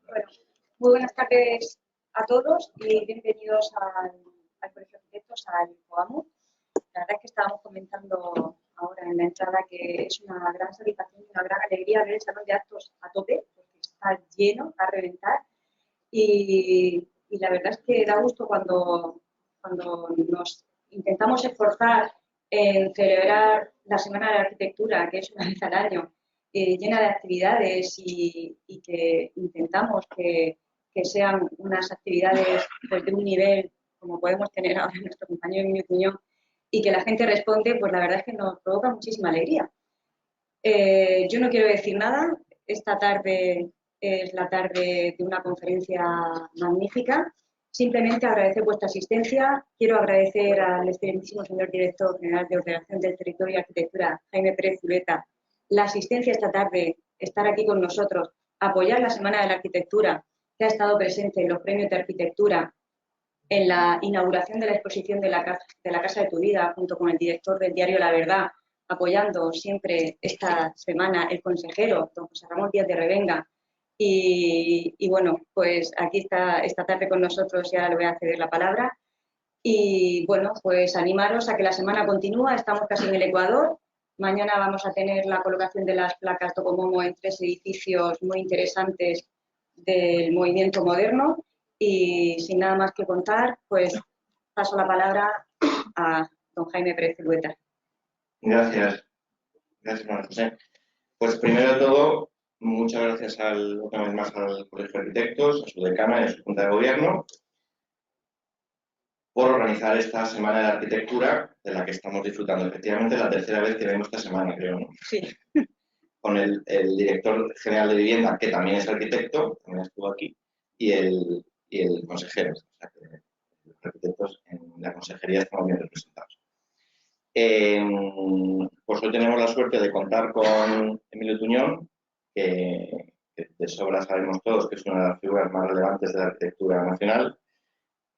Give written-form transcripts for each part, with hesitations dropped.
Bueno, muy buenas tardes a todos y bienvenidos al Colegio de Arquitectos, al COAMU. La verdad es que estábamos comentando ahora en la entrada que es una gran satisfacción y una gran alegría ver el salón de actos a tope, porque está lleno, a reventar. Y la verdad es que da gusto cuando nos intentamos esforzar en celebrar la Semana de la Arquitectura, que es una vez al año, llena de actividades y que intentamos que sean unas actividades pues, de un nivel como podemos tener ahora nuestro compañero Emilio Tuñón y que la gente responde, pues la verdad es que nos provoca muchísima alegría. Yo no quiero decir nada, esta tarde es la tarde de una conferencia magnífica. Simplemente agradecer vuestra asistencia. Quiero agradecer al excelentísimo señor director general de Ordenación del Territorio y Arquitectura, Jaime Pérez Zuleta, la asistencia esta tarde, estar aquí con nosotros, apoyar la Semana de la Arquitectura, que ha estado presente en los premios de arquitectura, en la inauguración de la exposición de la Casa de tu Vida, junto con el director del diario La Verdad, apoyando siempre esta semana el consejero, don José Ramón Díaz de Revenga. Y bueno, pues aquí está esta tarde con nosotros y ahora le voy a ceder la palabra. Y bueno, pues animaros a que la semana continúa, estamos casi en el Ecuador. Mañana vamos a tener la colocación de las placas Tocomomo en 3 edificios muy interesantes del movimiento moderno. Y sin nada más que contar, pues paso la palabra a don Jaime Pérez Zuleta. Gracias. Gracias, María José. Pues primero de todo, muchas gracias otra vez más al Colegio de Arquitectos, a su decana y a su Junta de Gobierno por organizar esta Semana de la Arquitectura de la que estamos disfrutando. Efectivamente, la tercera vez que venimos esta semana, creo, ¿no? Sí. Con el director general de Vivienda, que también es arquitecto, también estuvo aquí, y el consejero. O sea, que los arquitectos en la consejería estamos bien representados. Pues hoy tenemos la suerte de contar con Emilio Tuñón, que de sobra sabemos todos que es una de las figuras más relevantes de la arquitectura nacional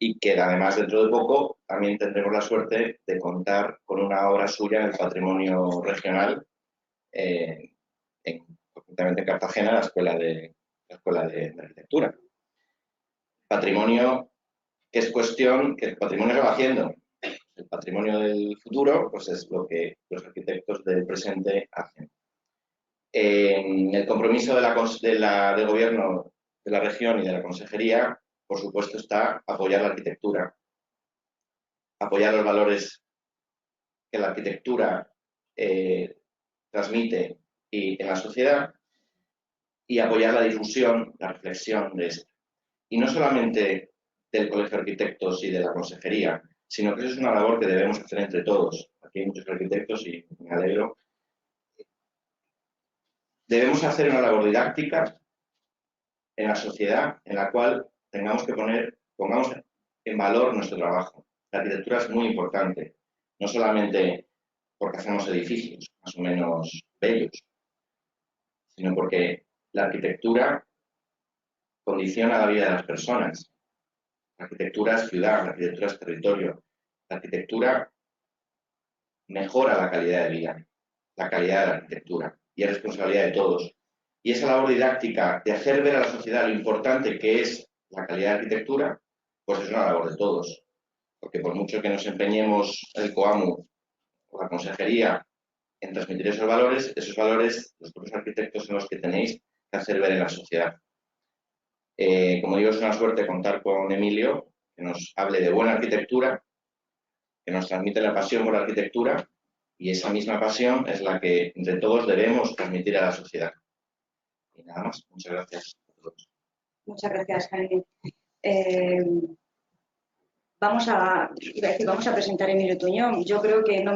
y que además dentro de poco también tendremos la suerte de contar con una obra suya en el patrimonio regional, concretamente en Cartagena, la Escuela de Arquitectura. Patrimonio que es cuestión que el patrimonio se va haciendo. El patrimonio del futuro pues es lo que los arquitectos del presente hacen. El compromiso del gobierno de la región y de la consejería, por supuesto, está apoyar la arquitectura, apoyar los valores que la arquitectura transmite en la sociedad y apoyar la difusión, la reflexión de esto. Y no solamente del Colegio de Arquitectos y de la consejería, sino que eso es una labor que debemos hacer entre todos. Aquí hay muchos arquitectos y me alegro. Debemos hacer una labor didáctica en la sociedad en la cual pongamos en valor nuestro trabajo. La arquitectura es muy importante, no solamente porque hacemos edificios más o menos bellos, sino porque la arquitectura condiciona la vida de las personas. La arquitectura es ciudad, la arquitectura es territorio. La arquitectura mejora la calidad de vida, la calidad de la arquitectura, y es responsabilidad de todos. Y esa labor didáctica de hacer ver a la sociedad lo importante que es la calidad de la arquitectura, pues es una labor de todos. Porque por mucho que nos empeñemos el COAMU o la consejería en transmitir esos valores los propios arquitectos son los que tenéis que hacer ver en la sociedad. Como digo, es una suerte contar con Emilio, que nos hable de buena arquitectura, que nos transmite la pasión por la arquitectura, y esa misma pasión es la que entre todos debemos transmitir a la sociedad. Y nada más, muchas gracias a todos. Muchas gracias, Jaime. Vamos a presentar a Emilio Tuñón. Yo creo que no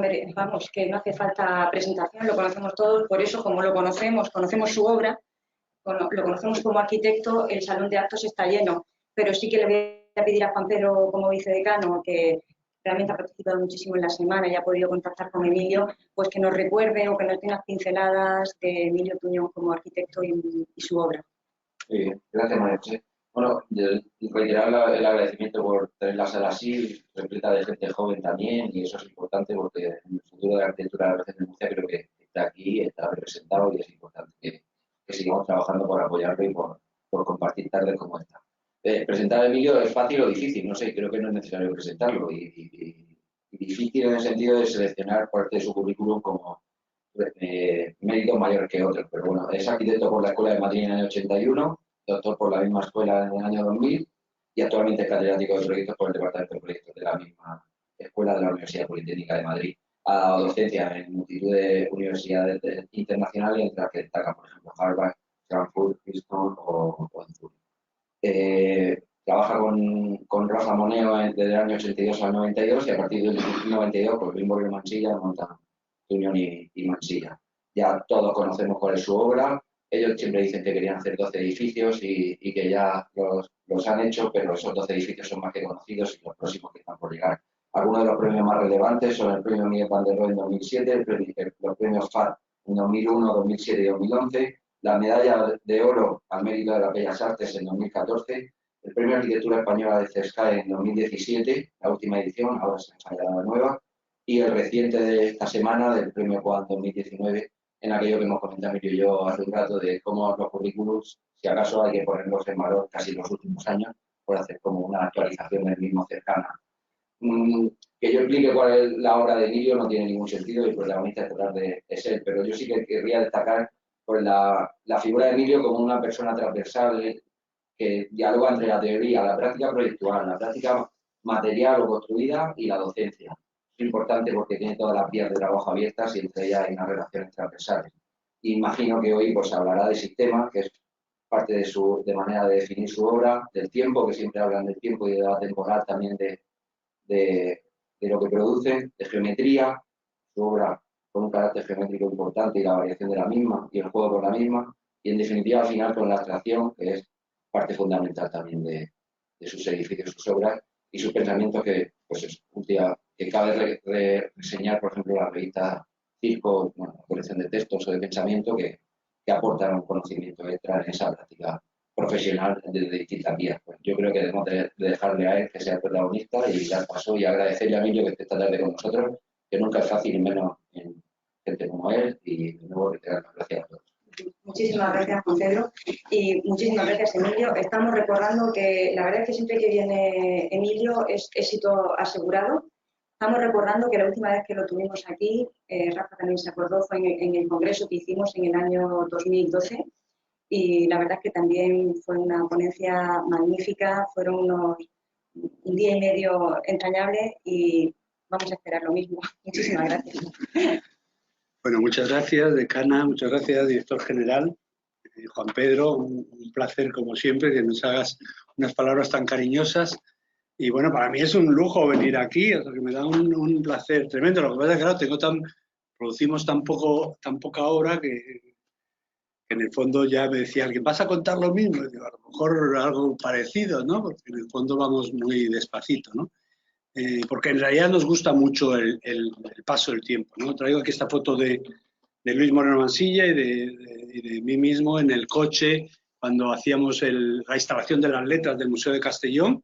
hace falta presentación, lo conocemos todos, por eso como lo conocemos su obra, lo conocemos como arquitecto, el salón de actos está lleno, pero sí que le voy a pedir a Juan Pedro como vicedecano, que realmente ha participado muchísimo en la semana y ha podido contactar con Emilio, pues que nos recuerde o que nos dé unas pinceladas de Emilio Tuñón como arquitecto y su obra. Gracias, María José. Bueno, reiterar el agradecimiento por tener la sala así, repleta de gente joven también, y eso es importante porque en el futuro de la arquitectura de la región de Murcia creo que está aquí, está representado y es importante que sigamos trabajando por apoyarlo y por por compartir tarde como esta. Presentar a Emilio es fácil o difícil, no sé, creo que no es necesario presentarlo. Y difícil en el sentido de seleccionar parte de su currículum como méritos mayores que otros. Pero bueno, es arquitecto por la Escuela de Madrid en el año 81, doctor por la misma escuela en el año 2000 y actualmente es catedrático de proyectos por el Departamento de Proyectos de la misma escuela de la Universidad Politécnica de Madrid. Ha dado docencia en multitud de universidades internacionales, entre las que destacan, por ejemplo, Harvard, Stanford, Princeton o Zurich. Trabaja con Rafa Moneo desde el año 82 al 92 y a partir del 92 con Luis Moreno Mansilla montan Unión y Mansilla. Ya todos conocemos cuál es su obra. Ellos siempre dicen que querían hacer 12 edificios y que ya los han hecho, pero esos 12 edificios son más que conocidos y los próximos que están por llegar. Algunos de los premios más relevantes son el premio Miguel Van der Rohe en 2007, los premios FAR en 2001, 2007 y 2011, la medalla de oro al mérito de las Bellas Artes en 2014, el premio Arquitectura Española de CESCAE en 2017, la última edición, ahora se ha la nueva, y el reciente de esta semana del premio COAN 2019, en aquello que hemos comentado Emilio y yo hace un rato de cómo los currículums, si acaso hay que ponerlos en valor casi los últimos años, por hacer como una actualización del mismo cercana. Que yo explique cuál es la obra de Emilio no tiene ningún sentido y el protagonista es tratar de ser, pero yo sí que querría destacar pues, la figura de Emilio como una persona transversal que dialoga entre la teoría, la práctica proyectual, la práctica material o construida y la docencia. Es importante porque tiene todas las vías de trabajo abiertas y entre ellas hay unas relaciones transversales. Imagino que hoy pues, hablará de sistema, que es parte de manera de definir su obra, del tiempo, que siempre hablan del tiempo y de la temporal también de lo que produce, de geometría, su obra con un carácter geométrico importante y la variación de la misma y el juego con la misma, y en definitiva al final con la abstracción, que es parte fundamental también de sus edificios, sus obras y sus pensamientos que, pues es un día que cabe reseñar, por ejemplo, la revista Circo, bueno, la colección de textos o de pensamiento que aportan un conocimiento extra en esa práctica profesional de distintas vías. Pues yo creo que debemos de dejarle a él que sea el protagonista y dar paso y agradecerle a Emilio que esté esta tarde con nosotros, que nunca es fácil y menos en gente como él, y de nuevo reiterar las gracias a todos. Muchísimas gracias, Juan Pedro, y muchísimas gracias, Emilio. Estamos recordando que la verdad es que siempre que viene Emilio es éxito asegurado. Estamos recordando que la última vez que lo tuvimos aquí, Rafa también se acordó, fue en el congreso que hicimos en el año 2012, y la verdad es que también fue una ponencia magnífica, fueron un día y medio entrañable y vamos a esperar lo mismo. Muchísimas gracias. Bueno, muchas gracias, decana, muchas gracias, director general. Juan Pedro, un placer como siempre que nos hagas unas palabras tan cariñosas. Y bueno, para mí es un lujo venir aquí, o sea, que me da un placer tremendo. Lo que pasa es que, claro, producimos tan poca obra que en el fondo ya me decía alguien, ¿vas a contar lo mismo? Y digo, a lo mejor algo parecido, ¿no? Porque en el fondo vamos muy despacito, ¿no? Porque en realidad nos gusta mucho el paso del tiempo, ¿no? Traigo aquí esta foto de Luis Moreno Mansilla y de mí mismo en el coche cuando hacíamos la instalación de las letras del Museo de Castellón,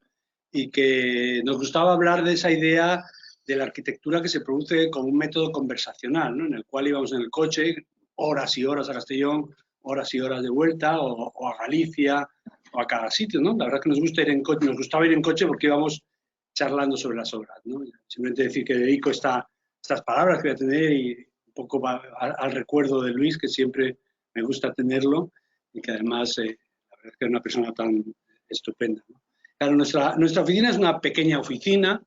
y que nos gustaba hablar de esa idea de la arquitectura que se produce con un método conversacional, ¿no? En el cual íbamos en el coche horas y horas a Castellón, horas y horas de vuelta, o a Galicia, o a cada sitio, ¿no? La verdad que nos gustaba ir en coche porque íbamos charlando sobre las obras, ¿no? Simplemente decir que dedico estas palabras que voy a tener y un poco al recuerdo de Luis, que siempre me gusta tenerlo, y que además la verdad es que es una persona tan estupenda, ¿no? Claro, nuestra oficina es una pequeña oficina.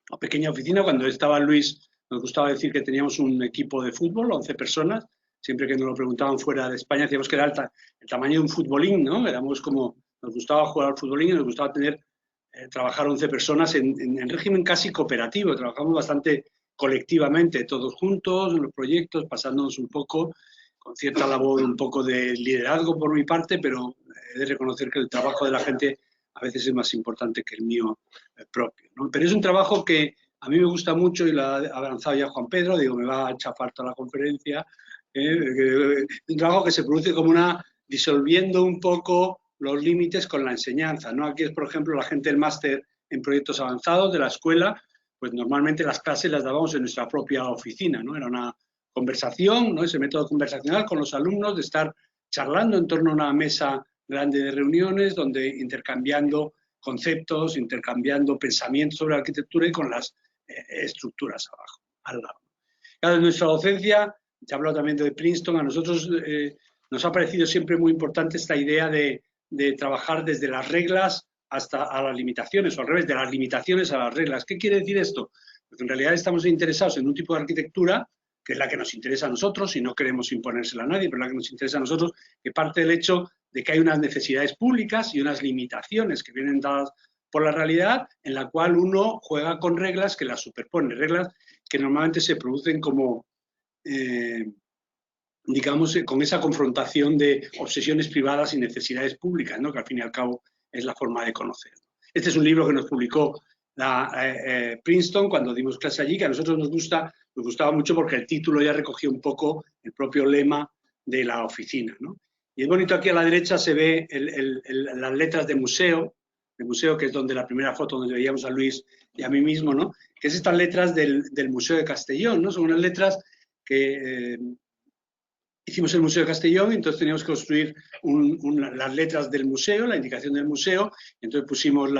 Cuando estaba Luis, nos gustaba decir que teníamos un equipo de fútbol, 11 personas. Siempre que nos lo preguntaban fuera de España, decíamos que era el tamaño de un futbolín, ¿no? Nos gustaba jugar al futbolín y nos gustaba trabajar 11 personas en régimen casi cooperativo. Trabajamos bastante colectivamente, todos juntos, en los proyectos, pasándonos un poco, con cierta labor un poco de liderazgo por mi parte, pero he de reconocer que el trabajo de la gente a veces es más importante que el mío propio, ¿no? Pero es un trabajo que a mí me gusta mucho y lo ha avanzado ya Juan Pedro, digo, me va a chafar toda la conferencia. Un trabajo que se produce como disolviendo un poco los límites con la enseñanza, ¿no? Aquí es, por ejemplo, la gente del máster en proyectos avanzados de la escuela, pues normalmente las clases las dábamos en nuestra propia oficina, ¿no? Era una conversación, ¿no? Ese método conversacional con los alumnos, de estar charlando en torno a una mesa grande de reuniones, donde intercambiando conceptos, intercambiando pensamientos sobre la arquitectura y con las estructuras abajo, al lado. Claro, en nuestra docencia, se ha hablado también de Princeton, a nosotros nos ha parecido siempre muy importante esta idea de trabajar desde las reglas hasta a las limitaciones, o al revés, de las limitaciones a las reglas. ¿Qué quiere decir esto? Porque en realidad estamos interesados en un tipo de arquitectura que es la que nos interesa a nosotros y no queremos imponérsela a nadie, pero la que nos interesa a nosotros, que parte del hecho de que hay unas necesidades públicas y unas limitaciones que vienen dadas por la realidad, en la cual uno juega con reglas que las superpone, reglas que normalmente se producen como, digamos, con esa confrontación de obsesiones privadas y necesidades públicas, ¿no? Que al fin y al cabo es la forma de conocer. Este es un libro que nos publicó Princeton cuando dimos clase allí, que a nosotros nos gustaba mucho porque el título ya recogía un poco el propio lema de la oficina, ¿no? Y es bonito, aquí a la derecha se ve las letras de museo, que es donde la primera foto donde veíamos a Luis y a mí mismo, ¿no? Que es estas letras del Museo de Castellón, ¿no? Son unas letras que hicimos el Museo de Castellón, y entonces teníamos que construir las letras del museo, la indicación del museo, y entonces pusimos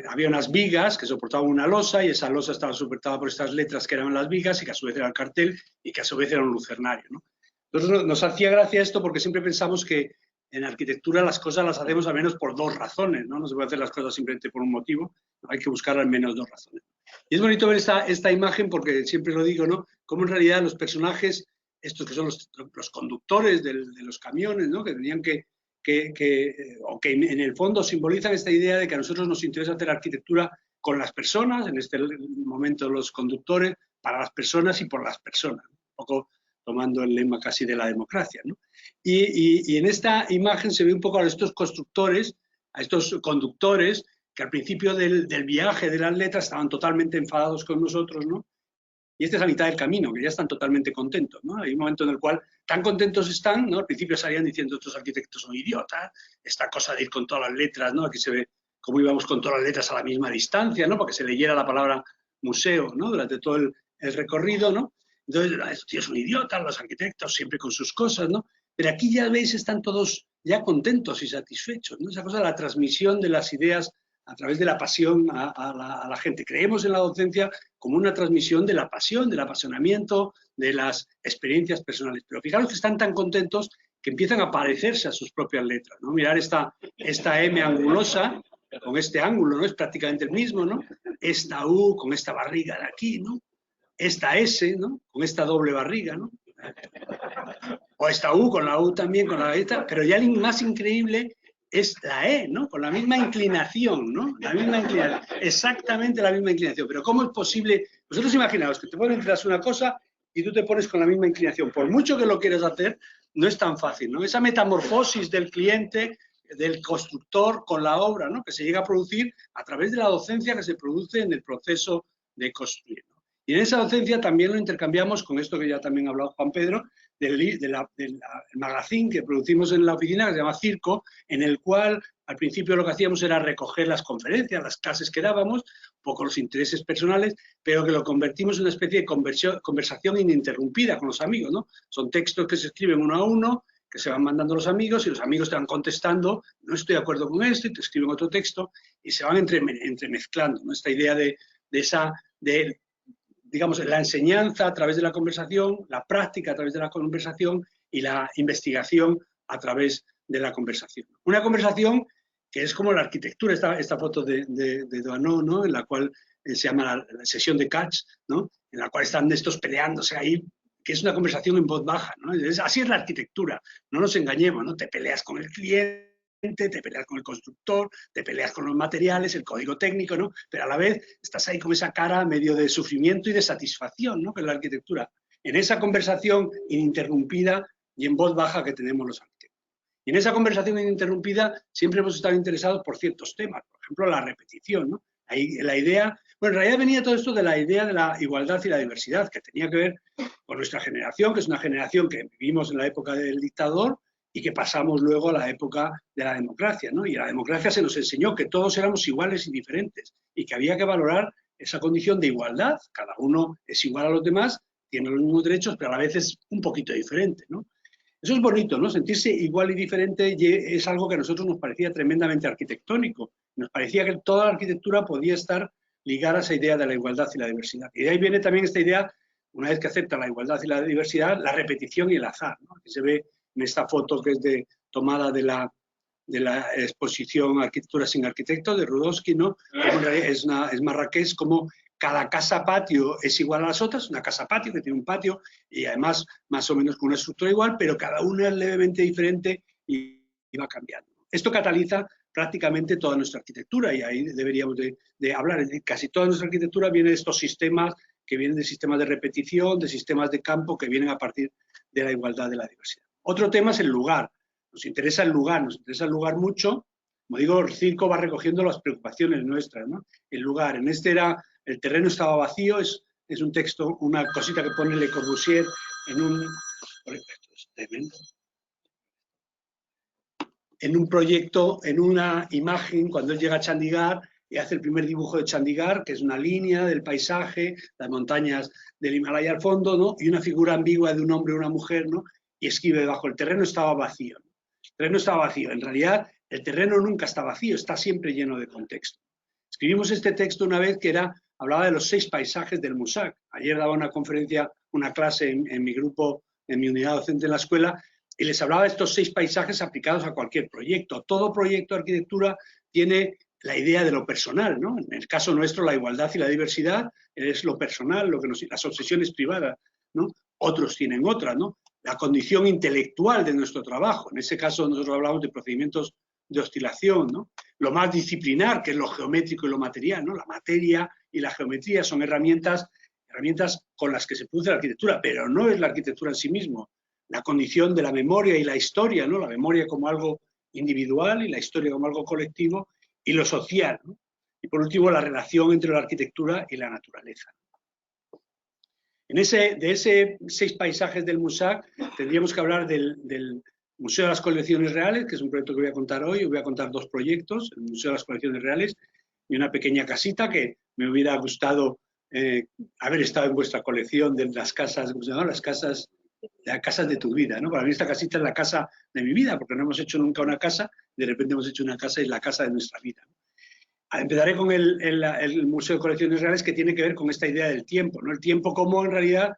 había unas vigas que soportaban una losa, y esa losa estaba soportada por estas letras que eran las vigas y que a su vez era el cartel y que a su vez era un lucernario, ¿no? Entonces nos hacía gracia esto porque siempre pensamos que en arquitectura las cosas las hacemos al menos por dos razones, ¿no? No se puede hacer las cosas simplemente por un motivo, hay que buscar al menos dos razones. Y es bonito ver esta imagen porque siempre lo digo, ¿no? Cómo en realidad los personajes, estos que son los conductores de los camiones, ¿no? Que tenían que en el fondo simbolizan esta idea de que a nosotros nos interesa hacer arquitectura con las personas, en este momento los conductores, para las personas y por las personas, un poco tomando el lema casi de la democracia, ¿no? Y en esta imagen se ve un poco a estos constructores, a estos conductores, que al principio del viaje de las letras estaban totalmente enfadados con nosotros, ¿no? Y esta es la mitad del camino, que ya están totalmente contentos, ¿no? Hay un momento en el cual tan contentos están, ¿no? Al principio salían diciendo estos arquitectos son idiotas, esta cosa de ir con todas las letras, ¿no? Aquí se ve cómo íbamos con todas las letras a la misma distancia, ¿no? Para que se leyera la palabra museo, ¿no? Durante todo el recorrido, ¿no? Entonces, estos tíos son idiotas, los arquitectos, siempre con sus cosas, ¿no? Pero aquí ya veis, están todos ya contentos y satisfechos, ¿no? Esa cosa de la transmisión de las ideas a través de la pasión a la gente. Creemos en la docencia como una transmisión de la pasión, del apasionamiento, de las experiencias personales. Pero fijaros que están tan contentos que empiezan a parecerse a sus propias letras, ¿no? Mirar esta M angulosa, con este ángulo, ¿no? Es prácticamente el mismo, ¿no? Esta U con esta barriga de aquí, ¿no? Esta S, ¿no? Con esta doble barriga, ¿no? O esta U con la U también, con la letra, pero ya el más increíble es la E, ¿no? Con la misma inclinación, ¿no? La misma inclinación, exactamente la misma inclinación. Pero ¿cómo es posible? Vosotros imaginaos que te ponen tras una cosa y tú te pones con la misma inclinación. Por mucho que lo quieras hacer, no es tan fácil, ¿no? Esa metamorfosis del cliente, del constructor con la obra, ¿no? Que se llega a producir a través de la docencia que se produce en el proceso de construir, ¿no? Y en esa docencia también lo intercambiamos con esto que ya también ha hablado Juan Pedro, del magazine que producimos en la oficina, que se llama Circo, en el cual al principio lo que hacíamos era recoger las conferencias, las clases que dábamos, un poco los intereses personales, pero que lo convertimos en una especie de conversación ininterrumpida con los amigos, ¿no? Son textos que se escriben uno a uno, que se van mandando los amigos y los amigos te van contestando, no estoy de acuerdo con esto, y te escriben otro texto y se van entremezclando, ¿no? Esta idea digamos, la enseñanza a través de la conversación, la práctica a través de la conversación y la investigación a través de la conversación. Una conversación que es como la arquitectura, esta foto de Doisneau, ¿no? En la cual se llama la sesión de Katz, ¿no? En la cual están estos peleándose ahí, que es una conversación en voz baja, ¿no? Así es la arquitectura, no nos engañemos, ¿no? Te peleas con el cliente, te peleas con el constructor, te peleas con los materiales, el código técnico, ¿no? Pero a la vez estás ahí con esa cara medio de sufrimiento y de satisfacción, ¿no? Que es la arquitectura. En esa conversación ininterrumpida y en voz baja que tenemos los arquitectos. Y en esa conversación ininterrumpida siempre hemos estado interesados por ciertos temas, por ejemplo, la repetición, ¿no? Ahí la idea, bueno, en realidad venía todo esto de la idea de la igualdad y la diversidad, que tenía que ver con nuestra generación, que es una generación que vivimos en la época del dictador, y que pasamos luego a la época de la democracia, ¿no? Y a la democracia se nos enseñó que todos éramos iguales y diferentes y que había que valorar esa condición de igualdad. Cada uno es igual a los demás, tiene los mismos derechos, pero a la vez es un poquito diferente, ¿no? Eso es bonito, ¿no? Sentirse igual y diferente es algo que a nosotros nos parecía tremendamente arquitectónico. Nos parecía que toda la arquitectura podía estar ligada a esa idea de la igualdad y la diversidad. Y de ahí viene también esta idea, una vez que acepta la igualdad y la diversidad, la repetición y el azar, ¿no? Que se ve en esta foto que es tomada de la exposición Arquitectura sin arquitecto de Rudowski, ¿no? Como en realidad es marrakech, como cada casa patio es igual a las otras, una casa patio que tiene un patio y además más o menos con una estructura igual, pero cada una es levemente diferente y va cambiando. Esto cataliza prácticamente toda nuestra arquitectura y ahí deberíamos de hablar. Es decir, casi toda nuestra arquitectura viene de estos sistemas que vienen de sistemas de repetición, de sistemas de campo que vienen a partir de la igualdad, de la diversidad. Otro tema es el lugar. Nos interesa el lugar mucho. Como digo, el circo va recogiendo las preocupaciones nuestras, ¿no? El lugar, en este era, el terreno estaba vacío, es un texto, una cosita que pone Le Corbusier en un proyecto, en una imagen, cuando él llega a Chandigarh y hace el primer dibujo de Chandigarh, que es una línea del paisaje, las montañas del Himalaya al fondo, ¿no? Y una figura ambigua de un hombre y una mujer, ¿no? Y escribe debajo, el terreno estaba vacío, ¿no? El terreno estaba vacío. En realidad, el terreno nunca está vacío, está siempre lleno de contexto. Escribimos este texto una vez que hablaba de los 6 paisajes del Musac. Ayer daba una conferencia, una clase en mi grupo, en mi unidad docente en la escuela, y les hablaba de estos 6 paisajes aplicados a cualquier proyecto. Todo proyecto de arquitectura tiene la idea de lo personal, ¿no? En el caso nuestro, la igualdad y la diversidad es lo personal, las obsesiones privadas, ¿no? Otros tienen otras, ¿no? La condición intelectual de nuestro trabajo. En ese caso nosotros hablamos de procedimientos de oscilación, ¿no? Lo más disciplinar, que es lo geométrico y lo material, ¿no? La materia y la geometría son herramientas con las que se produce la arquitectura, pero no es la arquitectura en sí mismo. La condición de la memoria y la historia, ¿no? La memoria como algo individual y la historia como algo colectivo, y lo social, ¿no? Y por último, la relación entre la arquitectura y la naturaleza. De ese 6 paisajes del Musac, tendríamos que hablar del Museo de las Colecciones Reales, que es un proyecto que voy a contar hoy. Voy a contar 2 proyectos, el Museo de las Colecciones Reales y una pequeña casita que me hubiera gustado haber estado en vuestra colección de las casas, ¿cómo se llama? Las casas de tu vida, ¿no? Para mí esta casita es la casa de mi vida, porque no hemos hecho nunca una casa, de repente hemos hecho una casa y es la casa de nuestra vida, ¿no? Empezaré con el Museo de Colecciones Reales, que tiene que ver con esta idea del tiempo, ¿no? El tiempo, como en realidad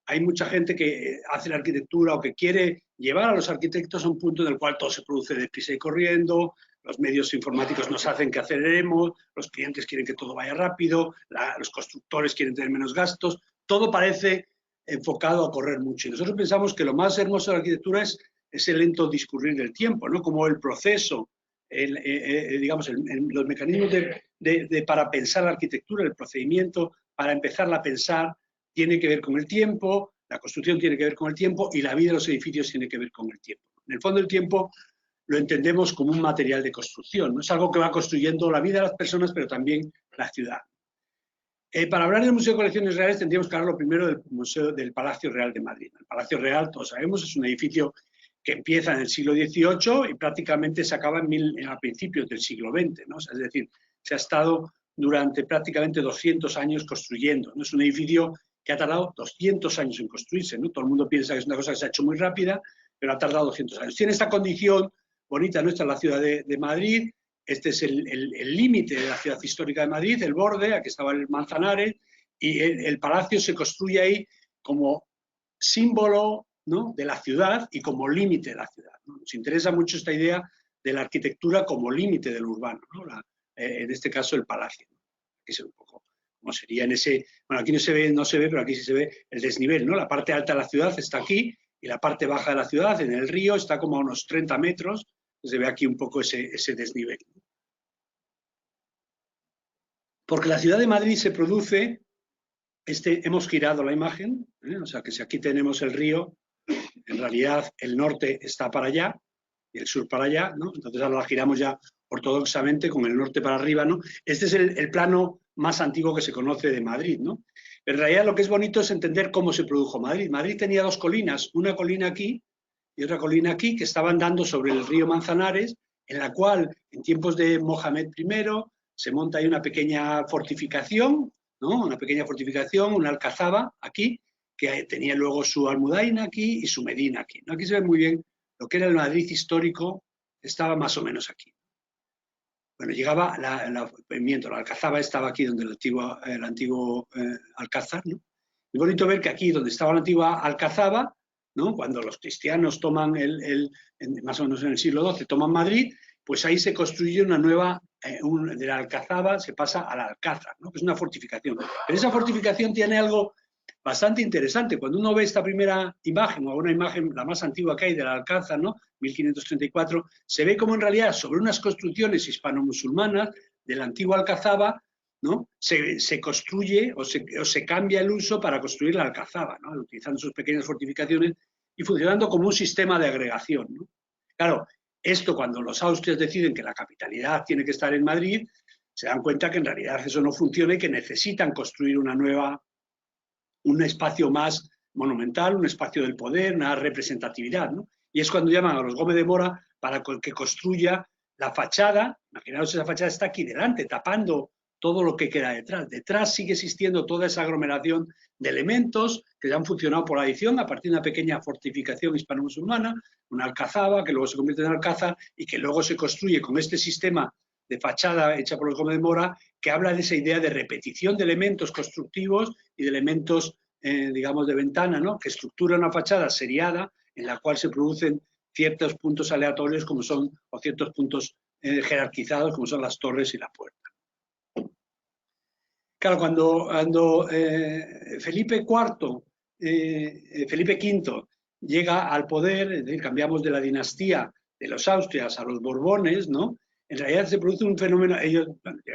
hay mucha gente que hace la arquitectura o que quiere llevar a los arquitectos a un punto en el cual todo se produce deprisa y corriendo, los medios informáticos nos hacen que aceleremos, los clientes quieren que todo vaya rápido, los constructores quieren tener menos gastos, todo parece enfocado a correr mucho. Y nosotros pensamos que lo más hermoso de la arquitectura es ese lento discurrir del tiempo, ¿no? Como el proceso, digamos, los mecanismos para pensar la arquitectura, el procedimiento para empezarla a pensar, tiene que ver con el tiempo, la construcción tiene que ver con el tiempo y la vida de los edificios tiene que ver con el tiempo. En el fondo, el tiempo lo entendemos como un material de construcción, ¿no? Es algo que va construyendo la vida de las personas, pero también la ciudad. Para hablar del Museo de Colecciones Reales tendríamos que hablar lo primero del Palacio Real de Madrid. El Palacio Real, todos sabemos, es un edificio que empieza en el siglo XVIII y prácticamente se acaba a principios del siglo XX, ¿no? O sea, es decir, se ha estado durante prácticamente 200 años construyendo, ¿no? Es un edificio que ha tardado 200 años en construirse, ¿no? Todo el mundo piensa que es una cosa que se ha hecho muy rápida, pero ha tardado 200 años. Tiene esta condición bonita nuestra, la ciudad de Madrid. Este es el límite de la ciudad histórica de Madrid, el borde, aquí estaba el Manzanares, y el palacio se construye ahí como símbolo, ¿no?, de la ciudad y como límite de la ciudad, ¿no? Nos interesa mucho esta idea de la arquitectura como límite del urbano, ¿no? En este caso el palacio, ¿no? Aquí se ve un poco cómo sería en ese... Bueno, aquí no se ve, pero aquí sí se ve el desnivel, ¿no? La parte alta de la ciudad está aquí y la parte baja de la ciudad, en el río, está como a unos 30 metros, se ve aquí un poco ese desnivel. Porque la ciudad de Madrid se produce, hemos girado la imagen, o sea que si aquí tenemos el río, en realidad el norte está para allá y el sur para allá, ¿no? Entonces ahora la giramos ya ortodoxamente con el norte para arriba, ¿no? Este es el plano más antiguo que se conoce de Madrid, ¿no? Pero en realidad lo que es bonito es entender cómo se produjo Madrid. Madrid tenía 2 colinas, una colina aquí y otra colina aquí, que estaban dando sobre el río Manzanares, en la cual en tiempos de Mohamed I se monta ahí una pequeña fortificación, ¿no? Una pequeña fortificación, una alcazaba aquí, que tenía luego su almudaina aquí y su medina aquí, ¿no? Aquí se ve muy bien lo que era el Madrid histórico, estaba más o menos aquí. Bueno, llegaba, la Alcazaba estaba aquí donde el antiguo Alcázar, ¿no? Es bonito ver que aquí donde estaba la antigua Alcazaba, ¿no? Cuando los cristianos toman más o menos en el siglo XII, toman Madrid, pues ahí se construye una nueva, de la Alcazaba se pasa al Alcázar, ¿no? Que es una fortificación. Pero esa fortificación tiene algo bastante interesante. Cuando uno ve esta primera imagen, o una imagen la más antigua que hay del Alcázar, ¿no? 1534, se ve como en realidad sobre unas construcciones hispano-musulmanas de la antigua Alcazaba, ¿no? Se construye o se cambia el uso para construir la Alcazaba, ¿no? Utilizando sus pequeñas fortificaciones y funcionando como un sistema de agregación, ¿no? Claro, esto cuando los austrias deciden que la capitalidad tiene que estar en Madrid, se dan cuenta que en realidad eso no funciona y que necesitan construir un espacio más monumental, un espacio del poder, una representatividad, ¿no? Y es cuando llaman a los Gómez de Mora para que construya la fachada. Imaginaos, esa fachada está aquí delante, tapando todo lo que queda detrás. Detrás sigue existiendo toda esa aglomeración de elementos que ya han funcionado por adición a partir de una pequeña fortificación hispano-musulmana, una alcazaba que luego se convierte en alcázar y que luego se construye con este sistema de fachada hecha por los Gómez de Mora, que habla de esa idea de repetición de elementos constructivos y de elementos, digamos, de ventana, ¿no? Que estructura una fachada seriada en la cual se producen ciertos puntos aleatorios como son, o ciertos puntos jerarquizados como son las torres y la puerta. Claro, cuando Felipe V llega al poder, es decir, cambiamos de la dinastía de los Austrias a los Borbones, ¿no? En realidad se produce un fenómeno, ellos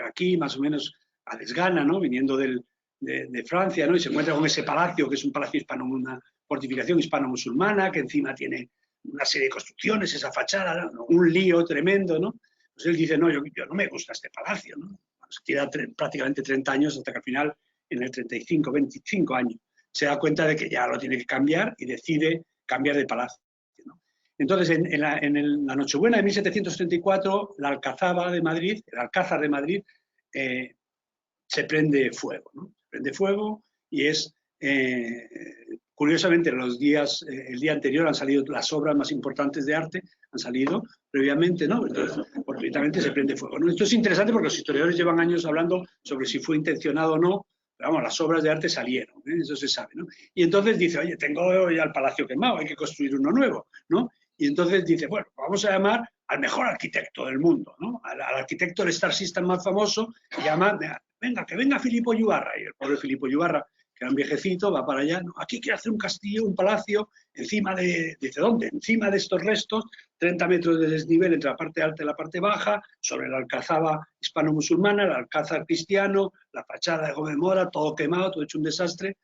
aquí más o menos a desgana, ¿no? Viniendo de Francia, ¿no? Y se encuentra con ese palacio, que es un palacio hispano, una fortificación hispano-musulmana, que encima tiene una serie de construcciones, esa fachada, ¿no? Un lío tremendo, ¿no? Pues él dice, no, yo no me gusta este palacio, ¿no? Se tira prácticamente 30 años hasta que al final, en el 35, 25 años, se da cuenta de que ya lo tiene que cambiar y decide cambiar de palacio, ¿no? Entonces, en la Nochebuena de 1734, la Alcazaba de Madrid, el Alcázar de Madrid, se prende fuego, ¿no? Se prende fuego y es, curiosamente, el día anterior han salido las obras más importantes de arte, han salido previamente, ¿no? Entonces, fortuitamente se prende fuego, ¿no? Esto es interesante porque los historiadores llevan años hablando sobre si fue intencionado o no, pero vamos, las obras de arte salieron, ¿eh? Eso se sabe, ¿no? Y entonces dice, oye, tengo ya el palacio quemado, hay que construir uno nuevo, ¿no? Y entonces dice, bueno, vamos a llamar al mejor arquitecto del mundo, ¿no? Al arquitecto del Star System más famoso, y llama, venga, que venga Filipo Yubarra, y el pobre Filipo Yubarra, que era un viejecito, va para allá, ¿no? Aquí quiere hacer un castillo, un palacio, encima dice, ¿dónde? Encima de estos restos, 30 metros de desnivel entre la parte alta y la parte baja, sobre la alcazaba hispano-musulmana, el alcázar cristiano, la fachada de Gómez Mora, todo quemado, todo hecho un desastre.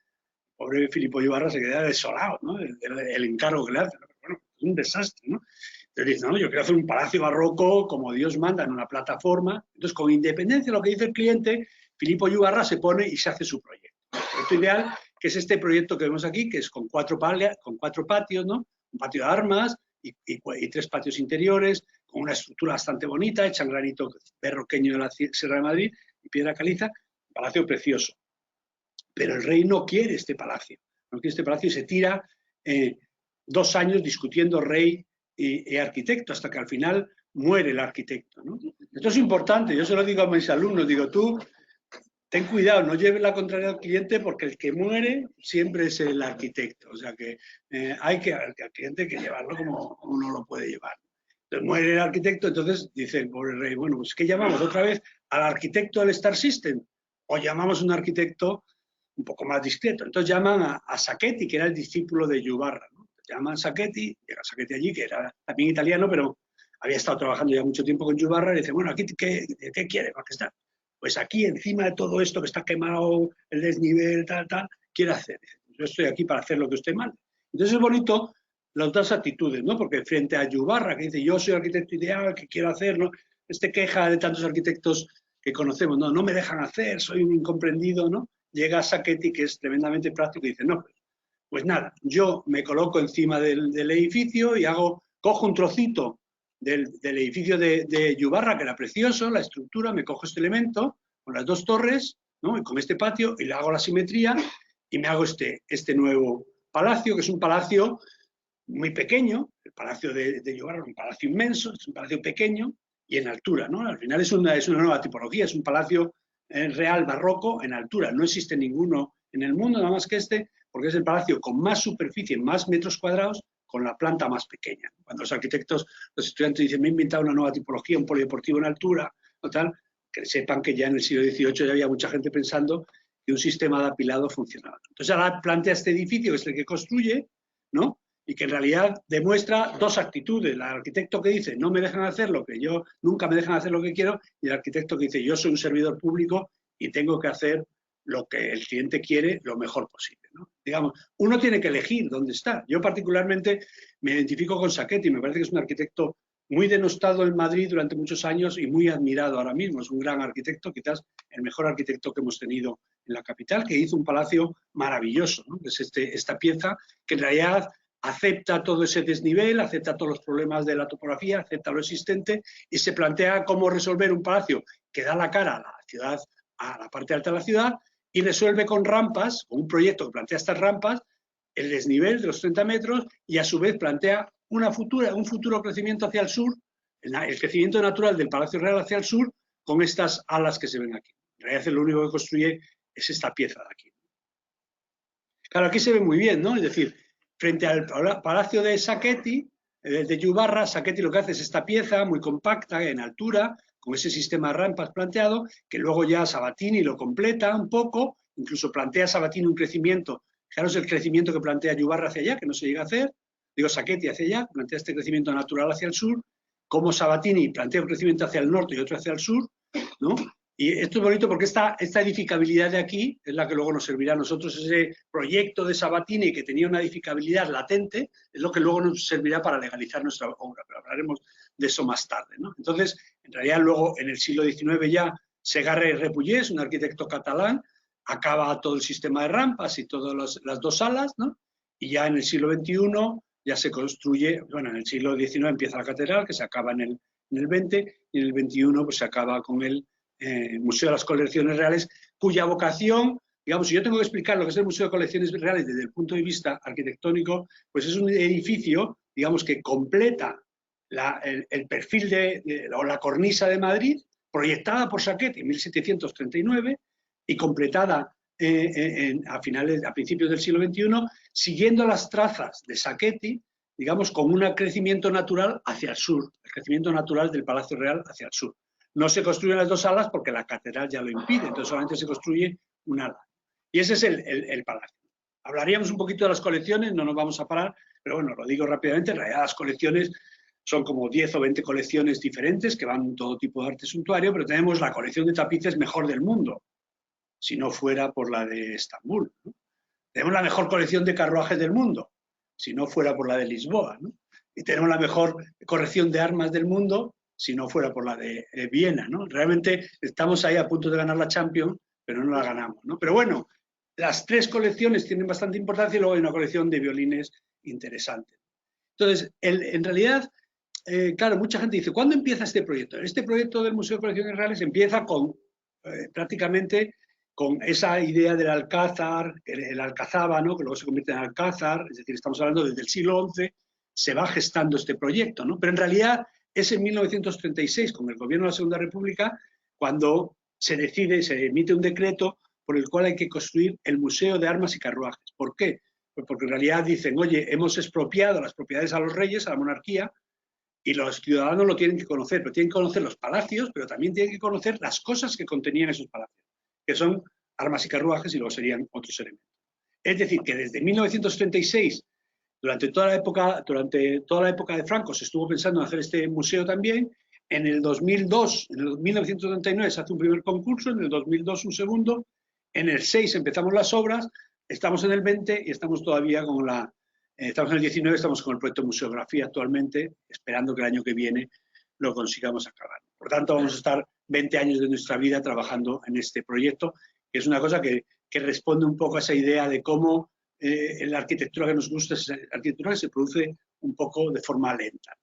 Pobre Filipo Yubarra se queda desolado, ¿no? El encargo que le hace, bueno, es un desastre, ¿no? Entonces dice, no, yo quiero hacer un palacio barroco como Dios manda, en una plataforma. Entonces, con independencia de lo que dice el cliente, Filipo Yubarra se pone y se hace su proyecto. El proyecto ideal, que es este proyecto que vemos aquí, que es con cuatro patios, ¿no? Un patio de armas y 3 patios interiores, con una estructura bastante bonita, hecha en granito berroqueño de la Sierra de Madrid y piedra caliza, un palacio precioso. Pero el rey no quiere este palacio, no quiere este palacio y se tira 2 años discutiendo rey y arquitecto, hasta que al final muere el arquitecto, ¿no? Esto es importante, yo se lo digo a mis alumnos, digo, tú ten cuidado, no lleves la contraria al cliente porque el que muere siempre es el arquitecto, o sea que al cliente hay que llevarlo como uno lo puede llevar. Entonces muere el arquitecto, entonces dice el pobre rey, bueno, pues ¿qué llamamos otra vez? ¿Al arquitecto del Star System? ¿O llamamos un arquitecto un poco más discreto? Entonces llaman a Sacchetti, que era el discípulo de Yubarra, ¿no? Llaman a Sacchetti, llega Sacchetti allí, que era también italiano, pero había estado trabajando ya mucho tiempo con Yubarra, y dice, bueno, aquí ¿qué quiere? ¿Para qué está? Pues aquí, encima de todo esto que está quemado, el desnivel, tal, quiere hacer. Yo estoy aquí para hacer lo que usted manda. Entonces es bonito las 2 actitudes, ¿no? Porque frente a Yubarra, que dice, yo soy arquitecto ideal, que quiero hacerlo, queja de tantos arquitectos que conocemos, no me dejan hacer, soy un incomprendido, ¿no? Llega Sacchetti, que es tremendamente práctico, y dice, no, pues nada, yo me coloco encima del edificio y cojo un trocito del edificio de Yubarra, que era precioso, la estructura, me cojo este elemento, con las 2 torres, ¿no? Y con este patio, y le hago la simetría, y me hago este nuevo palacio, que es un palacio muy pequeño. El palacio de Yubarra es un palacio inmenso, es un palacio pequeño y en altura, ¿no? Al final es una nueva tipología, es un palacio real barroco en altura. No existe ninguno en el mundo, nada más que este, porque es el palacio con más superficie, más metros cuadrados, con la planta más pequeña. Cuando los arquitectos, los estudiantes dicen, me he inventado una nueva tipología, un polideportivo en altura, o tal, que sepan que ya en el siglo XVIII ya había mucha gente pensando que un sistema de apilado funcionaba. Entonces ahora plantea este edificio, que es el que construye, ¿no? Y que en realidad demuestra dos actitudes. El arquitecto que dice, no me dejan hacer lo que yo, nunca me dejan hacer lo que quiero, y el arquitecto que dice, yo soy un servidor público y tengo que hacer lo que el cliente quiere lo mejor posible, ¿no? Digamos, uno tiene que elegir dónde está. Yo particularmente me identifico con Sacchetti, me parece que es un arquitecto muy denostado en Madrid durante muchos años y muy admirado ahora mismo. Es un gran arquitecto, quizás el mejor arquitecto que hemos tenido en la capital, que hizo un palacio maravilloso, ¿no? Es esta pieza que en realidad acepta todo ese desnivel, acepta todos los problemas de la topografía, acepta lo existente y se plantea cómo resolver un palacio que da la cara a la ciudad, a la parte alta de la ciudad, y resuelve con rampas, con un proyecto que plantea estas rampas, el desnivel de los 30 metros y a su vez plantea un futuro crecimiento hacia el sur, el crecimiento natural del Palacio Real hacia el sur, con estas alas que se ven aquí. En realidad lo único que construye es esta pieza de aquí. Claro, aquí se ve muy bien, ¿no? Es decir, frente al Palacio de Sacchetti, de Yubarra, Sacchetti lo que hace es esta pieza muy compacta, en altura, con ese sistema de rampas planteado, que luego ya Sabatini lo completa un poco, incluso plantea Sabatini un crecimiento. Fijaros el crecimiento que plantea Yubarra hacia allá, que no se llega a hacer, digo Sacchetti hacia allá, plantea este crecimiento natural hacia el sur, como Sabatini plantea un crecimiento hacia el norte y otro hacia el sur, ¿no? Y esto es bonito porque esta edificabilidad de aquí es la que luego nos servirá a nosotros, ese proyecto de Sabatini que tenía una edificabilidad latente, es lo que luego nos servirá para legalizar nuestra obra, pero hablaremos de eso más tarde, ¿no? Entonces, en realidad luego en el siglo XIX ya Segarra Repullés, un arquitecto catalán, acaba todo el sistema de rampas y todas las dos salas, ¿no? Y ya en el siglo XXI ya se construye, bueno, en el siglo XIX empieza la catedral, que se acaba en el XX, y en el XXI pues se acaba con el Museo de las Colecciones Reales, cuya vocación, digamos, si yo tengo que explicar lo que es el Museo de Colecciones Reales desde el punto de vista arquitectónico, pues es un edificio, digamos, que completa el perfil o la cornisa de Madrid, proyectada por Sacchetti en 1739 y completada a principios del siglo XXI, siguiendo las trazas de Sacchetti, digamos, con un crecimiento natural hacia el sur, el crecimiento natural del Palacio Real hacia el sur. No se construyen las dos alas porque la catedral ya lo impide, entonces solamente se construye un ala. Y ese es el palacio. Hablaríamos un poquito de las colecciones, no nos vamos a parar, pero bueno, lo digo rápidamente, en realidad las colecciones son como 10 o 20 colecciones diferentes que van todo tipo de arte suntuario, pero tenemos la colección de tapices mejor del mundo, si no fuera por la de Estambul, ¿no? Tenemos la mejor colección de carruajes del mundo, si no fuera por la de Lisboa, ¿no? Y tenemos la mejor colección de armas del mundo, si no fuera por la de Viena, ¿no? Realmente estamos ahí a punto de ganar la Champions, pero no la ganamos, ¿no? Pero bueno, las tres colecciones tienen bastante importancia y luego hay una colección de violines interesante. Entonces, en realidad, claro, mucha gente dice, ¿cuándo empieza este proyecto? Este proyecto del Museo de Colecciones Reales empieza con, prácticamente, con esa idea del alcázar, el alcazaba, ¿no? Que luego se convierte en alcázar, es decir, estamos hablando desde el siglo XI, se va gestando este proyecto, ¿no? Pero en realidad es en 1936, con el gobierno de la Segunda República, cuando se decide, se emite un decreto por el cual hay que construir el Museo de Armas y Carruajes. ¿Por qué? Pues porque en realidad dicen, oye, hemos expropiado las propiedades a los reyes, a la monarquía, y los ciudadanos lo tienen que conocer, pero tienen que conocer los palacios, pero también tienen que conocer las cosas que contenían esos palacios, que son armas y carruajes y luego serían otros elementos. Es decir, que desde 1936, durante toda la época de Franco, se estuvo pensando en hacer este museo también. En el 2002, en el 1939 se hace un primer concurso, en el 2002 un segundo, en el 6 empezamos las obras, estamos en el 20 y estamos todavía con estamos en el 19, estamos con el proyecto de museografía actualmente, esperando que el año que viene lo consigamos acabar. Por tanto, vamos a estar 20 años de nuestra vida trabajando en este proyecto, que es una cosa que responde un poco a esa idea de cómo la arquitectura que nos gusta es la arquitectura que se produce un poco de forma lenta.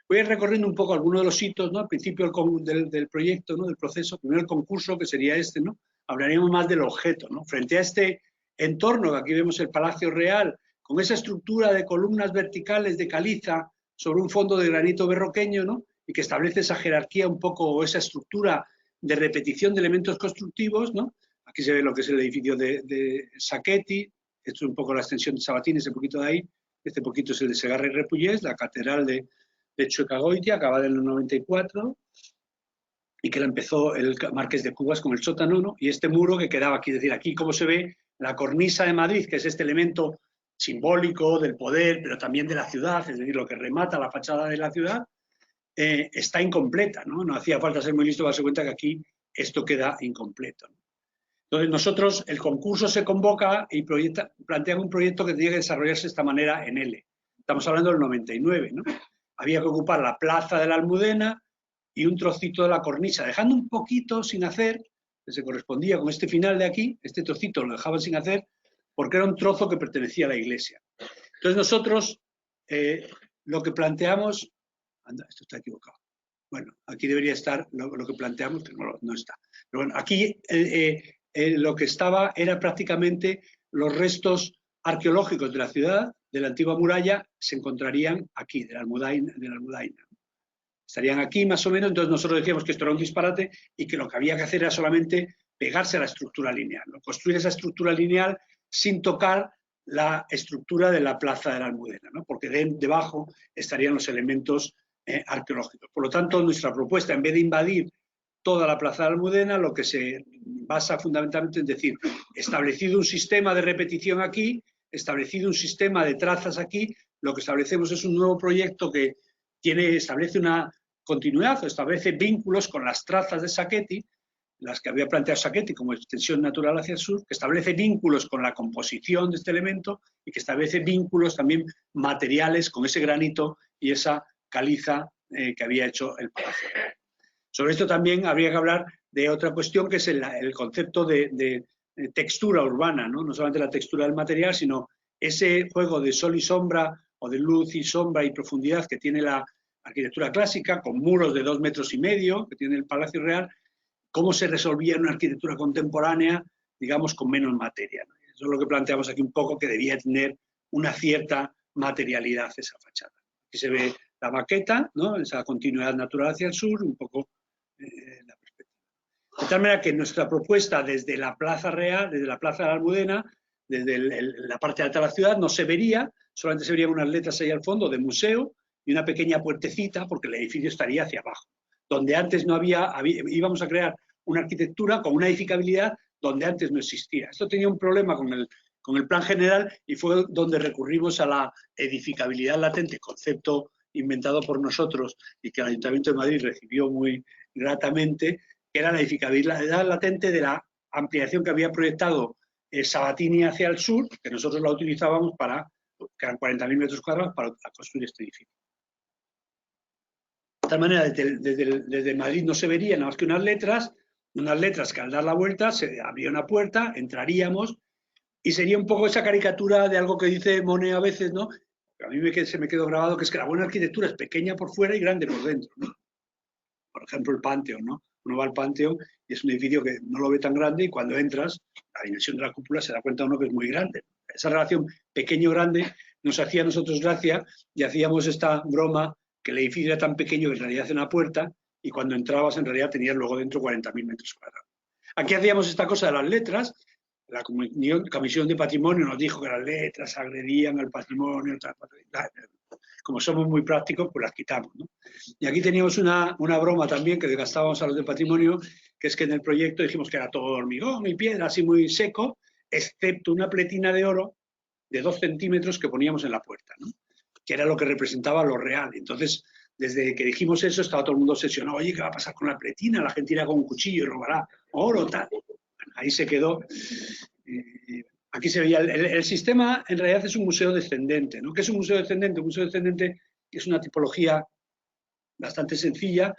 Voy a ir recorriendo un poco algunos de los hitos, ¿no? Al principio del proyecto, ¿no? Del proceso. Primero el concurso, que sería este, ¿no? Hablaríamos más del objeto, ¿no? Frente a este entorno, aquí vemos el Palacio Real, con esa estructura de columnas verticales de caliza sobre un fondo de granito berroqueño, ¿no? Y que establece esa jerarquía un poco, o esa estructura de repetición de elementos constructivos, ¿no? Aquí se ve lo que es el edificio de Sacchetti, esto es un poco la extensión de Sabatini, ese poquito de ahí, este poquito es el de Segarra y Repullés, la catedral de Chuecagoitia, acabada en el 94, y que la empezó el Marqués de Cubas con el sótano, ¿no? Y este muro que quedaba aquí, es decir, aquí como se ve la cornisa de Madrid, que es este elemento simbólico del poder, pero también de la ciudad, es decir, lo que remata la fachada de la ciudad, está incompleta, ¿no? No hacía falta ser muy listo para darse cuenta que aquí esto queda incompleto, ¿no? Entonces nosotros, el concurso se convoca y plantean un proyecto que tenía que desarrollarse de esta manera en L. Estamos hablando del 99, ¿no? Había que ocupar la plaza de la Almudena y un trocito de la cornisa, dejando un poquito sin hacer, que se correspondía con este final de aquí, este trocito lo dejaban sin hacer, porque era un trozo que pertenecía a la iglesia. Entonces nosotros lo que planteamos, anda, esto está equivocado. Bueno, aquí debería estar lo que planteamos, que no está. Pero bueno, aquí lo que estaba era prácticamente los restos arqueológicos de la ciudad, de la antigua muralla, se encontrarían aquí, de la Almudaina. Estarían aquí más o menos, entonces nosotros decíamos que esto era un disparate y que lo que había que hacer era solamente pegarse a la estructura lineal, ¿no? Construir esa estructura lineal sin tocar la estructura de la plaza de la Almudena, ¿no? Porque debajo estarían los elementos arqueológicos. Por lo tanto, nuestra propuesta, en vez de invadir toda la plaza de la Almudena, lo que se basa fundamentalmente en decir, establecido un sistema de repetición aquí, establecido un sistema de trazas aquí, lo que establecemos es un nuevo proyecto que establece una continuidad, establece vínculos con las trazas de Sacchetti, las que había planteado Sacchetti como extensión natural hacia el sur, que establece vínculos con la composición de este elemento y que establece vínculos también materiales con ese granito y esa caliza que había hecho el palacio. Sobre esto también habría que hablar de otra cuestión, que es el concepto de textura urbana, ¿no? No solamente la textura del material, sino ese juego de sol y sombra, o de luz y sombra y profundidad que tiene la arquitectura clásica, con muros de 2,5 metros, que tiene el Palacio Real, cómo se resolvía en una arquitectura contemporánea, digamos, con menos materia, ¿no? Eso es lo que planteamos aquí un poco, que debía tener una cierta materialidad esa fachada. Aquí se ve la maqueta, ¿no? Esa continuidad natural hacia el sur, un poco la perspectiva. De tal manera que nuestra propuesta desde la Plaza Real, desde la Plaza de la Almudena, desde la parte alta de la ciudad, no se vería, solamente se verían unas letras ahí al fondo de museo y una pequeña puertecita, porque el edificio estaría hacia abajo. Donde antes no íbamos a crear una arquitectura con una edificabilidad donde antes no existía. Esto tenía un problema con el plan general y fue donde recurrimos a la edificabilidad latente, concepto inventado por nosotros y que el Ayuntamiento de Madrid recibió muy gratamente, que era la edificabilidad latente de la ampliación que había proyectado Sabatini hacia el sur, que nosotros la utilizábamos que eran 40.000 metros cuadrados, para construir este edificio. De tal manera, desde Madrid no se verían nada más que unas letras que al dar la vuelta se abría una puerta, entraríamos, y sería un poco esa caricatura de algo que dice Monet a veces, ¿no? A mí se me quedó grabado, que es que la buena arquitectura es pequeña por fuera y grande por dentro, ¿no? Por ejemplo, el Panteón, ¿no? Uno va al Panteón y es un edificio que no lo ve tan grande, y cuando entras, la dimensión de la cúpula se da cuenta uno que es muy grande. Esa relación pequeño-grande nos hacía a nosotros gracia, y hacíamos esta broma, que el edificio era tan pequeño que en realidad era una puerta, y cuando entrabas en realidad tenías luego dentro 40.000 metros cuadrados. Aquí hacíamos esta cosa de las letras. La Comisión de Patrimonio nos dijo que las letras agredían al patrimonio, como somos muy prácticos, pues las quitamos, ¿no? Y aquí teníamos una broma también que desgastábamos a los de Patrimonio, que es que en el proyecto dijimos que era todo hormigón y piedra, así muy seco, excepto una pletina de oro de 2 centímetros que poníamos en la puerta, ¿no? Que era lo que representaba lo real. Entonces, desde que dijimos eso, estaba todo el mundo obsesionado. Oye, ¿qué va a pasar con la pletina? La gente irá con un cuchillo y robará oro, tal. Ahí se quedó. Aquí se veía el sistema. En realidad es un museo descendente, ¿no? ¿Qué es un museo descendente? Un museo descendente es una tipología bastante sencilla,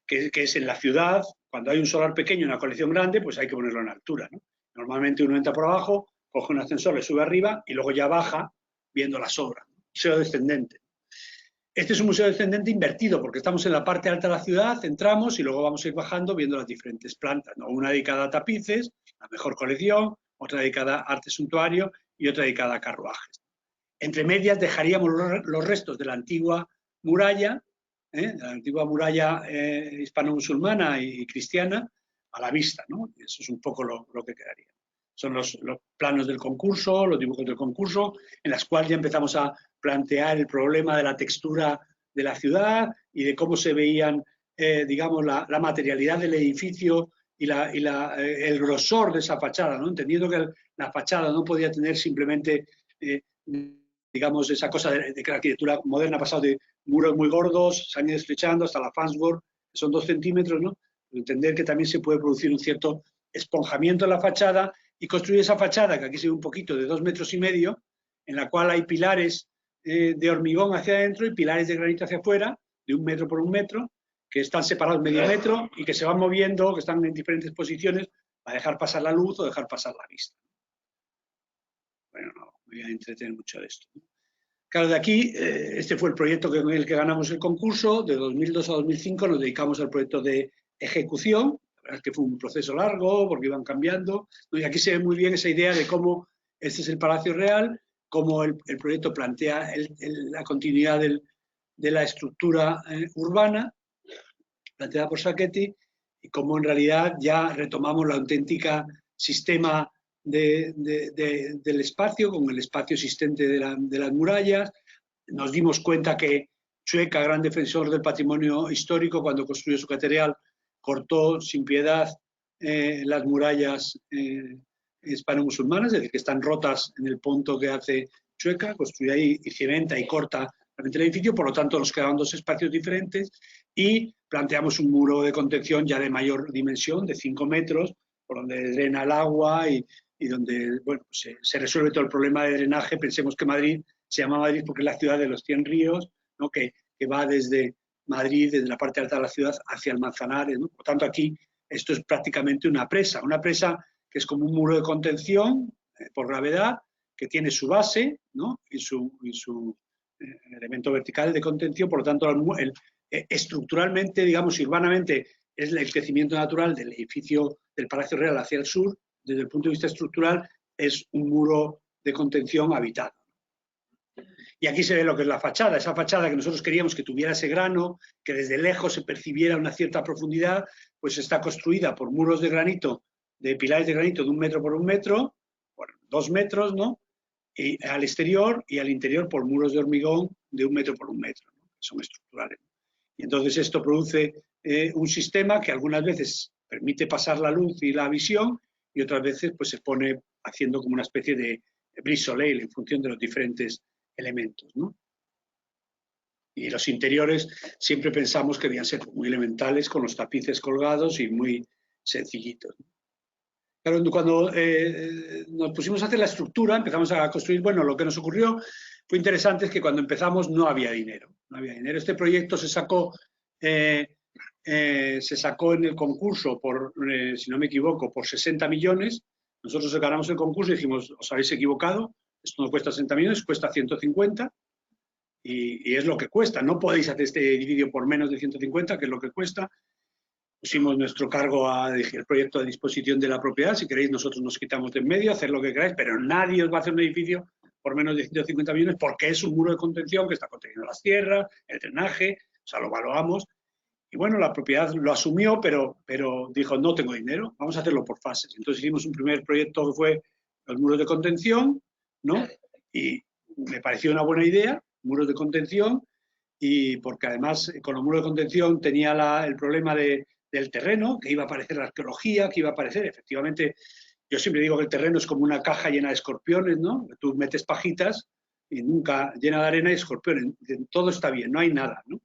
que es en la ciudad. Cuando hay un solar pequeño y una colección grande, pues hay que ponerlo en altura, ¿no? Normalmente uno entra por abajo, coge un ascensor, le sube arriba y luego ya baja viendo las obras. Museo descendente. Este es un museo descendente invertido, porque estamos en la parte alta de la ciudad, entramos y luego vamos a ir bajando viendo las diferentes plantas, ¿no? Una dedicada a tapices, la mejor colección, otra dedicada a arte suntuario y otra dedicada a carruajes. Entre medias dejaríamos los restos de la antigua muralla, hispano-musulmana y cristiana, a la vista, ¿no? Eso es un poco lo que quedaría. Son los planos del concurso, los dibujos del concurso, en las cuales ya empezamos a plantear el problema de la textura de la ciudad y de cómo se veían, digamos, la materialidad del edificio y el grosor de esa fachada, ¿no? Entendiendo que la fachada no podía tener simplemente, digamos, esa cosa de que la arquitectura moderna ha pasado de muros muy gordos, se han ido estrechando hasta la Farnsworth, que son 2 centímetros, ¿no? Entender que también se puede producir un cierto esponjamiento en la fachada y construir esa fachada, que aquí se ve un poquito, de 2,5 metros, en la cual hay pilares de hormigón hacia adentro y pilares de granito hacia afuera, de 1 metro por 1 metro, que están separados medio metro y que se van moviendo, que están en diferentes posiciones para dejar pasar la luz o dejar pasar la vista. Bueno, no me voy a entretener mucho de esto. Claro, de aquí, este fue el proyecto con el que ganamos el concurso. De 2002 a 2005 nos dedicamos al proyecto de ejecución. La verdad es que fue un proceso largo porque iban cambiando. Y aquí se ve muy bien esa idea de cómo este es el Palacio Real, cómo el proyecto plantea la continuidad de la estructura urbana planteada por Sacchetti y cómo en realidad ya retomamos la auténtica sistema del espacio, con el espacio existente de las murallas. Nos dimos cuenta que Chueca, gran defensor del patrimonio histórico, cuando construyó su catedral, cortó sin piedad las murallas hispano-musulmanas, es decir, que están rotas en el punto que hace Chueca, construye ahí y cimenta y corta el edificio, por lo tanto nos quedaban 2 espacios diferentes y planteamos un muro de contención ya de mayor dimensión, de 5 metros, por donde drena el agua y donde bueno, se resuelve todo el problema de drenaje. Pensemos que Madrid se llama Madrid porque es la ciudad de los 100 ríos, ¿no? que va desde Madrid, desde la parte alta de la ciudad, hacia el Manzanares, ¿no? Por tanto, aquí esto es prácticamente una presa que es como un muro de contención por gravedad, que tiene su base, ¿no? y su elemento vertical de contención. Por lo tanto, estructuralmente, digamos, urbanamente, es el crecimiento natural del edificio del Palacio Real hacia el sur. Desde el punto de vista estructural, es un muro de contención habitado. Y aquí se ve lo que es la fachada, esa fachada que nosotros queríamos que tuviera ese grano, que desde lejos se percibiera una cierta profundidad, pues está construida por muros de granito, de pilares de granito de 1 metro por 1 metro, por 2 metros, ¿no? Y al exterior y al interior por muros de hormigón de 1 metro por 1 metro, ¿no? Que son estructurales. Y entonces esto produce un sistema que algunas veces permite pasar la luz y la visión y otras veces pues se pone haciendo como una especie de brise-soleil en función de los diferentes elementos, ¿no? Y los interiores siempre pensamos que debían ser muy elementales, con los tapices colgados y muy sencillitos. Claro, cuando nos pusimos a hacer la estructura, empezamos a construir, bueno, lo que nos ocurrió fue interesante, es que cuando empezamos no había dinero. No había dinero. Este proyecto se sacó en el concurso, si no me equivoco, por 60 millones. Nosotros ganamos el concurso y dijimos, os habéis equivocado, esto no cuesta 60 millones, cuesta 150 y es lo que cuesta. No podéis hacer este edificio por menos de 150, que es lo que cuesta. Pusimos nuestro cargo el proyecto a disposición de la propiedad. Si queréis, nosotros nos quitamos de en medio, hacer lo que queráis, pero nadie os va a hacer un edificio por menos de 150 millones porque es un muro de contención que está conteniendo las tierras, el drenaje, o sea, lo evaluamos. Y bueno, la propiedad lo asumió, pero dijo, no tengo dinero, vamos a hacerlo por fases. Entonces hicimos un primer proyecto que fue los muros de contención, ¿no? Y me pareció una buena idea, muros de contención, y porque además con los muros de contención tenía el problema del terreno, que iba a aparecer la arqueología, que iba a aparecer, efectivamente, yo siempre digo que el terreno es como una caja llena de escorpiones, ¿no? Tú metes pajitas y nunca llena de arena y escorpiones, todo está bien, no hay nada, ¿no?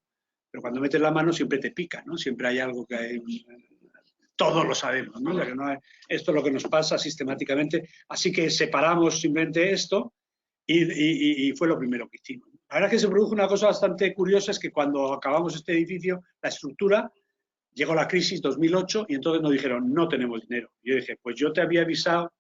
Pero cuando metes la mano siempre te pica, ¿no? Siempre hay algo que hay, todos lo sabemos, ¿no? Ya que no hay, esto es lo que nos pasa sistemáticamente, así que separamos simplemente esto y fue lo primero que hicimos. La verdad es que se produjo una cosa bastante curiosa, es que cuando acabamos este edificio, la estructura, llegó la crisis 2008 y entonces nos dijeron, no tenemos dinero. Y yo dije, pues yo te había avisado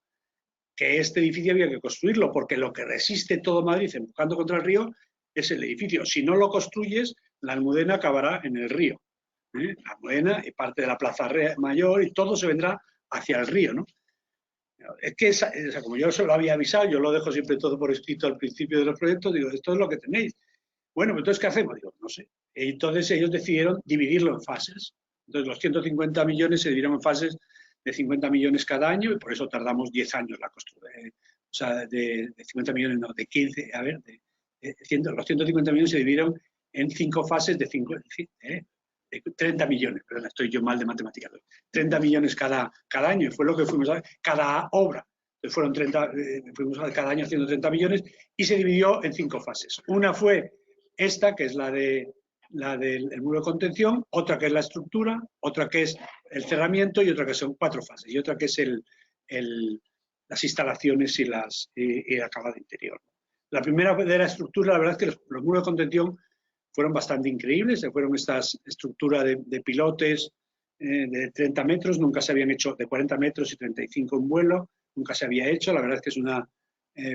que este edificio había que construirlo, porque lo que resiste todo Madrid empujando contra el río es el edificio. Si no lo construyes, la Almudena acabará en el río. La Almudena y parte de la Plaza Mayor y todo se vendrá hacia el río, ¿no? Es que, como yo se lo había avisado, yo lo dejo siempre todo por escrito al principio de los proyectos, digo, esto es lo que tenéis. Bueno, pues entonces, ¿qué hacemos? Digo, no sé. Y entonces ellos decidieron dividirlo en fases. Entonces, los 150 millones se dividieron en fases de 50 millones cada año y por eso tardamos 10 años la construcción. O sea, de 50 millones, no, de 15, a ver, los 150 millones se dividieron en 5 fases de 30 millones, perdón, estoy yo mal de matemáticas. 30 millones cada año, fue lo que fuimos a ver, cada obra. Entonces fueron 30, fuimos cada año haciendo 30 millones y se dividió en 5 fases. Una fue esta, que es la del muro de contención, otra que es la estructura, otra que es el cerramiento y otra que son 4 fases, y otra que es las instalaciones y el acabado interior. La primera de la estructura, la verdad es que los muros de contención fueron bastante increíbles, fueron estas estructuras de pilotes de 30 metros, nunca se habían hecho, de 40 metros y 35 en vuelo, nunca se había hecho, la verdad es que es una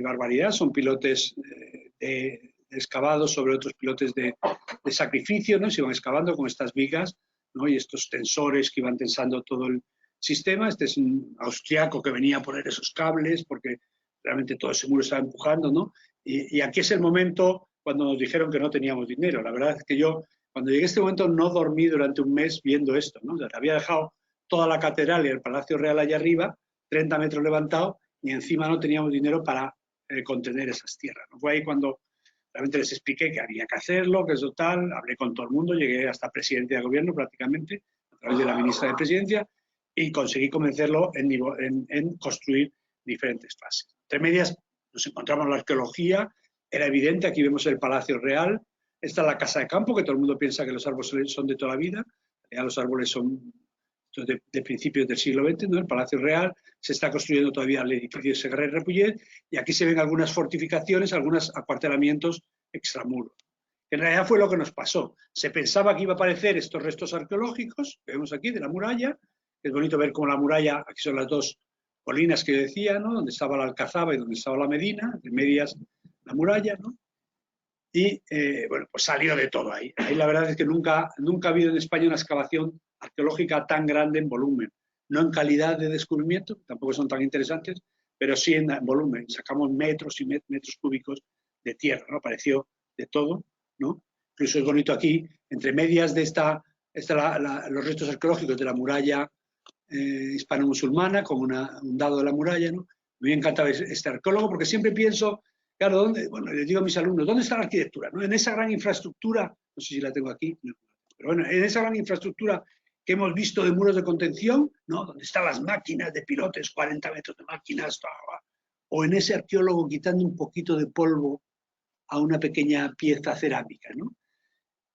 barbaridad, son pilotes excavados sobre otros pilotes de sacrificio, ¿no? Se iban excavando con estas vigas, ¿no? Y estos tensores que iban tensando todo el sistema. Este es un austriaco que venía a poner esos cables porque realmente todo ese muro estaba empujando, ¿no? Y aquí es el momento cuando nos dijeron que no teníamos dinero. La verdad es que yo, cuando llegué a este momento, no dormí durante un mes viendo esto, ¿no? O sea, había dejado toda la catedral y el Palacio Real allá arriba, 30 metros levantado, y encima no teníamos dinero para contener esas tierras, ¿no? Fue ahí cuando realmente les expliqué que había que hacerlo, que eso tal, hablé con todo el mundo, llegué hasta presidente de gobierno prácticamente, a través de la ministra de Presidencia, y conseguí convencerlo en construir diferentes fases. Entre medias nos encontramos la arqueología, era evidente, aquí vemos el Palacio Real, esta es la casa de campo, que todo el mundo piensa que los árboles son de toda la vida, ya los árboles son de principios del siglo XX, ¿no? El Palacio Real, se está construyendo todavía el edificio de Segarra y Repullet, y aquí se ven algunas fortificaciones, algunos acuartelamientos extramuros. En realidad fue lo que nos pasó. Se pensaba que iba a aparecer estos restos arqueológicos, que vemos aquí, de la muralla. Es bonito ver cómo la muralla, aquí son las dos colinas que yo decía, ¿no? Donde estaba la Alcazaba y donde estaba la Medina, de medias la muralla, ¿no? Y, bueno, pues salió de todo ahí. Ahí la verdad es que nunca ha habido en España una excavación arqueológica tan grande en volumen. No en calidad de descubrimiento, tampoco son tan interesantes, pero sí en volumen. Sacamos metros y metros cúbicos de tierra, ¿no? Apareció de todo, ¿no? Incluso es bonito aquí, entre medias de los restos arqueológicos de la muralla hispano-musulmana, con un dado de la muralla, ¿no? Me encanta este arqueólogo porque siempre pienso, claro, bueno, les digo a mis alumnos, ¿dónde está la arquitectura? ¿No? En esa gran infraestructura, no sé si la tengo aquí, no, pero bueno, en esa gran infraestructura que hemos visto de muros de contención, ¿no? Donde están las máquinas de pilotes, 40 metros de máquinas, o en ese arqueólogo quitando un poquito de polvo a una pequeña pieza cerámica, ¿no?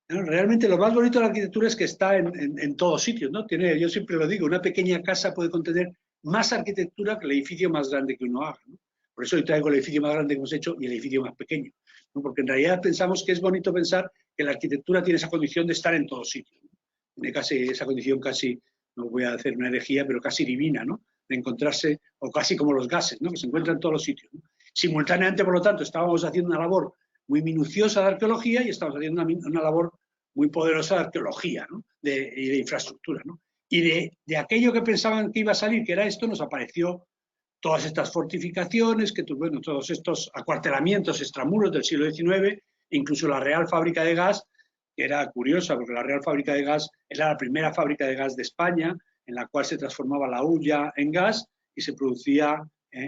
Realmente lo más bonito de la arquitectura es que está en todos sitios, ¿no? Yo siempre lo digo, una pequeña casa puede contener más arquitectura que el edificio más grande que uno haga, ¿no? Por eso hoy traigo el edificio más grande que hemos hecho y el edificio más pequeño, ¿no? Porque en realidad pensamos que es bonito pensar que la arquitectura tiene esa condición de estar en todos sitios, ¿no? Tiene esa condición casi, no voy a hacer una herejía, pero casi divina, ¿no? De encontrarse, o casi como los gases, ¿no? Que se encuentran en todos los sitios, ¿no? Simultáneamente, por lo tanto, estábamos haciendo una labor muy minuciosa de arqueología y estamos haciendo una labor muy poderosa de arqueología, ¿no? y de infraestructura, ¿no? Y de aquello que pensaban que iba a salir, que era esto, nos apareció todas estas fortificaciones, bueno, todos estos acuartelamientos extramuros del siglo XIX, incluso la Real Fábrica de Gas, que era curiosa, porque la Real Fábrica de Gas era la primera fábrica de gas de España, en la cual se transformaba la hulla en gas y se producía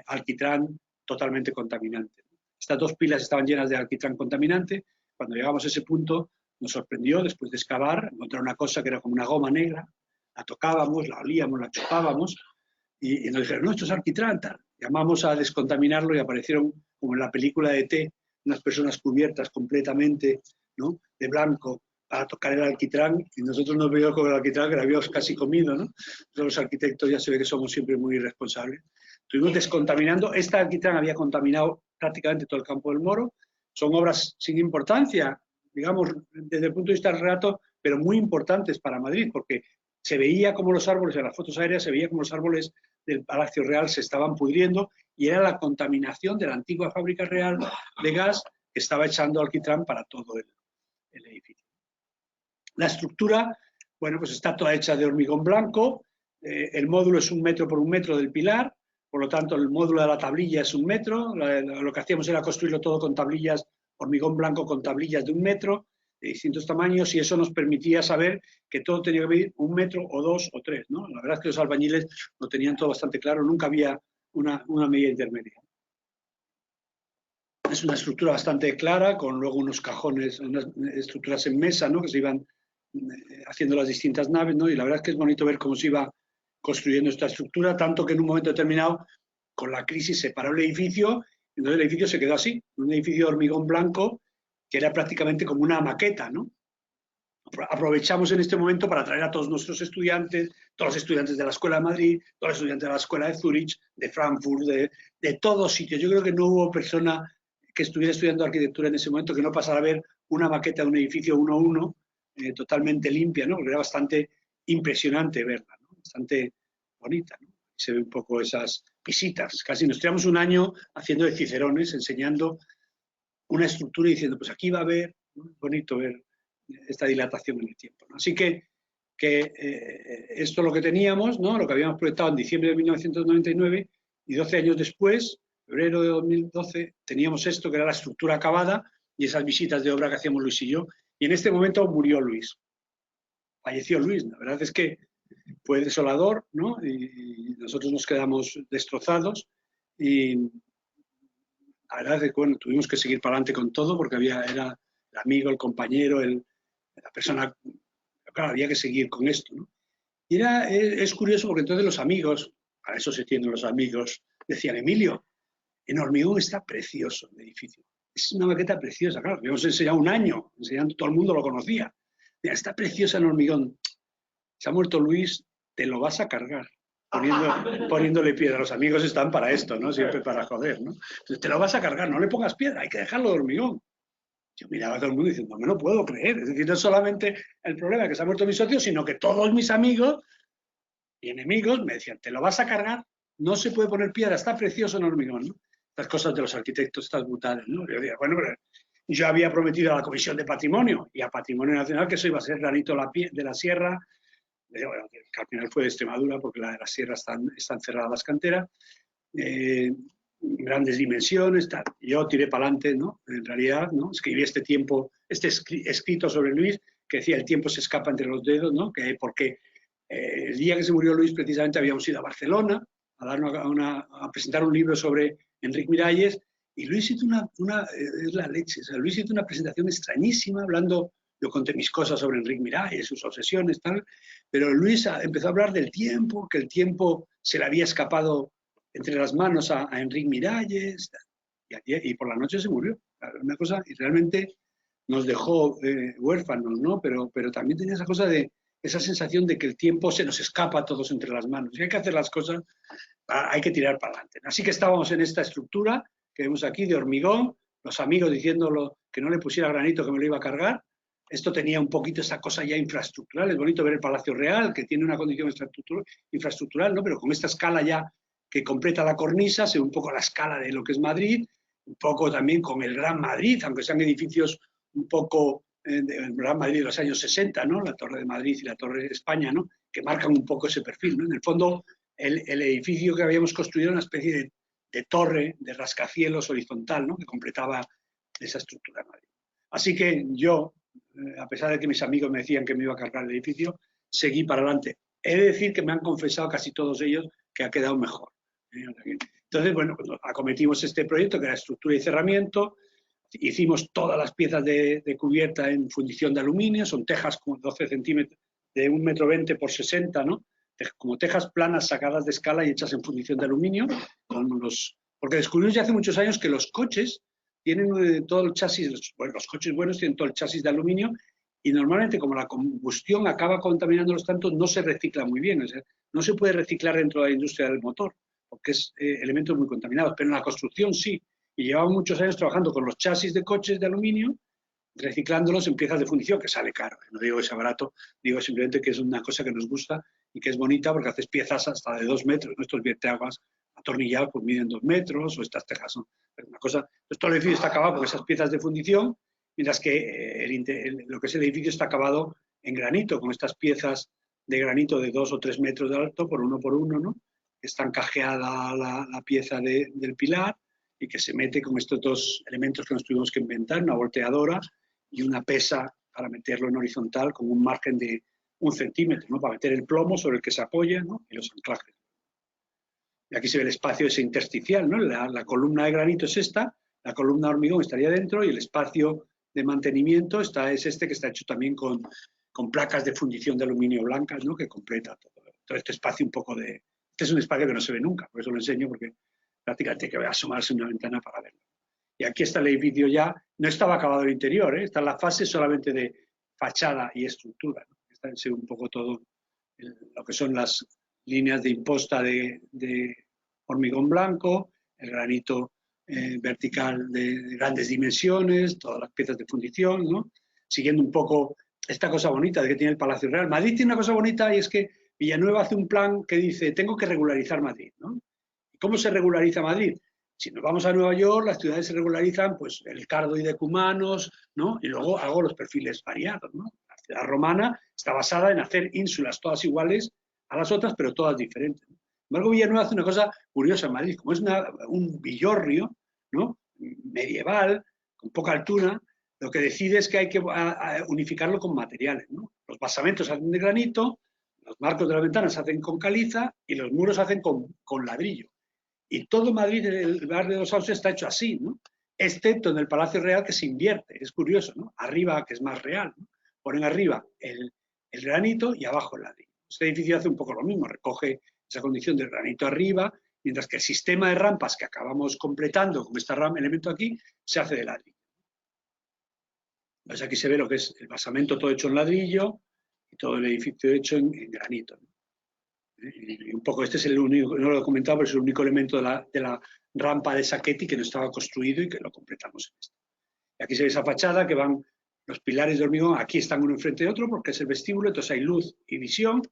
alquitrán totalmente contaminante. Estas 2 pilas estaban llenas de alquitrán contaminante. Cuando llegamos a ese punto, nos sorprendió, después de excavar, encontrar una cosa que era como una goma negra, la tocábamos, la olíamos, la chupábamos, y nos dijeron, no, esto es alquitrán, tal. Llamamos a descontaminarlo y aparecieron, como en la película de E.T., unas personas cubiertas completamente, ¿no?, de blanco para tocar el alquitrán, y nosotros nos veíamos con el alquitrán que lo habíamos casi comido, ¿no? Todos los arquitectos ya se ve que somos siempre muy irresponsables. Estuvimos descontaminando, esta alquitrán había contaminado prácticamente todo el Campo del Moro. Son obras sin importancia, digamos, desde el punto de vista del relato, pero muy importantes para Madrid, porque se veía como los árboles, en las fotos aéreas, se veía como los árboles del Palacio Real se estaban pudriendo y era la contaminación de la antigua fábrica real de gas que estaba echando alquitrán para todo el edificio. La estructura, bueno, pues está toda hecha de hormigón blanco, el módulo es 1 metro por 1 metro del pilar, por lo tanto el módulo de la tablilla es 1 metro, lo que hacíamos era construirlo todo con tablillas, hormigón blanco con tablillas de 1 metro, de distintos tamaños, y eso nos permitía saber que todo tenía que medir 1 metro o 2 o 3, ¿no? La verdad es que los albañiles lo tenían todo bastante claro, nunca había una medida intermedia. Es una estructura bastante clara, con luego unos cajones, unas estructuras en mesa, ¿no? Que se iban haciendo las distintas naves, ¿no? Y la verdad es que es bonito ver cómo se iba construyendo esta estructura, tanto que en un momento determinado, con la crisis, se paró el edificio, entonces el edificio se quedó así, un edificio de hormigón blanco, que era prácticamente como una maqueta, ¿no? Aprovechamos en este momento para traer a todos nuestros estudiantes, todos los estudiantes de la Escuela de Madrid, todos los estudiantes de la Escuela de Zúrich, de Frankfurt, de todos sitios. Yo creo que no hubo persona que estuviera estudiando arquitectura en ese momento que no pasara a ver una maqueta de un edificio 1:1, totalmente limpia, ¿no? Porque era bastante impresionante verla, ¿no? Bastante bonita, ¿no? Se ve un poco esas visitas. Casi nos tiramos un año haciendo de cicerones, enseñando una estructura y diciendo, pues aquí va a haber, ¿no? Bonito ver esta dilatación en el tiempo, ¿no? Así que esto es lo que teníamos, ¿no? Lo que habíamos proyectado en diciembre de 1999, y 12 años después, febrero de 2012, teníamos esto, que era la estructura acabada, y esas visitas de obra que hacíamos Luis y yo. Y en este momento murió Luis. Falleció Luis. La verdad es que fue desolador, ¿no? Y nosotros nos quedamos destrozados. Y la verdad es que, bueno, tuvimos que seguir para adelante con todo, porque era el amigo, el compañero, la persona. Claro, había que seguir con esto, ¿no? Y es curioso porque entonces los amigos, para eso se tienen los amigos, decían, Emilio, en hormigón está precioso el edificio. Es una maqueta preciosa, claro. Habíamos enseñado un año, enseñando, todo el mundo lo conocía. Mira, está preciosa en hormigón. Se ha muerto Luis, te lo vas a cargar. Poniéndole piedra. Los amigos están para esto, ¿no? Siempre para joder, ¿no? Entonces, te lo vas a cargar, no le pongas piedra, hay que dejarlo de hormigón. Yo miraba a todo el mundo diciendo, no me lo puedo creer. Es decir, no es solamente el problema que se ha muerto mi socio, sino que todos mis amigos y enemigos me decían, te lo vas a cargar, no se puede poner piedra, está precioso en hormigón, ¿no? Estas cosas de los arquitectos, estas brutales, ¿no? Yo decía, bueno, pero yo había prometido a la Comisión de Patrimonio y a Patrimonio Nacional que eso iba a ser granito de la sierra, bueno, que al final fue de Extremadura porque la de la sierra están cerradas las canteras, grandes dimensiones, tal. Yo tiré para adelante, ¿no? En realidad, ¿no? Escribí este escrito sobre Luis, que decía, el tiempo se escapa entre los dedos, ¿no? Porque el día que se murió Luis, precisamente habíamos ido a Barcelona a presentar un libro sobre Enric Miralles, y Luis hizo es la leche, o sea, Luis hizo una presentación extrañísima, hablando, yo conté mis cosas sobre Enric Miralles, sus obsesiones, tal, pero Luis empezó a hablar del tiempo, que el tiempo se le había escapado entre las manos a Enric Miralles, y por la noche se murió. Una cosa, y realmente nos dejó huérfanos, ¿no? Pero también tenía esa cosa esa sensación de que el tiempo se nos escapa a todos entre las manos. Y hay que hacer las cosas, hay que tirar para adelante. Así que estábamos en esta estructura que vemos aquí de hormigón, los amigos diciéndolo que no le pusiera granito, que me lo iba a cargar. Esto tenía un poquito esa cosa ya infraestructural. Es bonito ver el Palacio Real, que tiene una condición infraestructural, ¿no? Pero con esta escala ya que completa la cornisa, se ve un poco la escala de lo que es Madrid, un poco también con el Gran Madrid, aunque sean edificios un poco el Gran Madrid de los años 60, ¿no? La Torre de Madrid y la Torre de España, ¿no? Que marcan un poco ese perfil, ¿no? En el fondo, el edificio que habíamos construido era una especie de torre, de rascacielos horizontal, ¿no? Que completaba esa estructura de Madrid. Así que yo, a pesar de que mis amigos me decían que me iba a cargar el edificio, seguí para adelante. He de decir que me han confesado casi todos ellos que ha quedado mejor. Entonces, bueno, cuando acometimos este proyecto, que era estructura y cerramiento, hicimos todas las piezas de cubierta en fundición de aluminio, son tejas como 12 centímetros, de 1,20 m por 60, ¿no? Como tejas planas sacadas de escala y hechas en fundición de aluminio, porque descubrimos ya hace muchos años que los coches tienen todo el chasis, los coches buenos tienen todo el chasis de aluminio, y normalmente como la combustión acaba contaminándolos tanto, no se recicla muy bien, o sea, no se puede reciclar dentro de la industria del motor, porque es elementos muy contaminados, pero en la construcción sí, y llevamos muchos años trabajando con los chasis de coches de aluminio, reciclándolos en piezas de fundición, que sale caro, no digo que sea barato, digo simplemente que es una cosa que nos gusta y que es bonita porque haces piezas hasta de 2 metros, nuestros vierteaguas atornillados pues miden 2 metros, o estas tejas son una cosa, pues todo el edificio está acabado con esas piezas de fundición, mientras que lo que es el edificio está acabado en granito, con estas piezas de granito de 2 o 3 metros de alto por 1 por 1, ¿no? está encajeada la pieza del pilar y que se mete con estos dos elementos que nos tuvimos que inventar, una volteadora y una pesa para meterlo en horizontal con un margen de 1 centímetro, ¿no? Para meter el plomo sobre el que se apoya, ¿no? Y los anclajes. Y aquí se ve el espacio ese intersticial, ¿no? La columna de granito es esta, la columna de hormigón estaría dentro y el espacio de mantenimiento es este que está hecho también con placas de fundición de aluminio blancas, ¿no? Que completa todo este espacio un poco de... Este es un espacio que no se ve nunca, por eso lo enseño, porque prácticamente hay que asomarse una ventana para verlo. Y aquí está el edificio ya, no estaba acabado el interior, ¿eh? Está en la fase solamente de fachada y estructura, ¿no? Está en un poco todo lo que son las líneas de imposta de hormigón blanco, el granito vertical de grandes dimensiones, todas las piezas de fundición, ¿no? Siguiendo un poco esta cosa bonita de que tiene el Palacio Real. Madrid tiene una cosa bonita y es que Villanueva hace un plan que dice, tengo que regularizar Madrid, ¿no? ¿Y cómo se regulariza Madrid? Si nos vamos a Nueva York, las ciudades se regularizan, pues el cardo y decumanos, ¿no? Y luego hago los perfiles variados, ¿no? La ciudad romana está basada en hacer ínsulas todas iguales a las otras, pero todas diferentes. Sin embargo, Villanueva hace una cosa curiosa en Madrid, como es un villorrio, ¿no? Medieval, con poca altura, lo que decide es que hay que unificarlo con materiales, ¿no? Los basamentos se hacen de granito, los marcos de las ventanas se hacen con caliza y los muros se hacen con ladrillo. Y todo Madrid, el barrio de los Sauces, está hecho así, ¿no? Excepto en el Palacio Real, que se invierte. Es curioso, ¿no? Arriba, que es más real, ¿no? Ponen arriba el granito y abajo el ladrillo. Este edificio hace un poco lo mismo, recoge esa condición del granito arriba, mientras que el sistema de rampas que acabamos completando con este elemento aquí, se hace de ladrillo. Entonces aquí se ve lo que es el basamento todo hecho en ladrillo y todo el edificio hecho en granito, ¿no? Y un poco este es el único, no lo he comentado, pero es el único elemento de la rampa de Sacchetti que no estaba construido y que lo completamos en esto. Y aquí se ve esa fachada que van los pilares de hormigón, aquí están uno enfrente de otro porque es el vestíbulo, entonces hay luz y visión,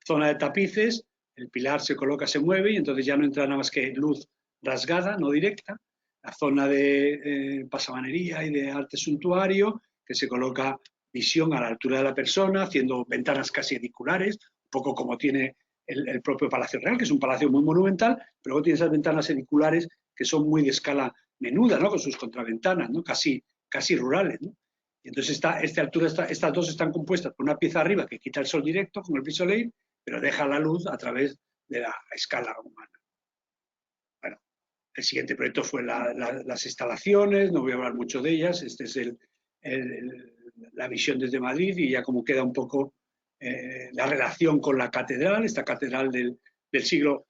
zona de tapices, el pilar se coloca, se mueve y entonces ya no entra nada más que luz rasgada, no directa, la zona de pasamanería y de arte suntuario, que se coloca visión a la altura de la persona, haciendo ventanas casi ediculares, un poco como tiene el propio Palacio Real, que es un palacio muy monumental, pero luego tiene esas ventanas ediculares que son muy de escala menuda, ¿no? Con sus contraventanas, ¿no? Casi rurales, ¿no? Y entonces esta altura, estas dos están compuestas por una pieza arriba que quita el sol directo, como el bris soleil, pero deja la luz a través de la escala humana. Bueno, el siguiente proyecto fue las instalaciones, no voy a hablar mucho de ellas, este es la visión desde Madrid y ya como queda un poco la relación con la catedral, esta catedral del siglo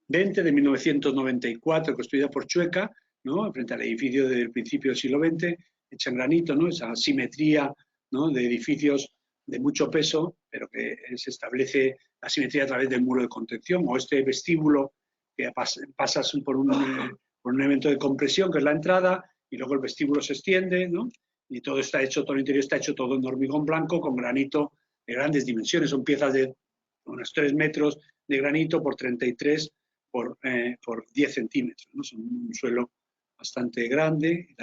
XX, de 1994, construida por Chueca, ¿no? Frente al edificio del principio del siglo XX, hecha en granito, ¿no? Esa simetría, ¿no? De edificios de mucho peso, pero que se establece la simetría a través del muro de contención, o este vestíbulo que pasas por un elemento de compresión, que es la entrada, y luego el vestíbulo se extiende, ¿no? Y todo está hecho, todo el interior está hecho todo en hormigón blanco, con granito de grandes dimensiones, son piezas de unos 3 metros de granito por 33 por 10 centímetros, ¿no? Son un suelo bastante grande,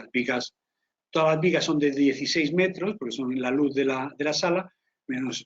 todas las vigas son de 16 metros, porque son la luz de la sala,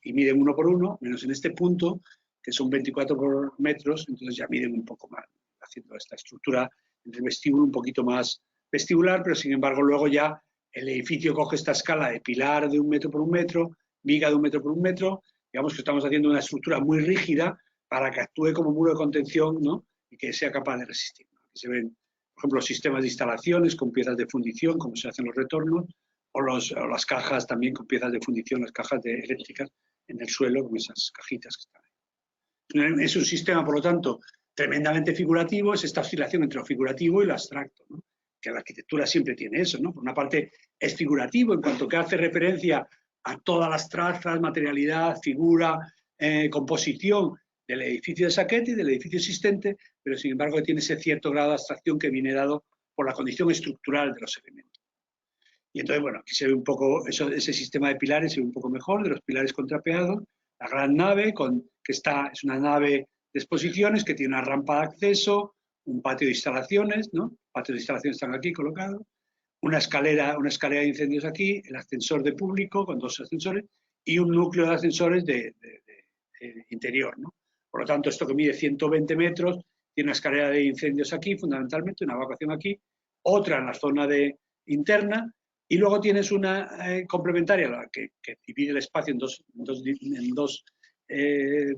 y miden 1 por 1, menos en este punto, que son 24 por metros, entonces ya miden un poco más, haciendo esta estructura del vestíbulo un poquito más vestibular, pero sin embargo luego ya el edificio coge esta escala de pilar de 1 metro por 1 metro, viga de 1 metro por 1 metro, digamos que estamos haciendo una estructura muy rígida para que actúe como muro de contención, ¿no? Y que sea capaz de resistir. Aquí se ven, por ejemplo, los sistemas de instalaciones con piezas de fundición, como se hacen los retornos, o las cajas también con piezas de fundición, las cajas eléctricas en el suelo, con esas cajitas que están ahí. Es un sistema, por lo tanto, tremendamente figurativo, es esta oscilación entre lo figurativo y lo abstracto, ¿no? Que la arquitectura siempre tiene eso, ¿no? Por una parte es figurativo en cuanto que hace referencia a todas las trazas, materialidad, figura, composición del edificio de Sacchetti, del edificio existente, pero sin embargo tiene ese cierto grado de abstracción que viene dado por la condición estructural de los elementos. Y entonces, bueno, aquí se ve un poco ese sistema de pilares, se ve un poco mejor, de los pilares contrapeados, la gran nave, es una nave de exposiciones que tiene una rampa de acceso, un patio de instalaciones, ¿no? Patios de instalaciones están aquí colocados, una escalera de incendios aquí, el ascensor de público con 2 ascensores y un núcleo de ascensores de interior, ¿no? Por lo tanto, esto que mide 120 metros, tiene una escalera de incendios aquí, fundamentalmente, una evacuación aquí, otra en la zona interna, y luego tienes una complementaria que divide el espacio en dos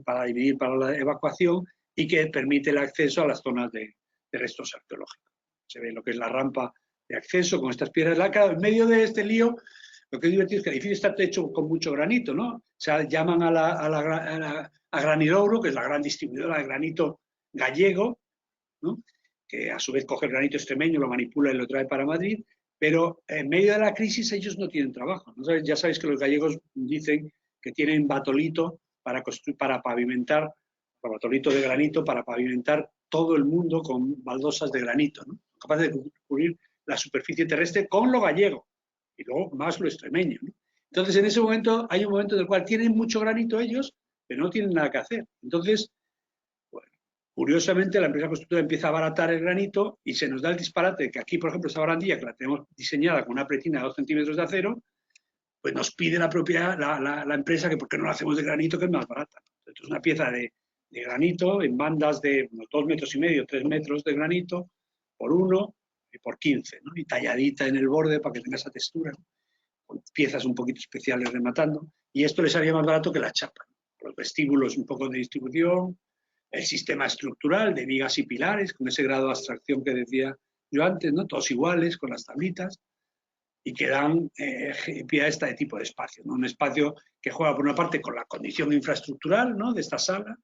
para dividir para la evacuación y que permite el acceso a las zonas de restos arqueológicos. Se ve lo que es la rampa de acceso con estas piedras lacas. En medio de este lío, lo que es divertido es que el edificio está hecho con mucho granito, ¿no? O sea, llaman a Granidouro, que es la gran distribuidora de granito gallego, ¿no? Que a su vez coge el granito extremeño, lo manipula y lo trae para Madrid, pero en medio de la crisis ellos no tienen trabajo, ¿no? Ya sabéis que los gallegos dicen que tienen batolito para pavimentar, batolito de granito para pavimentar todo el mundo con baldosas de granito, ¿no? Capaces de cubrir la superficie terrestre con lo gallego y luego más lo extremeño, ¿no? Entonces, en ese momento, hay un momento en el cual tienen mucho granito ellos, pero no tienen nada que hacer. Entonces, bueno, curiosamente, la empresa constructora empieza a abaratar el granito y se nos da el disparate que aquí, por ejemplo, esta barandilla, que la tenemos diseñada con una pretina de 2 centímetros de acero, pues nos pide la empresa que por qué no la hacemos de granito, que es más barata. Entonces, una pieza de granito en bandas de unos 2,5 metros, 3 metros de granito por 1 y por 15, ¿no? Y talladita en el borde para que tenga esa textura, ¿no? Con piezas un poquito especiales rematando, y esto les haría más barato que la chapa, ¿no? Los vestíbulos, un poco de distribución, el sistema estructural de vigas y pilares, con ese grado de abstracción que decía yo antes, ¿no? Todos iguales, con las tablitas, y que dan pie a este tipo de espacio, ¿no? Un espacio que juega por una parte con la condición infraestructural, ¿no? De esta sala,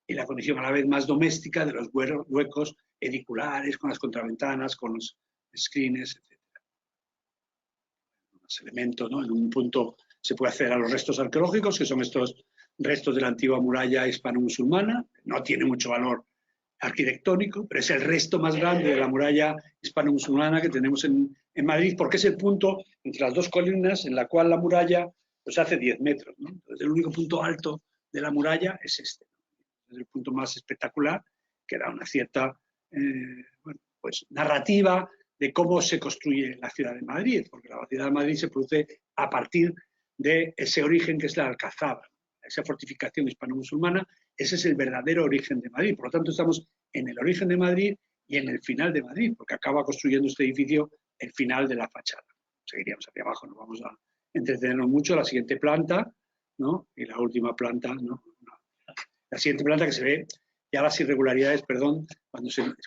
y la condición a la vez más doméstica de los huecos ediculares, con las contraventanas, con los screens, etc. Los elementos, ¿no? En un punto se puede acceder a los restos arqueológicos, que son estos restos de la antigua muralla hispano-musulmana. No tiene mucho valor arquitectónico, pero es el resto más grande de la muralla hispano-musulmana que tenemos en Madrid, porque es el punto entre las dos colinas en la cual la muralla pues hace 10 metros, ¿no? Entonces, el único punto alto de la muralla es este, ¿no? Es el punto más espectacular, que da una cierta bueno, pues, narrativa de cómo se construye la ciudad de Madrid, porque la ciudad de Madrid se produce a partir de ese origen que es la Alcazaba, esa fortificación hispano-musulmana. Ese es el verdadero origen de Madrid. Por lo tanto, estamos en el origen de Madrid y en el final de Madrid, porque acaba construyendo este edificio el final de la fachada. Seguiríamos hacia abajo, no vamos a entretenernos mucho. La siguiente planta, ¿no? Y la última planta, ¿no? La siguiente planta que se ve ya las irregularidades, perdón,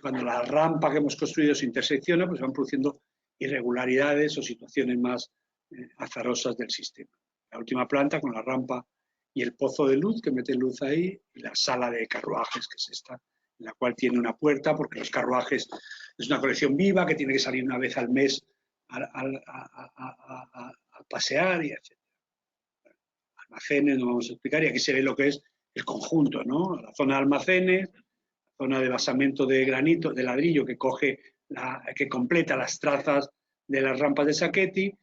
cuando la rampa que hemos construido se intersecciona, pues van produciendo irregularidades o situaciones más azarosas del sistema. La última planta con la rampa y el pozo de luz que mete luz ahí, y la sala de carruajes, que es esta, en la cual tiene una puerta, porque los carruajes es una colección viva que tiene que salir una vez al mes a pasear, y etc. Almacenes, no vamos a explicar, y aquí se ve lo que es el conjunto, ¿no? La zona de almacenes, la zona de basamento de granito, de ladrillo, que que completa las trazas de las rampas de Sacchetti,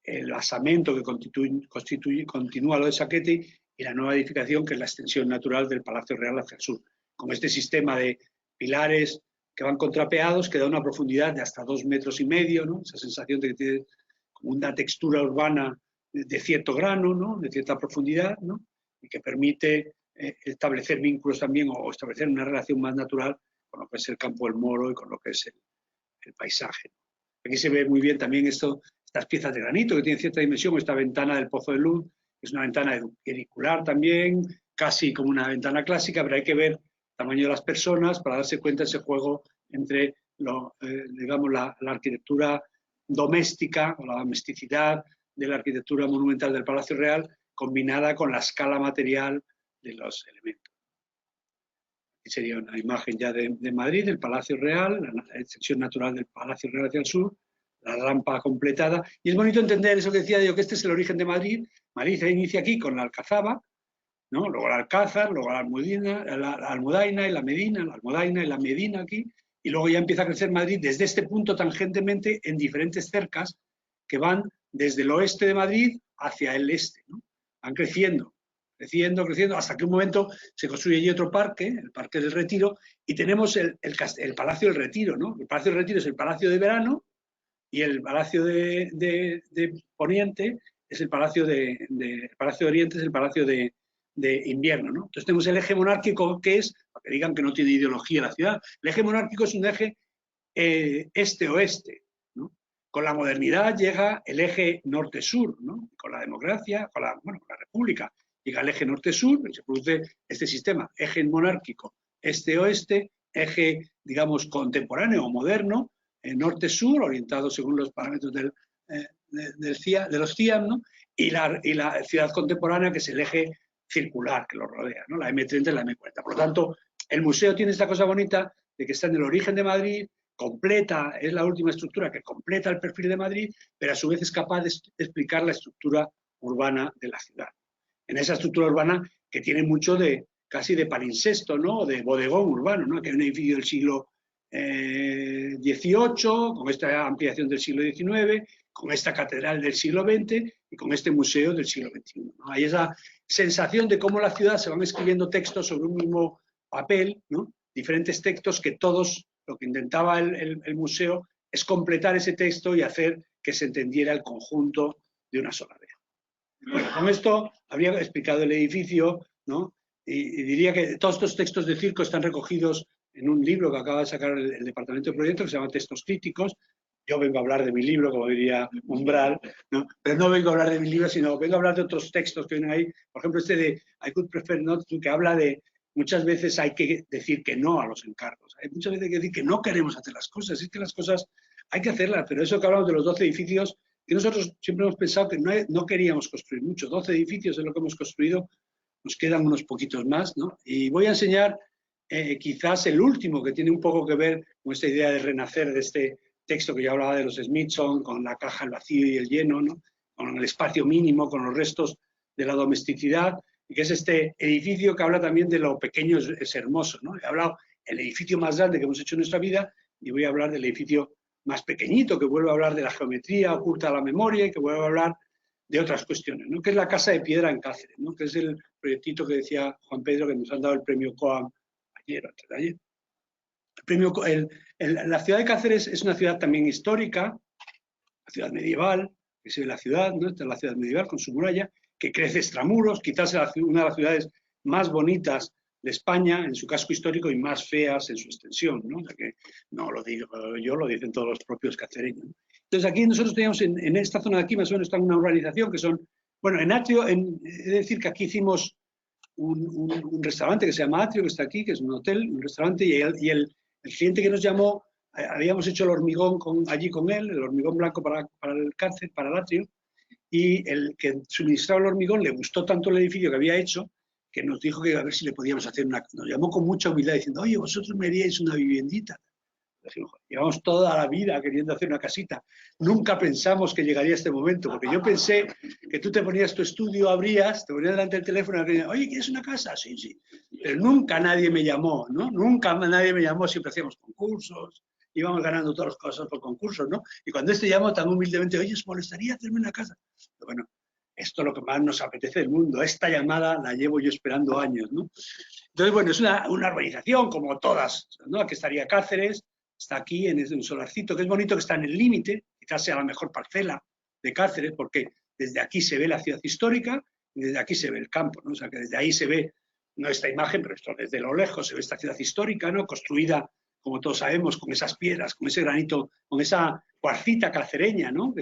el basamento que continúa lo de Sacchetti, y la nueva edificación, que es la extensión natural del Palacio Real hacia el sur, con este sistema de pilares que van contrapeados, que da una profundidad de hasta 2,5 metros, ¿no? Esa sensación de que tiene como una textura urbana de cierto grano, ¿no? De cierta profundidad, ¿no? Y que permite establecer vínculos también, o establecer una relación más natural con lo que es el Campo del Moro y con lo que es el paisaje. Aquí se ve muy bien también estas piezas de granito que tienen cierta dimensión, esta ventana del pozo de luz, que es una ventana edicular también, casi como una ventana clásica, pero hay que ver el tamaño de las personas para darse cuenta de ese juego entre digamos, la arquitectura doméstica o la domesticidad de la arquitectura monumental del Palacio Real, combinada con la escala material de los elementos. Aquí sería una imagen ya de Madrid, del Palacio Real, la extensión natural del Palacio Real hacia el sur, la rampa completada. Y es bonito entender eso que decía yo, que este es el origen de Madrid. Madrid se inicia aquí con la Alcazaba, ¿no? Luego la Alcázar, luego la Almudaina y la Medina, la Almudaina y la Medina aquí, y luego ya empieza a crecer Madrid desde este punto tangentemente en diferentes cercas que van desde el oeste de Madrid hacia el este, ¿no? Van creciendo, hasta que un momento se construye allí otro parque, el Parque del Retiro, y tenemos el Palacio del Retiro, ¿no? El Palacio del Retiro es el Palacio de Verano, y el Palacio de Poniente es el Palacio Palacio de Oriente es el Palacio de de invierno, ¿no? Entonces tenemos el eje monárquico, que es, para que digan que no tiene ideología la ciudad, el eje monárquico es un eje este-oeste, ¿no? Con la modernidad llega el eje norte-sur, ¿no? Con la democracia, con la república, llega el eje norte-sur, y se produce este sistema, eje monárquico este-oeste, eje, digamos, contemporáneo o moderno, norte-sur, orientado según los parámetros de los CIAM, ¿no? Y la ciudad contemporánea, que es el eje circular que lo rodea, ¿no? La M30 y la M40. Por lo tanto, el museo tiene esta cosa bonita de que está en el origen de Madrid, completa, es la última estructura que completa el perfil de Madrid, pero a su vez es capaz de explicar la estructura urbana de la ciudad. En esa estructura urbana que tiene mucho de casi de palincesto, ¿no? De bodegón urbano, ¿no? Que hay un edificio del siglo XVIII, con esta ampliación del siglo XIX, con esta catedral del siglo XX y con este museo del siglo XXI, ¿no? Hay esa sensación de cómo la ciudad se van escribiendo textos sobre un mismo papel, ¿no? Diferentes textos que todos, lo que intentaba el museo es completar ese texto y hacer que se entendiera el conjunto de una sola vez. Bueno, con esto habría explicado el edificio, ¿no? Y diría que todos estos textos de Circo están recogidos en un libro que acaba de sacar el Departamento de Proyectos, que se llama Textos Críticos. Yo vengo a hablar de mi libro, como diría Umbral, ¿no? Pero no vengo a hablar de mi libro, sino vengo a hablar de otros textos que vienen ahí. Por ejemplo, este de I Could Prefer Not To, que habla de muchas veces hay que decir que no a los encargos. Hay muchas veces hay que decir que no queremos hacer las cosas. Es que las cosas hay que hacerlas, pero eso que hablamos de los 12 edificios, que nosotros siempre hemos pensado que no queríamos construir mucho. 12 edificios es lo que hemos construido, nos quedan unos poquitos más, ¿no? Y voy a enseñar quizás el último, que tiene un poco que ver con esta idea de renacer de este texto que ya hablaba de los Smithson, con la caja, el vacío y el lleno, ¿no? Con el espacio mínimo, con los restos de la domesticidad, y que es este edificio que habla también de lo pequeño es hermoso, ¿no? He hablado del edificio más grande que hemos hecho en nuestra vida y voy a hablar del edificio más pequeñito, que vuelve a hablar de la geometría oculta a la memoria y que vuelve a hablar de otras cuestiones, ¿no? Que es la Casa de Piedra en Cáceres, ¿no? Que es el proyectito que decía Juan Pedro, que nos han dado el premio COAM ayer o antes de ayer. La ciudad de Cáceres es una ciudad también histórica, una ciudad medieval, que se ve la ciudad, ¿no? Esta es la ciudad medieval con su muralla, que crece extramuros, quizás una de las ciudades más bonitas de España en su casco histórico y más feas en su extensión, ¿no? O sea que no lo digo yo, lo dicen todos los propios cacereños, ¿no? Entonces aquí nosotros teníamos en esta zona de aquí más o menos está una urbanización que son, bueno, en Atrio, es decir que aquí hicimos un restaurante que se llama Atrio, que está aquí, que es un hotel, un restaurante, y el cliente que nos llamó, habíamos hecho el hormigón allí con él, el hormigón blanco para el cárcel, para el Atrio, y el que suministraba el hormigón le gustó tanto el edificio que había hecho que nos dijo que a ver si le podíamos hacer nos llamó con mucha humildad diciendo, oye, vosotros me haríais una viviendita. Dijimos, llevamos toda la vida queriendo hacer una casita. Nunca pensamos que llegaría este momento, porque yo pensé que tú te ponías tu estudio, abrías, te ponías delante del teléfono y oye, ¿quieres una casa? Sí, sí. Pero nunca nadie me llamó, ¿no? Nunca nadie me llamó, siempre hacíamos concursos, íbamos ganando todas las cosas por concursos, ¿no? Y cuando este llamó tan humildemente, oye, ¿os molestaría hacerme una casa? Pero bueno, esto es lo que más nos apetece del mundo. Esta llamada la llevo yo esperando años, ¿no? Entonces, bueno, es una urbanización como todas, ¿no? Aquí estaría Cáceres, está aquí en un solarcito, que es bonito, que está en el límite, quizás sea la mejor parcela de Cáceres, porque desde aquí se ve la ciudad histórica y desde aquí se ve el campo, ¿no? O sea, que desde ahí se ve, no esta imagen, pero esto desde lo lejos se ve esta ciudad histórica, ¿no? Construida, como todos sabemos, con esas piedras, con ese granito, con esa cuarcita cacereña, ¿no?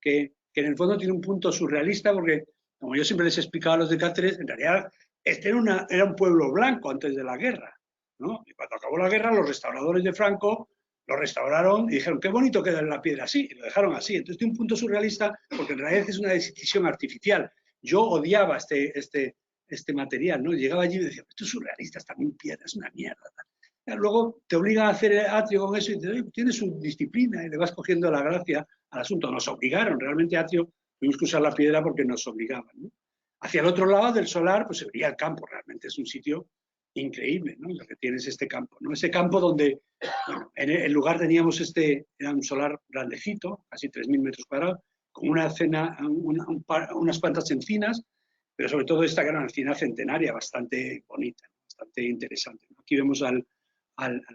Que en el fondo tiene un punto surrealista, porque, como yo siempre les he explicado a los de Cáceres, en realidad este era un pueblo blanco antes de la guerra, ¿no? Y cuando acabó la guerra, los restauradores de Franco lo restauraron y dijeron, qué bonito queda la piedra así, y lo dejaron así. Entonces tiene un punto surrealista porque en realidad es una decisión artificial. Yo odiaba este material, ¿no? Llegaba allí y decía, esto es surrealista, está muy piedra, es una mierda. Luego te obligan a hacer el Atrio con eso y dices, tiene su disciplina y le vas cogiendo la gracia al asunto. Nos obligaron, realmente Atrio tuvimos que usar la piedra porque nos obligaban, ¿no? Hacia el otro lado del solar, pues se veía el campo, realmente es un sitio increíble, ¿no? Lo que tienes este campo, ¿no? Ese campo donde, bueno, en el lugar teníamos era un solar grandecito, casi 3.000 metros cuadrados, con unas cuantas encinas, pero sobre todo esta gran encina centenaria, bastante bonita, bastante interesante, ¿no? Aquí vemos la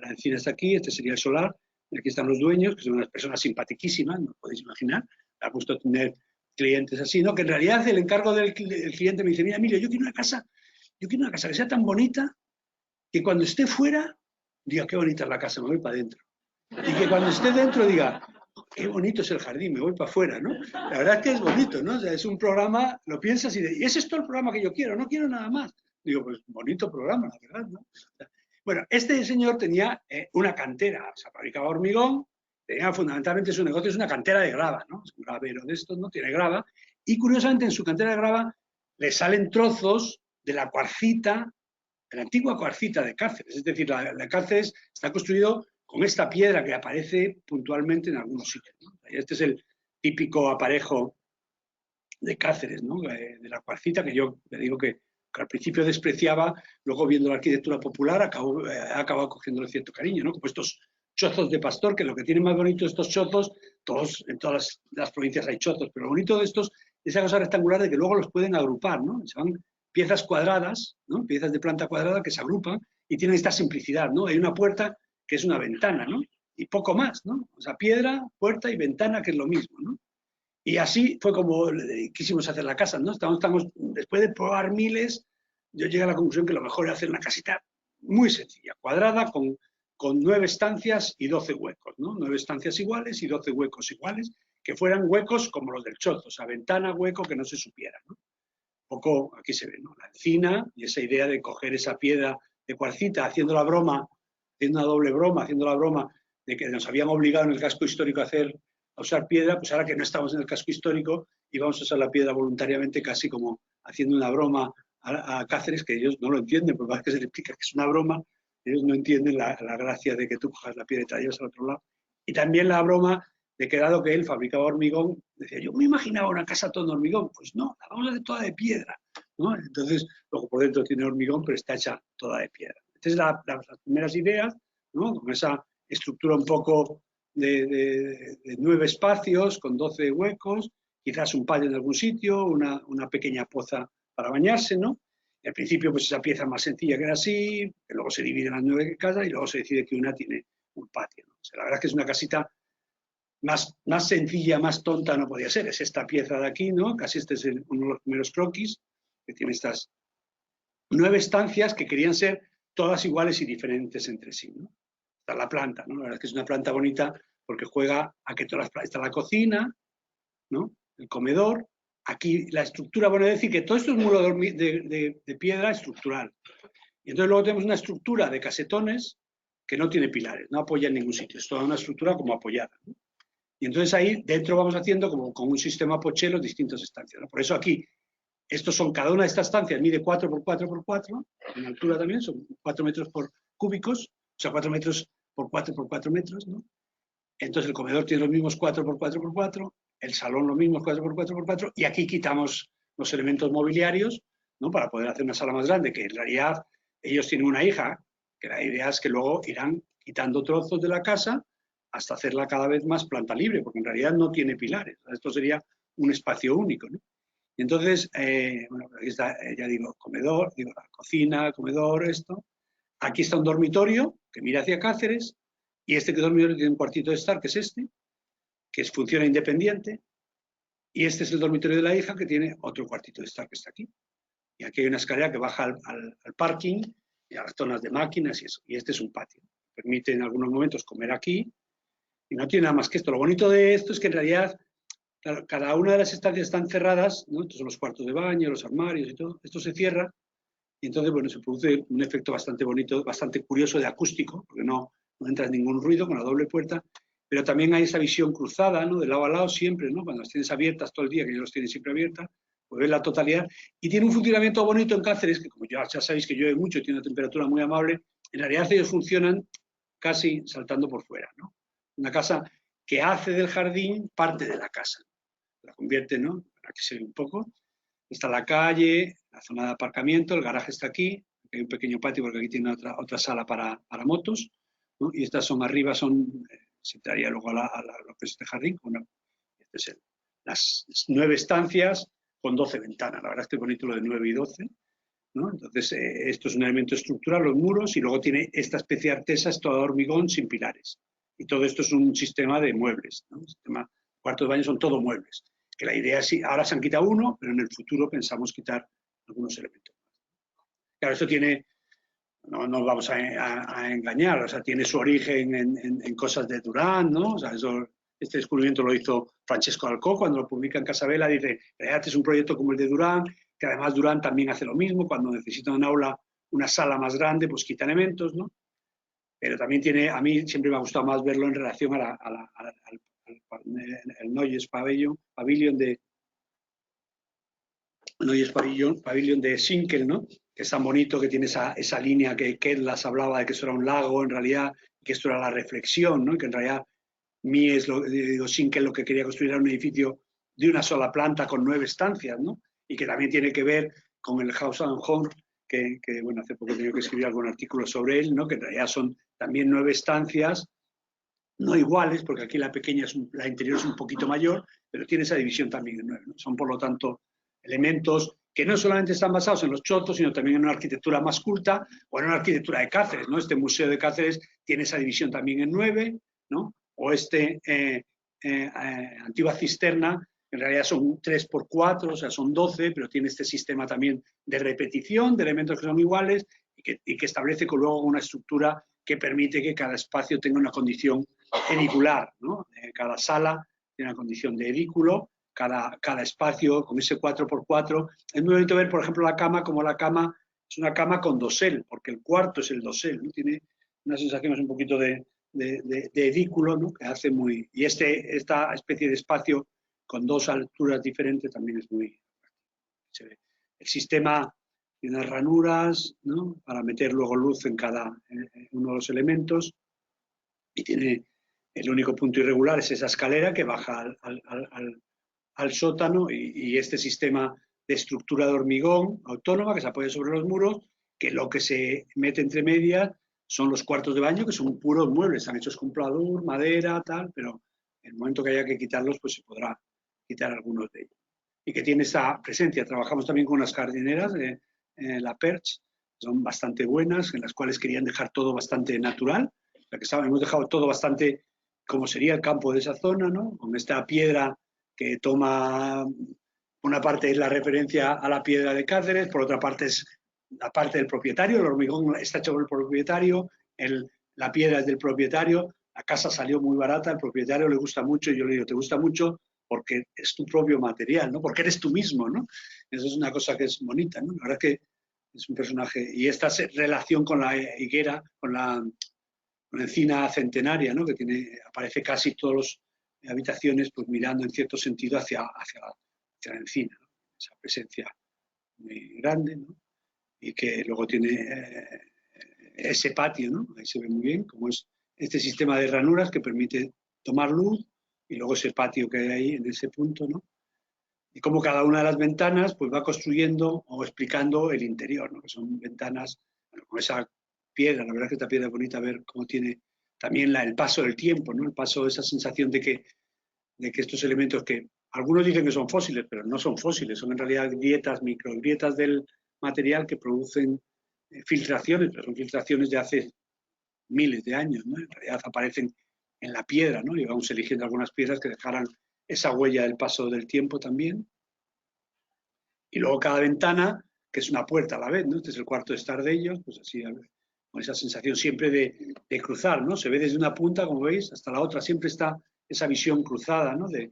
encina está aquí, este sería el solar, y aquí están los dueños, que son unas personas simpaticísimas, no podéis imaginar, da gusto tener clientes así, ¿no? Que en realidad el encargo del cliente me dice, mira, Emilio, yo quiero una casa yo quiero una casa que sea tan bonita que cuando esté fuera diga, qué bonita es la casa, me voy para adentro. Y que cuando esté dentro diga, qué bonito es el jardín, me voy para afuera, ¿no? La verdad es que es bonito, ¿no? O sea, es un programa, lo piensas y ese es todo el programa que yo quiero, no quiero nada más. Digo, pues bonito programa, la verdad, ¿no? Bueno, este señor tenía una cantera, o sea, fabricaba hormigón, tenía fundamentalmente su negocio, es una cantera de grava, ¿no? Es un gravero de estos, ¿no? Tiene grava, y curiosamente en su cantera de grava le salen trozos de la cuarcita, de la antigua cuarcita de Cáceres, es decir, la Cáceres está construido con esta piedra que aparece puntualmente en algunos sitios, ¿no? Este es el típico aparejo de Cáceres, ¿no? De la cuarcita, que yo le digo que al principio despreciaba, luego viendo la arquitectura popular ha acabado cogiéndole cierto cariño, ¿no? Como estos chozos de pastor, que lo que tiene más bonito estos chozos, en todas las provincias hay chozos, pero lo bonito de estos es esa cosa rectangular de que luego los pueden agrupar, ¿no? Se van piezas cuadradas, ¿no? Piezas de planta cuadrada que se agrupan y tienen esta simplicidad, ¿no? Hay una puerta que es una ventana, ¿no? Y poco más, ¿no? O sea, piedra, puerta y ventana, que es lo mismo, ¿no? Y así fue como quisimos hacer la casa, ¿no? Estamos, después de probar miles, yo llegué a la conclusión que lo mejor era hacer una casita muy sencilla, cuadrada, con 9 estancias y 12 huecos, ¿no? 9 estancias iguales y 12 huecos iguales, que fueran huecos como los del chozo, o sea, ventana, hueco, que no se supiera, ¿no? Un poco, aquí se ve, ¿no? La encina y esa idea de coger esa piedra de cuarcita, haciendo la broma, haciendo una doble broma, haciendo la broma de que nos habían obligado en el casco histórico a usar piedra, pues ahora que no estamos en el casco histórico íbamos a usar la piedra voluntariamente, casi como haciendo una broma a Cáceres, que ellos no lo entienden, por más que se les explica que es una broma, ellos no entienden la gracia de que tú cojas la piedra y te la llevas al otro lado. Y también la broma de que dado que él fabricaba hormigón, decía, yo me imaginaba una casa toda de hormigón, pues no, la vamos a hacer toda de piedra, ¿no? Entonces, luego por dentro tiene hormigón, pero está hecha toda de piedra. Entonces, las primeras ideas, ¿no? Con esa estructura un poco de 9 espacios, con 12 huecos, quizás un patio en algún sitio, una pequeña poza para bañarse, ¿no? Y al principio, pues esa pieza más sencilla que era así, que luego se divide en las 9 casas y luego se decide que una tiene un patio, ¿no? O sea, la verdad es que es una casita más sencilla, más tonta no podía ser. Es esta pieza de aquí, ¿no? Casi este es uno de los primeros croquis, que tiene estas 9 estancias que querían ser todas iguales y diferentes entre sí, ¿no? Está la planta, ¿no? La verdad es que es una planta bonita porque juega a que todas las, está la cocina, ¿no? El comedor. Aquí la estructura, bueno, es decir, que todo esto es un muro de piedra estructural. Y entonces luego tenemos una estructura de casetones que no tiene pilares, no apoya en ningún sitio. Es toda una estructura como apoyada, ¿no? Y entonces ahí dentro vamos haciendo como con un sistema pochelo distintas estancias, ¿no? Por eso aquí, estos son, cada una de estas estancias mide 4 por 4 por 4, en altura también, son 4 metros por cúbicos, o sea, 4 metros por 4 por 4 metros, ¿no? Entonces el comedor tiene los mismos 4 por 4 por 4, el salón los mismos 4 por 4 por 4, y aquí quitamos los elementos mobiliarios, ¿no? Para poder hacer una sala más grande, que en realidad ellos tienen una hija, que la idea es que luego irán quitando trozos de la casa hasta hacerla cada vez más planta libre, porque en realidad no tiene pilares. Esto sería un espacio único, ¿no? Y entonces, bueno, aquí está, ya digo, comedor, digo, la cocina, comedor, esto. Aquí está un dormitorio que mira hacia Cáceres, y este dormitorio tiene un cuartito de estar, que es este, que funciona independiente, y este es el dormitorio de la hija, que tiene otro cuartito de estar, que está aquí. Y aquí hay una escalera que baja al parking y a las zonas de máquinas y eso. Y este es un patio. Permite en algunos momentos comer aquí, y no tiene nada más que esto. Lo bonito de esto es que en realidad cada una de las estancias están cerradas, ¿no? Estos son los cuartos de baño, los armarios y todo. Esto se cierra y entonces, bueno, se produce un efecto bastante bonito, bastante curioso de acústico, porque no entra ningún ruido con la doble puerta, pero también hay esa visión cruzada, ¿no? De lado a lado siempre, ¿no? Cuando las tienes abiertas todo el día, que yo las tienes siempre abiertas, pues ves la totalidad. Y tiene un funcionamiento bonito en Cáceres, que como ya sabéis que llueve mucho y tiene una temperatura muy amable, en realidad ellos funcionan casi saltando por fuera, ¿no? Una casa que hace del jardín parte de la casa. La convierte, ¿no? Aquí se ve un poco. Está la calle, la zona de aparcamiento, el garaje está aquí, hay un pequeño patio porque aquí tiene otra sala para motos, ¿no? Y estas son arriba, se entraría luego a lo que es este jardín. Bueno, este es las 9 estancias con 12 ventanas. La verdad es que es bonito lo de 9 y 12, ¿no? Entonces, esto es un elemento estructural, los muros, y luego tiene esta especie de artesa, es todo hormigón sin pilares. Y todo esto es un sistema de muebles, ¿no? El sistema cuartos de baño son todo muebles. Que la idea es, ahora se han quitado uno, pero en el futuro pensamos quitar algunos elementos. Claro, esto tiene, no nos vamos a engañar, o sea, tiene su origen en cosas de Durán, ¿no? O sea, este descubrimiento lo hizo Francesco Alcó cuando lo publica en Casabella, dice, este es un proyecto como el de Durán, que además Durán también hace lo mismo, cuando necesita un aula, una sala más grande, pues quita elementos, ¿no? Pero también tiene, a mí siempre me ha gustado más verlo en relación al Neues Pavilion de Schinkel, ¿no? Que es tan bonito, que tiene esa línea que Ketlas hablaba de que eso era un lago, en realidad, que esto era la reflexión, ¿no? Que en realidad Schinkel lo que quería construir era un edificio de una sola planta con 9 estancias, ¿no? Y que también tiene que ver con el Haus am Horn, que bueno, hace poco he tenido que escribir algún artículo sobre él, ¿no? Que en realidad son también 9 estancias, no iguales, porque aquí la pequeña, la interior es un poquito mayor, pero tiene esa división también en 9, ¿no? Son, por lo tanto, elementos que no solamente están basados en los chotos, sino también en una arquitectura más culta o en una arquitectura de Cáceres, ¿no? Este museo de Cáceres tiene esa división también en 9, ¿no? O antigua cisterna, en realidad son 3×4, o sea, son 12, pero tiene este sistema también de repetición de elementos que son iguales y que establece luego una estructura que permite que cada espacio tenga una condición edicular, ¿no? Cada sala tiene una condición de edículo, cada espacio con ese 4×4. Es muy bonito ver, por ejemplo, la cama, como la cama es una cama con dosel, porque el cuarto es el dosel, ¿no? Tiene una sensación, es un poquito de edículo, ¿no? Que hace muy... Y esta especie de espacio con 2 alturas diferentes también es muy... Se ve. El sistema tiene unas ranuras, ¿no? Para meter luego luz en cada uno de los elementos, y tiene el único punto irregular es esa escalera que baja al sótano, y este sistema de estructura de hormigón autónoma que se apoya sobre los muros, que lo que se mete entre medias son los cuartos de baño, que son puros muebles, están hechos con pladur, madera, tal, pero en el momento que haya que quitarlos, pues se podrá quitar algunos de ellos. Y que tiene esa presencia. Trabajamos también con unas jardineras de La Perche, son bastante buenas, en las cuales querían dejar todo bastante natural, ya que hemos dejado todo bastante como sería el campo de esa zona, ¿no? Con esta piedra que toma, una parte es la referencia a la piedra de Cáceres, por otra parte es la parte del propietario, el hormigón está hecho por el propietario, la piedra es del propietario, la casa salió muy barata, al propietario le gusta mucho, y yo le digo, te gusta mucho porque es tu propio material, ¿no? Porque eres tú mismo, ¿no? Eso es una cosa que es bonita, ¿no? La verdad es que es un personaje, y esta relación con la higuera, con la encina centenaria, ¿no? Que aparece casi todas las habitaciones, pues mirando en cierto sentido hacia la encina, ¿no? Esa presencia muy grande, ¿no? Y que luego tiene ese patio, ¿no? Ahí se ve muy bien cómo es este sistema de ranuras que permite tomar luz, y luego ese patio que hay ahí en ese punto, ¿no? Y cómo cada una de las ventanas pues va construyendo o explicando el interior, ¿no? Que son ventanas, bueno, con esa piedra, la verdad es que esta piedra es bonita ver cómo tiene también el paso del tiempo, ¿no? El paso, esa sensación de que estos elementos, que algunos dicen que son fósiles, pero no son fósiles, son en realidad microgrietas del material que producen filtraciones, pero son filtraciones de hace miles de años, ¿no? En realidad aparecen en la piedra, ¿no? Y vamos eligiendo algunas piedras que dejaran esa huella del paso del tiempo también. Y luego cada ventana, que es una puerta a la vez, ¿no? Este es el cuarto de estar de ellos, pues así, con esa sensación siempre de cruzar, ¿no? Se ve desde una punta, como veis, hasta la otra, siempre está esa visión cruzada, ¿no? De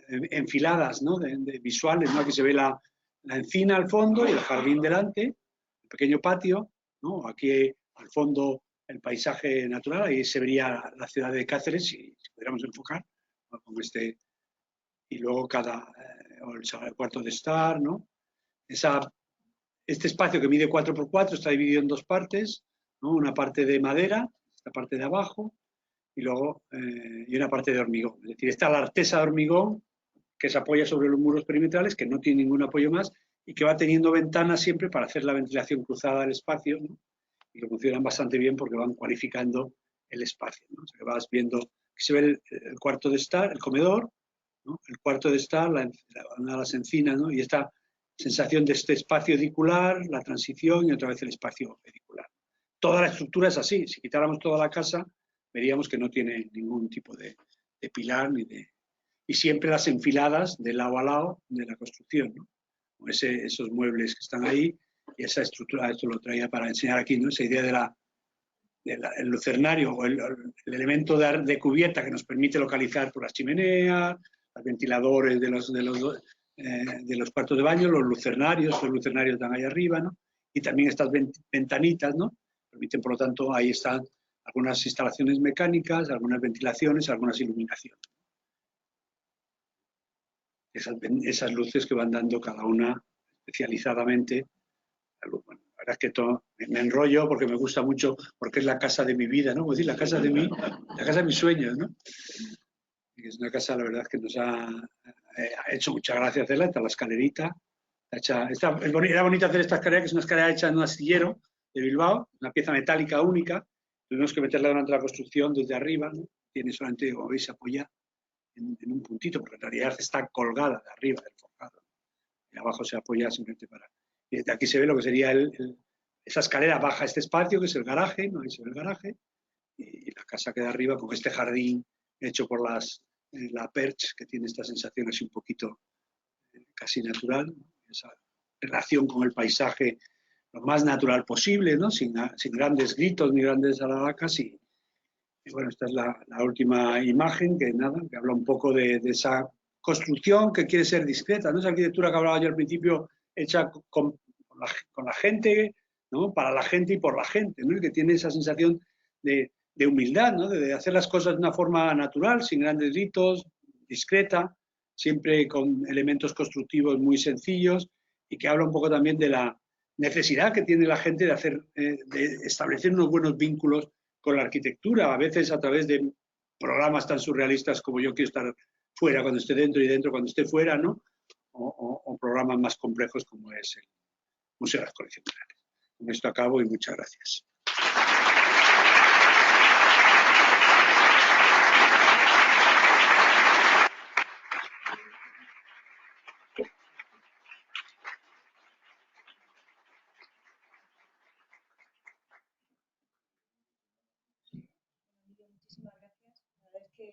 enfiladas, ¿no? De visuales, ¿no? Aquí se ve la encina al fondo y el jardín delante, el pequeño patio, ¿no? Aquí al fondo el paisaje natural, ahí se vería la ciudad de Cáceres, si pudiéramos enfocar, ¿no? Con y luego el cuarto de estar, ¿no? Este espacio que mide 4×4 está dividido en 2 partes, ¿no? Una parte de madera, esta parte de abajo, y luego y una parte de hormigón. Es decir, está la artesa de hormigón que se apoya sobre los muros perimetrales, que no tiene ningún apoyo más, y que va teniendo ventanas siempre para hacer la ventilación cruzada del espacio, ¿no? Y que funcionan bastante bien porque van cualificando el espacio, ¿no? O sea, que vas viendo que se ve el cuarto de estar, el comedor, ¿no? El cuarto de estar, una de las encinas, ¿no? Y esta sensación de este espacio edicular, la transición y otra vez el espacio edicular. Toda la estructura es así. Si quitáramos toda la casa, veríamos que no tiene ningún tipo de pilar y siempre las enfiladas de lado a lado de la construcción, ¿no? Esos muebles que están ahí, Y esa estructura, esto lo traía para enseñar aquí, ¿no? Esa idea del lucernario o el elemento de cubierta que nos permite localizar por las chimeneas, los ventiladores de los cuartos de baño, los lucernarios están ahí arriba, ¿no? Y también estas ventanitas, ¿no? Permiten, por lo tanto, ahí están algunas instalaciones mecánicas, algunas ventilaciones, algunas iluminaciones. Esas luces que van dando cada una especializadamente. Bueno, la verdad es que me enrollo porque me gusta mucho, porque es la casa de mi vida, ¿no? Es decir, la casa de mis sueños, ¿no? Y es una casa, la verdad, que nos ha hecho mucha gracia hacerla, está la escalerita. Era bonito hacer esta escalera, que es una escalera hecha en un astillero de Bilbao, una pieza metálica única. Tuvimos que meterla durante la construcción desde arriba, ¿no? Tiene solamente, como veis, apoya en un puntito, porque en realidad está colgada de arriba del forjado. Y abajo se apoya simplemente para... Y desde aquí se ve lo que sería esa escalera baja este espacio, que es el garaje, ¿no? Ahí se ve el garaje, y la casa queda arriba con este jardín hecho por la perch, que tiene esta sensación así un poquito casi natural, esa relación con el paisaje lo más natural posible, ¿no? Sin grandes gritos ni grandes alabacas. Y bueno, esta es la última imagen que habla un poco de esa construcción que quiere ser discreta, ¿no? Esa arquitectura que hablaba yo al principio, hecha con la gente, ¿no? Para la gente y por la gente, ¿no? Y que tiene esa sensación de humildad, ¿no? De hacer las cosas de una forma natural, sin grandes gritos, discreta, siempre con elementos constructivos muy sencillos, y que habla un poco también de la necesidad que tiene la gente de establecer unos buenos vínculos con la arquitectura, a veces a través de programas tan surrealistas como Yo quiero estar fuera cuando esté dentro y dentro cuando esté fuera, ¿no? O programas más complejos como es el Museo de las Colecciones Reales. Con esto acabo y muchas gracias. Muchísimas gracias. La verdad es que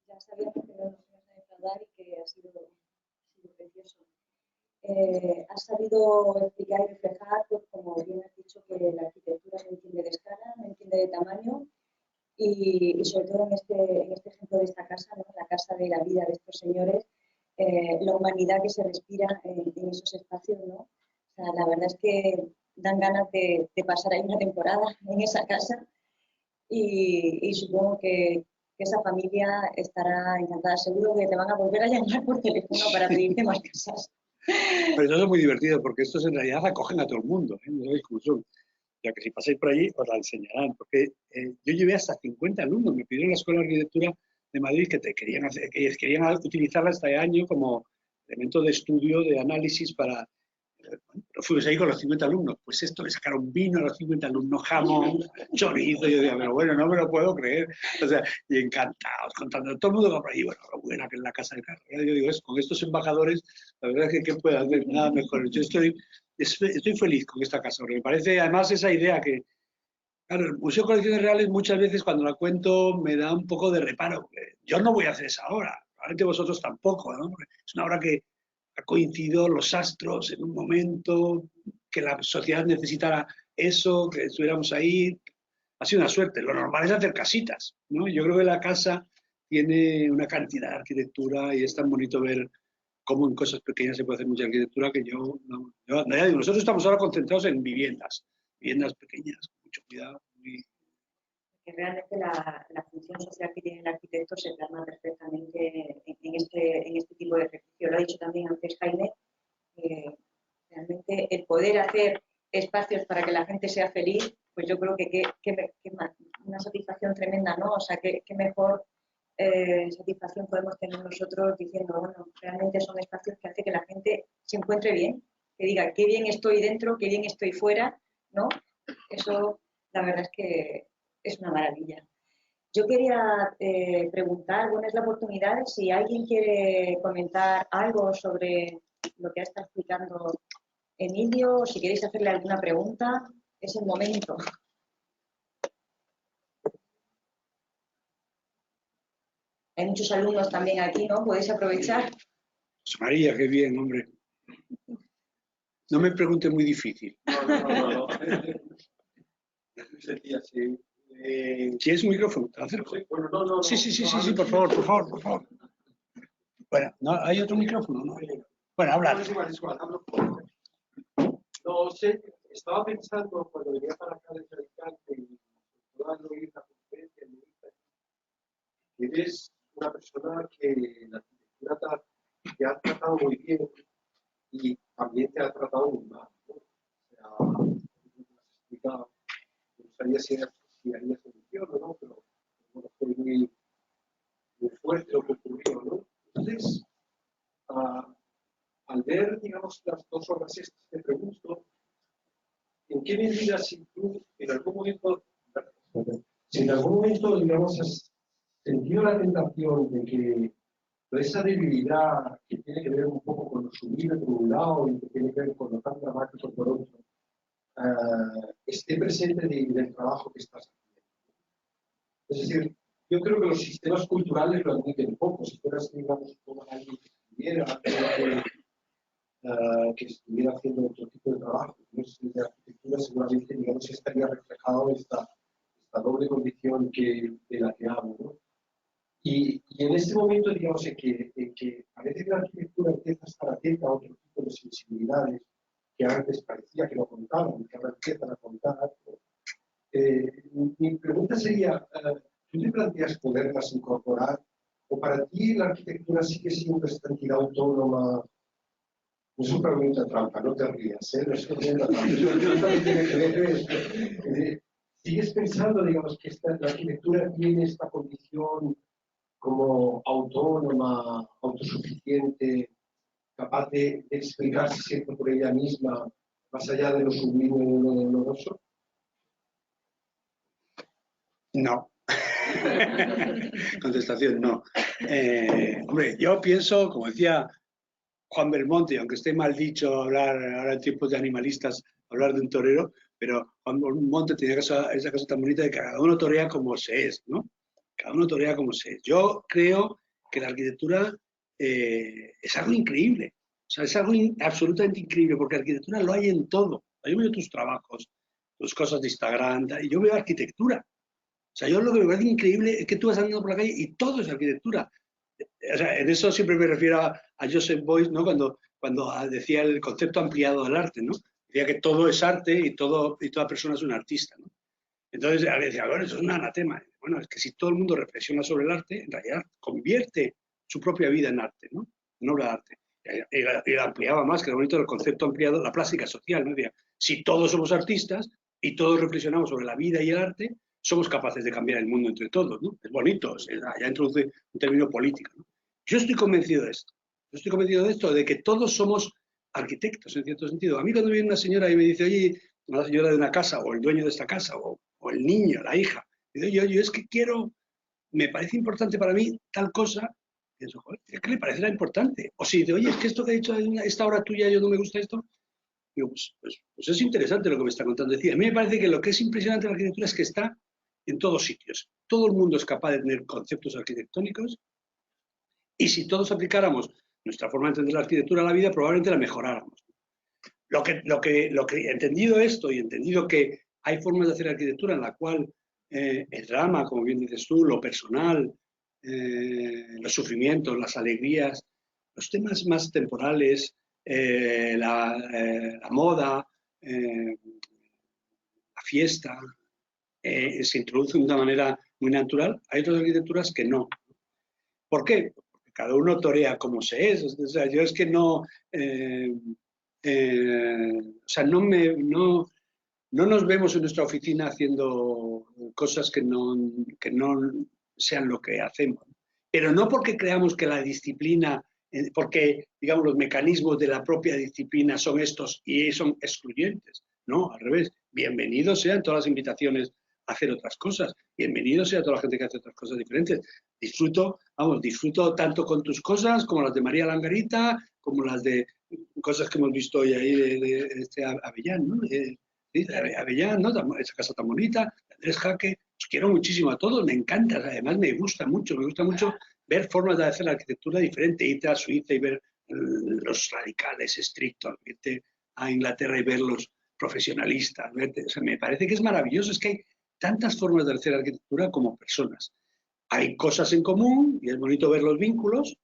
ya sabíamos que no nos ibas a defraudar y que ha sido precioso. Has sabido explicar y reflejar, pues, como bien has dicho, que la arquitectura no entiende de escala, no entiende de tamaño, y sobre todo en este ejemplo de esta casa, ¿no? La casa de la vida de estos señores, la humanidad que se respira en esos espacios, ¿no? O sea, la verdad es que dan ganas de pasar ahí una temporada en esa casa, y supongo que esa familia estará encantada. Seguro que te van a volver a llamar por teléfono para pedirte más casas. Pero eso es muy divertido, porque estos en realidad acogen a todo el mundo, ¿eh? No sabéis cómo son. Ya que si pasáis por allí os la enseñarán, porque yo llevé hasta 50 alumnos, me pidieron la Escuela de Arquitectura de Madrid que querían utilizarla este año como elemento de estudio, de análisis para... Pero fuimos ahí con los 50 alumnos, pues esto le sacaron vino a los 50 alumnos, jamón, chorizo, y yo digo, pero bueno, no me lo puedo creer, o sea, y encantados, contando, todo el mundo por ahí, bueno, lo buena que es la casa de carrera. Yo digo, con estos embajadores, la verdad es que ¿qué puede hacer? Nada mejor. Yo estoy feliz con esta casa, porque me parece además esa idea que, claro, el Museo de Colecciones Reales muchas veces cuando la cuento me da un poco de reparo. Yo no voy a hacer esa obra, probablemente vosotros tampoco, ¿no? Porque es una obra que ha coincidido los astros en un momento que la sociedad necesitara eso, que estuviéramos ahí. Ha sido una suerte. Lo normal es hacer casitas, ¿no? Yo creo que la casa tiene una cantidad de arquitectura y es tan bonito ver cómo en cosas pequeñas se puede hacer mucha arquitectura que yo ya digo, nosotros estamos ahora concentrados en viviendas pequeñas, con mucho cuidado. Que realmente la función social que tiene el arquitecto se plasma perfectamente en este tipo de ejercicio. Lo ha dicho también antes Jaime, realmente el poder hacer espacios para que la gente sea feliz, pues yo creo que una satisfacción tremenda, ¿no? O sea, qué mejor satisfacción podemos tener nosotros diciendo, bueno, realmente son espacios que hacen que la gente se encuentre bien, que diga, qué bien estoy dentro, qué bien estoy fuera, ¿no? Eso, la verdad es que es una maravilla. Yo quería preguntar, bueno, es la oportunidad, si alguien quiere comentar algo sobre lo que ha estado explicando Emilio, o si queréis hacerle alguna pregunta, es el momento. Hay muchos alumnos también aquí, ¿no? Podéis aprovechar. María, qué bien, hombre. No me pregunte muy difícil. No. Sería así. Si es un micrófono, te lo acerco. Bueno, no. Sí, por favor. Bueno, ¿no? ¿Hay otro micrófono? ¿No? Bueno, habla. Es igual, hablo. No sé, estaba pensando cuando venía para acá desde Alicante y puedo oír la conferencia en mi vida, que eres una persona que la arquitectura te ha tratado muy bien y también te ha tratado muy mal, ¿no? O sea, me has explicado, me gustaría si haría solución o no, pero bueno, fue muy fuerte lo que ocurrió, ¿no? Entonces, al ver, digamos, las dos obras estas, te pregunto, ¿en qué medida si tú en algún momento, digamos, has sentido la tentación de que toda esa debilidad que tiene que ver un poco con lo sublime por un lado y que tiene que ver con lo tan dramático por otro, esté presente del trabajo que estás haciendo? Es decir, yo creo que los sistemas culturales lo admiten poco. Si fueras, digamos, como alguien que escribiera, que estuviera haciendo otro tipo de trabajo, de arquitectura, seguramente, digamos, estaría reflejado esta doble condición de la que hablo, ¿no? Y en este momento, digamos, en que a veces la arquitectura empieza a estar atenta a otro tipo de sensibilidades que antes parecía que no contaban, que ahora empiezan a contar. Mi pregunta sería, ¿tú te planteas poderlas incorporar? ¿O para ti la arquitectura sigue siendo esta entidad autónoma? No es una pregunta trampa, no te rías, ¿eh? No es una pregunta trampa, es una pregunta que tiene que ver. ¿Sigues pensando, digamos, que la arquitectura tiene esta condición como autónoma, autosuficiente, capaz de explicarse siempre por ella misma, más allá de lo sublime y lo doloroso? No. Contestación, no. Hombre, yo pienso, como decía Juan Belmonte, aunque esté mal dicho hablar ahora en tiempos de animalistas, hablar de un torero, pero Juan Belmonte tenía esa cosa tan bonita de que cada uno torea como se es, ¿no? Cada uno torea como se es. Yo creo que la arquitectura es algo increíble, o sea, es algo absolutamente increíble, porque arquitectura lo hay en todo. Yo veo tus trabajos, tus cosas de Instagram, y yo veo arquitectura. O sea, yo lo que me parece increíble es que tú vas andando por la calle y todo es arquitectura. O sea, en eso siempre me refiero a Joseph Beuys, ¿no? Cuando decía el concepto ampliado del arte, ¿no? Decía que todo es arte y toda persona es un artista, ¿no? Entonces, a veces, bueno, eso es un anatema. Bueno, es que si todo el mundo reflexiona sobre el arte, en realidad convierte su propia vida en arte, ¿no? En obra de arte. Y ampliaba más, que era bonito el concepto ampliado, la plástica social, ¿no? Decía, si todos somos artistas y todos reflexionamos sobre la vida y el arte, somos capaces de cambiar el mundo entre todos, ¿no? Es bonito, ya introduce un término político, ¿no? Yo estoy convencido de esto. Yo estoy convencido de esto, de que todos somos arquitectos, en cierto sentido. A mí cuando viene una señora y me dice, oye, una señora de una casa, o el dueño de esta casa, o el niño, la hija, dice, yo es que me parece importante para mí tal cosa, pienso, joder, ¿qué le parecerá importante? O si dice, oye, es que esto que ha dicho esta hora tuya, yo no me gusta esto, digo, pues es interesante lo que me está contando. Decía, a mí me parece que lo que es impresionante de la arquitectura es que está en todos sitios. Todo el mundo es capaz de tener conceptos arquitectónicos y si todos aplicáramos nuestra forma de entender la arquitectura a la vida, probablemente la mejoráramos. Lo que entendido esto y entendido que hay formas de hacer arquitectura en la cual el drama, como bien dices tú, lo personal, los sufrimientos, las alegrías, los temas más temporales, la moda, la fiesta, se introduce de una manera muy natural. Hay otras arquitecturas que no. ¿Por qué? Porque cada uno torea como se es. O sea, yo es que no... o sea, no nos vemos en nuestra oficina haciendo cosas que no sean lo que hacemos. Pero no porque creamos que la disciplina, porque, digamos, los mecanismos de la propia disciplina son estos y son excluyentes. No, al revés. Bienvenidos sean todas las invitaciones a hacer otras cosas. Bienvenido sea toda la gente que hace otras cosas diferentes. Disfruto tanto con tus cosas como las de María Langarita, como las de cosas que hemos visto hoy ahí de este Avellán, ¿no? De Avellán, ¿no? Esa casa tan bonita, Andrés Jaque. Os quiero muchísimo a todos, me encanta. Además, me gusta mucho ver formas de hacer la arquitectura diferente, irte a Suiza y ver los radicales estrictos, irte a Inglaterra y verlos profesionalistas. O sea, me parece que es maravilloso, es que hay tantas formas de hacer arquitectura como personas. Hay cosas en común y es bonito ver los vínculos,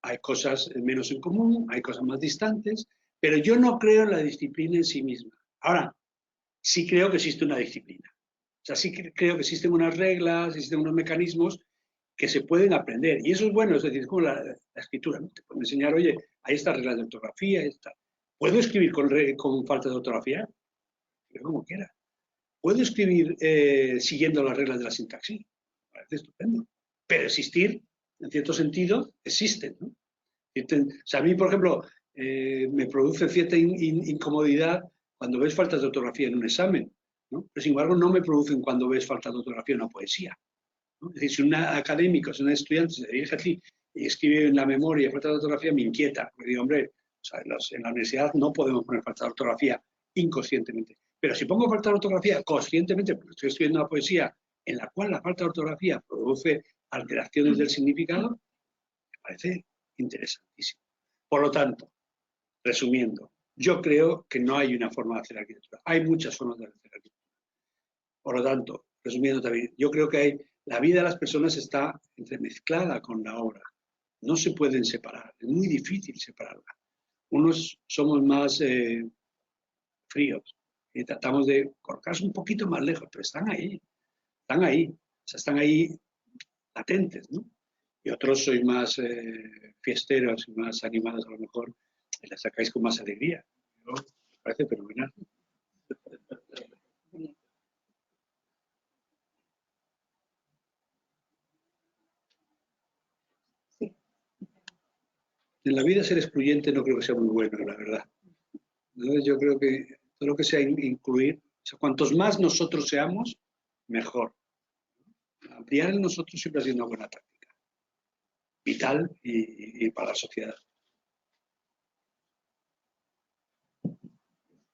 hay cosas menos en común, hay cosas más distantes, pero yo no creo en la disciplina en sí misma. Ahora, sí creo que existe una disciplina. O sea, sí creo que existen unas reglas, existen unos mecanismos que se pueden aprender. Y eso es bueno, es decir, es como la escritura, ¿no? Te pueden enseñar, oye, hay estas reglas de ortografía, ¿puedo escribir con falta de ortografía? Pero como quiera. ¿Puedo escribir siguiendo las reglas de la sintaxis? Me parece estupendo. Pero existir, en cierto sentido, existen, ¿no? O sea, a mí, por ejemplo, me produce cierta incomodidad cuando ves faltas de ortografía en un examen, ¿no? Pero sin embargo no me producen cuando ves faltas de ortografía en una poesía, ¿no? Es decir, si un académico, si un estudiante se dirige a ti y escribe en la memoria faltas de ortografía, me inquieta, porque digo, hombre, o sea, en la universidad no podemos poner faltas de ortografía inconscientemente. Pero si pongo falta de ortografía conscientemente, porque estoy escribiendo una poesía en la cual la falta de ortografía produce alteraciones del significado, me parece interesantísimo. Por lo tanto, resumiendo, yo creo que no hay una forma de hacer arquitectura. Hay muchas formas de hacer arquitectura. Por lo tanto, resumiendo también, yo creo que la vida de las personas está entremezclada con la obra. No se pueden separar. Es muy difícil separarla. Unos somos más fríos y tratamos de colocarse un poquito más lejos, pero están ahí. Están ahí. O sea, están ahí latentes, ¿no? Y otros sois más fiesteros y más animados a lo mejor y la sacáis con más alegría. ¿No? Me parece fenomenal. Sí. En la vida ser excluyente no creo que sea muy bueno, la verdad. Entonces yo creo que todo lo que sea incluir, o sea, cuantos más nosotros seamos, mejor. Ampliar en nosotros siempre ha sido una buena táctica. Vital y para la sociedad.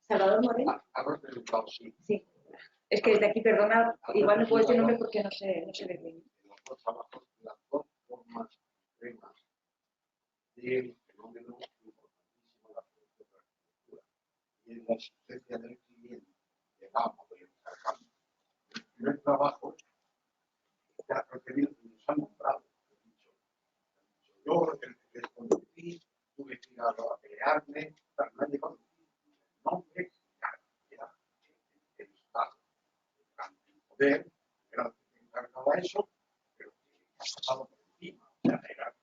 Salvador Moreno. Habrás preguntado, sí. Sí. Es que desde aquí, perdona, igual no puedo decir nombre porque no se ve bien. Los dos trabajos, las dos formas extremas del fenómeno importantísimo de la producción de la arquitectura y en la existencia del cliente, del amo, del intercambio. El primer trabajo que ha referido, nos han nombrado, yo, el que les conocí, tuve que ir a pelearme, pero no han llegado el nombre, era el Estado, el poder, era el que encargaba eso, pero que ha pasado por encima, o sea, era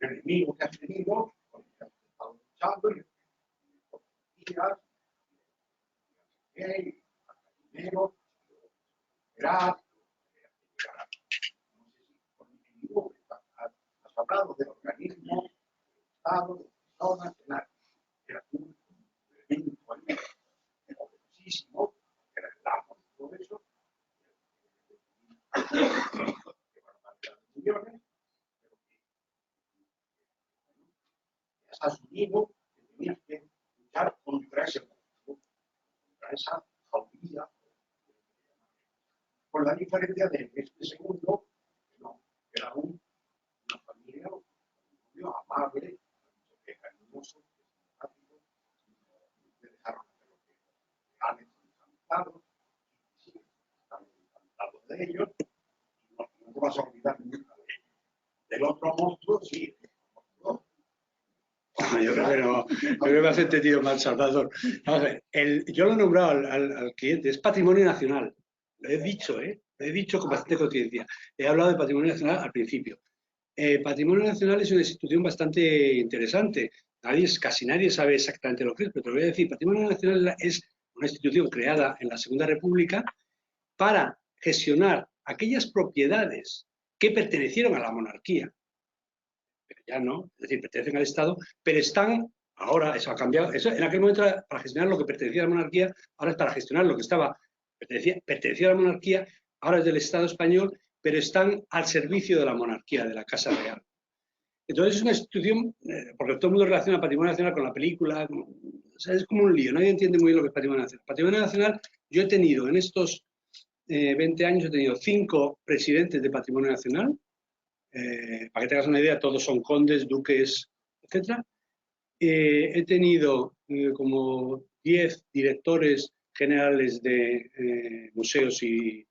un enemigo que has tenido, con el que has estado luchando, y días, dinero, esperar, has hablado del organismo, del Estado, de personas, de nada. Era un elemento poderosísimo, era el amo de todo eso, que barbaridad de millones, pero que has asumido que tenías que luchar contra ese mundo, contra esa jauría, con la diferencia de que este segundo, no, era una familia, un novio amable, cariñoso, simpático, le dejaron hacer lo que han encantado, y sí, están encantados de ellos, y no te vas a olvidar nunca de ellos. Del otro monstruo, sí. Yo creo que no, yo creo que has entendido mal, Salvador. Vamos a ver, yo lo he nombrado al cliente, es patrimonio nacional. Lo he dicho, lo he dicho con bastante conciencia. He hablado de patrimonio nacional al principio. Patrimonio nacional es una institución bastante interesante. Casi nadie sabe exactamente lo que es, pero te lo voy a decir. Patrimonio nacional es una institución creada en la Segunda República para gestionar aquellas propiedades que pertenecieron a la monarquía. Pero ya no, es decir, pertenecen al Estado, pero están, ahora eso ha cambiado, eso en aquel momento era para gestionar lo que pertenecía a la monarquía, ahora es para gestionar lo que pertenecía a la monarquía, ahora es del Estado español, pero están al servicio de la monarquía, de la Casa Real. Entonces es una institución, porque todo el mundo relaciona patrimonio nacional con la película, o sea, es como un lío, nadie entiende muy bien lo que es patrimonio nacional. Patrimonio nacional, yo he tenido en estos 20 años, he tenido 5 presidentes de patrimonio nacional, para que te hagas una idea, todos son condes, duques, etc. he tenido como 10 directores generales de museos y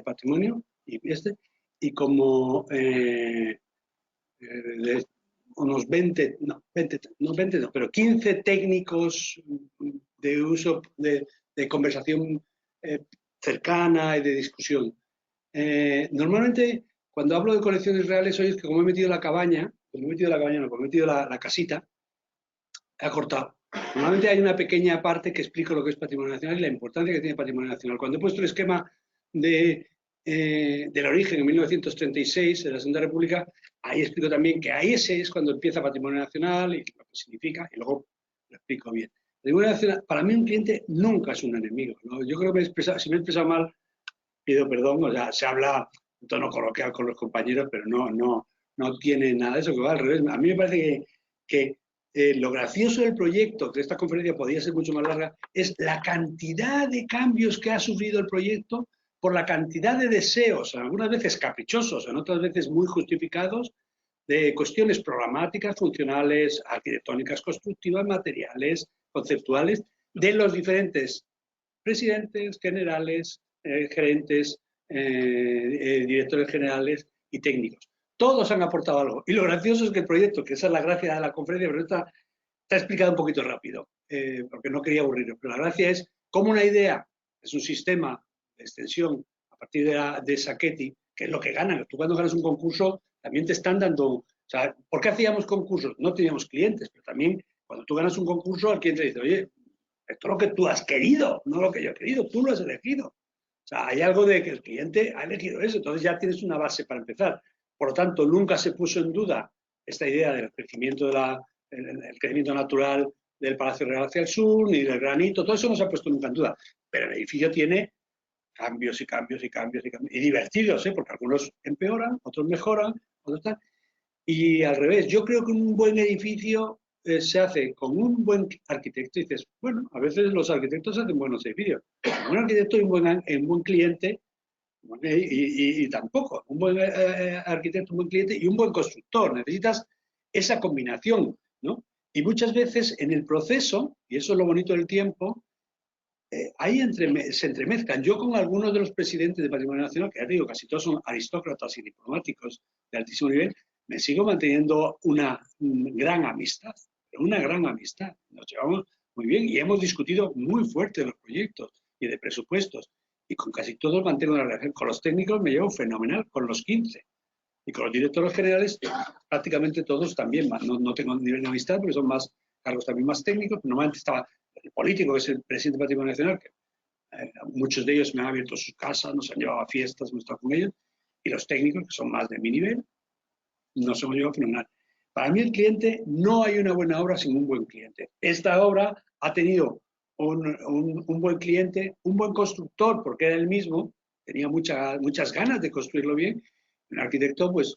patrimonio, y como unos 20, no, 20, no 20, no, pero 15 técnicos de uso de conversación cercana y de discusión. Normalmente, cuando hablo de colecciones reales, hoy es que como he metido la cabaña, como he metido la casita, he cortado. Normalmente hay una pequeña parte que explico lo que es patrimonio nacional y la importancia que tiene el patrimonio nacional. Cuando he puesto el esquema del origen en 1936, de la Segunda República, ahí explico también que ahí ese es cuando empieza patrimonio nacional y lo que significa, y luego lo explico bien. Patrimonio nacional, para mí un cliente nunca es un enemigo, ¿no? Yo creo que si me he expresado mal, pido perdón, o sea, se habla en tono coloquial con los compañeros, pero no tiene nada de eso, que va al revés. A mí me parece que lo gracioso del proyecto, que esta conferencia podría ser mucho más larga, es la cantidad de cambios que ha sufrido el proyecto por la cantidad de deseos, algunas veces caprichosos, en otras veces muy justificados, de cuestiones programáticas, funcionales, arquitectónicas, constructivas, materiales, conceptuales, de los diferentes presidentes, generales, gerentes, directores generales y técnicos. Todos han aportado algo. Y lo gracioso es que el proyecto, que esa es la gracia de la conferencia, pero está explicado un poquito rápido, porque no quería aburriros. Pero la gracia es cómo una idea es un sistema de extensión a partir de Sacchetti, que es lo que ganan. Tú cuando ganas un concurso también te están dando... O sea, ¿por qué hacíamos concursos? No teníamos clientes, pero también cuando tú ganas un concurso, el cliente dice, oye, esto es lo que tú has querido, no lo que yo he querido, tú lo has elegido. O sea, hay algo de que el cliente ha elegido eso, entonces ya tienes una base para empezar. Por lo tanto, nunca se puso en duda esta idea del crecimiento, el crecimiento natural del Palacio Real hacia el sur, ni del granito, todo eso no se ha puesto nunca en duda. Pero el edificio tiene cambios y cambios y cambios y cambios. Y divertidos, porque algunos empeoran, otros mejoran, otros tal. Y al revés, yo creo que un buen edificio se hace con un buen arquitecto y dices, bueno, a veces los arquitectos hacen buenos edificios. Un arquitecto y un buen cliente, y tampoco, un buen arquitecto, un buen cliente y un buen constructor. Necesitas esa combinación, ¿no? Y muchas veces en el proceso, y eso es lo bonito del tiempo, ahí se entremezclan. Yo con algunos de los presidentes de Patrimonio Nacional, que ya digo, casi todos son aristócratas y diplomáticos de altísimo nivel, me sigo manteniendo una gran amistad. Nos llevamos muy bien y hemos discutido muy fuerte de los proyectos y de presupuestos. Y con casi todos mantengo una relación. Con los técnicos me llevo fenomenal, con los 15. Y con los directores generales, prácticamente todos también. No tengo nivel de amistad porque son más cargos también más técnicos. Normalmente estaba el político, que es el presidente del Patrimonio Nacional, que muchos de ellos me han abierto sus casas, nos han llevado a fiestas, hemos estado con ellos. Y los técnicos, que son más de mi nivel, nos hemos llevado fenomenal. Para mí el cliente, no hay una buena obra sin un buen cliente. Esta obra ha tenido un buen cliente, un buen constructor, porque era el mismo, tenía muchas ganas de construirlo bien. Un arquitecto, pues,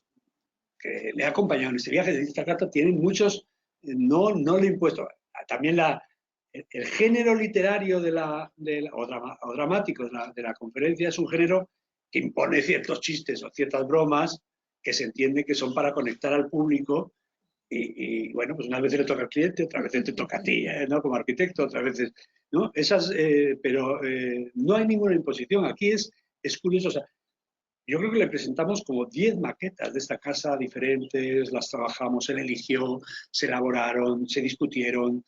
que le ha acompañado en este viaje. De esta carta tienen muchos, no le he impuesto. También el género literario o dramático de la conferencia es un género que impone ciertos chistes o ciertas bromas que se entiende que son para conectar al público y bueno, pues unas veces le toca al cliente, otras veces te toca a ti, ¿no? Como arquitecto, otras veces, ¿no? Pero no hay ninguna imposición. Aquí es curioso, o sea, yo creo que le presentamos como 10 maquetas de esta casa diferentes, las trabajamos, él eligió, se elaboraron, se discutieron,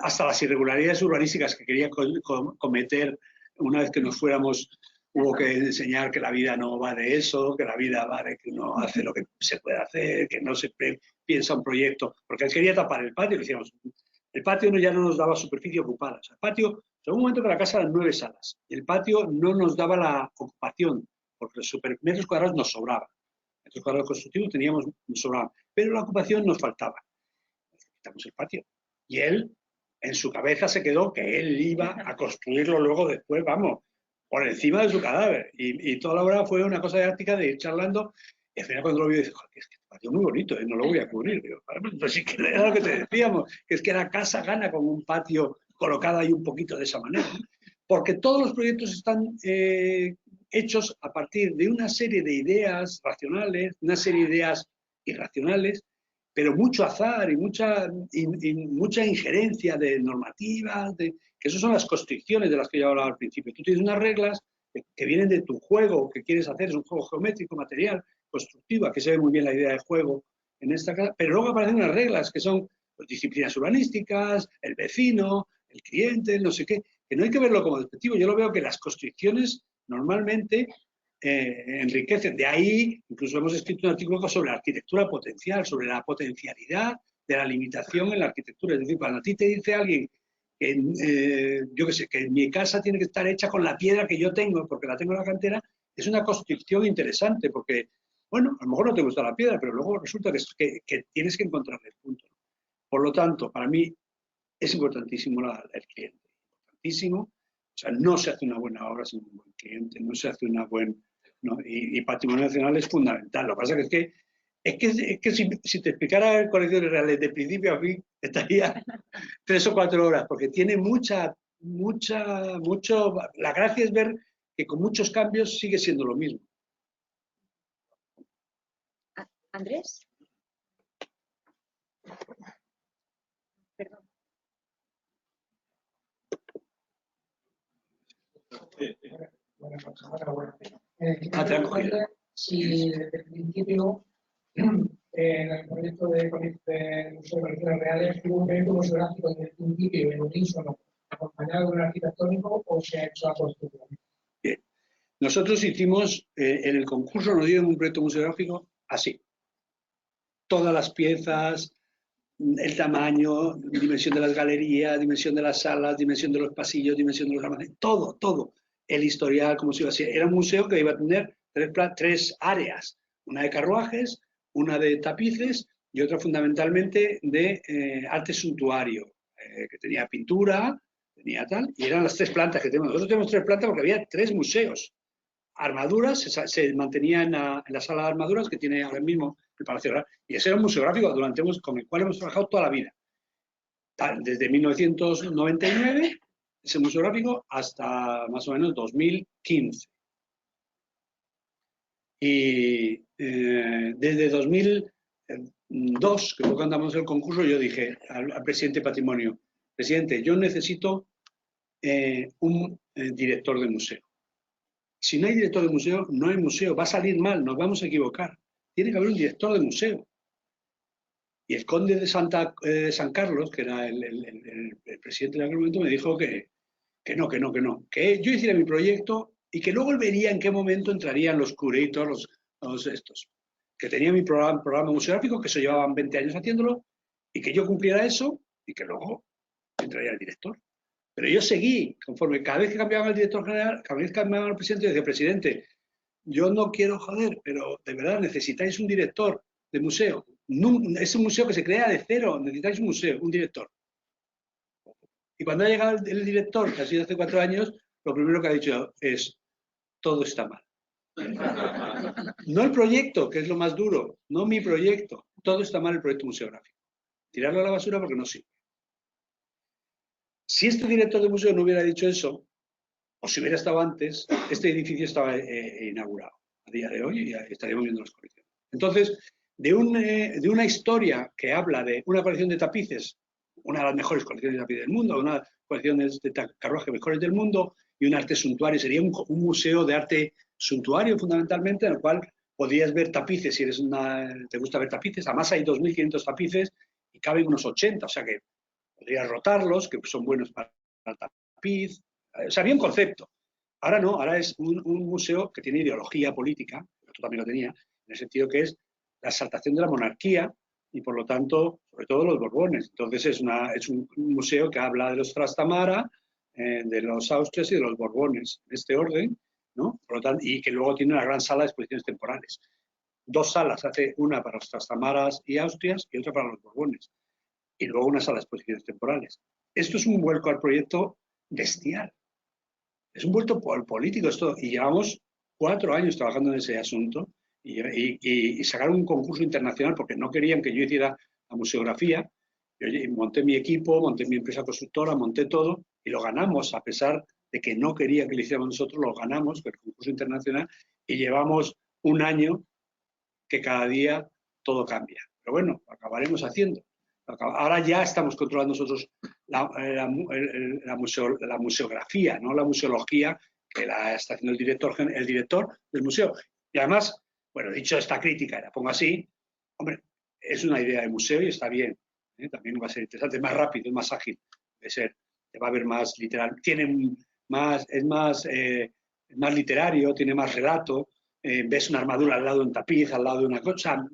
hasta las irregularidades urbanísticas que quería cometer una vez que nos fuéramos. Hubo que enseñar que la vida no va de eso, que la vida va de que uno hace lo que se puede hacer, que no se piensa un proyecto, porque él quería tapar el patio, decíamos, el patio ya no nos daba superficie ocupada. O sea, el patio, en un momento que la casa eran 9 salas, y el patio no nos daba la ocupación, porque los metros cuadrados nos sobraban. Metros cuadrados constructivos nos sobraban, pero la ocupación nos faltaba. Quitamos el patio. Y él, en su cabeza se quedó que él iba a construirlo luego después, vamos, por encima de su cadáver. Y toda la hora fue una cosa didáctica de ir charlando. Y al final cuando lo vio, dice, es que este patio es muy bonito, no lo voy a cubrir. Digo, pues sí que era lo que te decíamos, que es que la casa gana con un patio colocado ahí un poquito de esa manera. Porque todos los proyectos están hechos a partir de una serie de ideas racionales, una serie de ideas irracionales, pero mucho azar y mucha injerencia de normativas, que esas son las constricciones de las que yo hablaba al principio. Tú tienes unas reglas que vienen de tu juego, que quieres hacer, es un juego geométrico, material, constructivo, aquí se ve muy bien la idea de juego en esta casa, pero luego aparecen unas reglas que son pues, disciplinas urbanísticas, el vecino, el cliente, no sé qué, que no hay que verlo como despectivo. Yo lo veo que las constricciones normalmente enriquecen. De ahí, incluso hemos escrito un artículo sobre la arquitectura potencial, sobre la potencialidad de la limitación en la arquitectura. Es decir, cuando a ti te dice alguien que, yo qué sé, que mi casa tiene que estar hecha con la piedra que yo tengo, porque la tengo en la cantera, es una constricción interesante, porque, bueno, a lo mejor no te gusta la piedra, pero luego resulta que tienes que encontrarle el punto. Por lo tanto, para mí es importantísimo el cliente. Importantísimo. O sea, no se hace una buena obra sin un buen cliente, no se hace una buena... ¿no? Y patrimonio nacional es fundamental. Lo que pasa es que si te explicara el Colecciones Reales de principio a fin, estaría 3 o 4 horas, porque tiene mucho... La gracia es ver que con muchos cambios sigue siendo lo mismo. ¿Andrés? Perdón. Si desde el principio en el proyecto de Museo de Colecciones Reales hubo un proyecto museográfico desde el principio en unísono, acompañado de un arquitectónico, o se ha hecho a posteriori. Bien. Nosotros hicimos, en el concurso nos dieron un proyecto museográfico así. Todas las piezas, el tamaño, dimensión de las galerías, dimensión de las salas, dimensión de los pasillos, dimensión de los almacenes, todo. El historial, cómo se iba a hacer. Era un museo que iba a tener 3 áreas, una de carruajes, una de tapices y otra fundamentalmente de arte suntuario, que tenía pintura, tenía tal, y eran las 3 plantas que tenemos. Nosotros tenemos 3 plantas porque había 3 museos. Armaduras, se mantenía en la sala de armaduras que tiene ahora mismo el Palacio Real, y ese era un museográfico con el cual hemos trabajado toda la vida. Desde 1999, ese museográfico, hasta más o menos 2015. Y desde 2002, que fue cuando andamos el concurso, yo dije al presidente de Patrimonio, presidente, yo necesito un director de museo. Si no hay director de museo, no hay museo, va a salir mal, nos vamos a equivocar. Tiene que haber un director de museo. Y el conde de San Carlos, que era el presidente de aquel momento, me dijo que no, que yo hiciera mi proyecto y que luego él vería en qué momento entrarían los curators, los estos. Que tenía mi programa museográfico, que se llevaban 20 años haciéndolo, y que yo cumpliera eso y que luego entraría el director. Pero yo seguí, conforme cada vez que cambiaban el director general, cada vez que cambiaban el presidente, yo decía, presidente, yo no quiero joder, pero de verdad necesitáis un director de museo. No, es un museo que se crea de cero, necesitáis un museo, un director. Y cuando ha llegado el director, que ha sido hace 4 años, lo primero que ha dicho es, todo está mal. No el proyecto, que es lo más duro, no mi proyecto, todo está mal el proyecto museográfico. Tirarlo a la basura porque no sirve. Si este director de museo no hubiera dicho eso, o si hubiera estado antes, este edificio estaba inaugurado. A día de hoy ya estaríamos viendo las colecciones. Entonces, de una historia que habla de una colección de tapices, una de las mejores colecciones de tapices del mundo, una colección de carruajes mejores del mundo, y un arte suntuario, sería un museo de arte suntuario fundamentalmente, en el cual podrías ver tapices, si te gusta ver tapices, además hay 2.500 tapices y caben unos 80, o sea que podrías rotarlos, que son buenos para el tapiz. O sea, había un concepto. Ahora no, ahora es un museo que tiene ideología política, esto también lo tenía, en el sentido que es la exaltación de la monarquía y, por lo tanto, sobre todo los Borbones. Entonces es un museo que habla de los Trastamara, de los Austrias y de los Borbones, en este orden, ¿no? Por lo tanto, y que luego tiene una gran sala de exposiciones temporales. 2 salas, hace una para los Trastamaras y Austrias y otra para los Borbones. Y luego una sala de exposiciones temporales. Esto es un vuelco al proyecto bestial. Es un vuelco político esto. Y llevamos 4 años trabajando en ese asunto y sacar un concurso internacional porque no querían que yo hiciera la museografía. Yo monté mi equipo, monté mi empresa constructora, monté todo y lo ganamos, a pesar de que no quería que lo hiciéramos nosotros, lo ganamos, el concurso internacional, y llevamos un año que cada día todo cambia. pero bueno, lo acabaremos haciendo. Ahora ya estamos controlando nosotros la museografía, no la museología, que la está haciendo el director del museo. Y además, bueno, dicho esta crítica, la pongo así, hombre, es una idea de museo y está bien. También va a ser interesante, es más rápido, es más ágil de ser, va a haber más literal, tiene más, es más literario, tiene más relato, ves una armadura al lado de un tapiz, al lado de una cosa,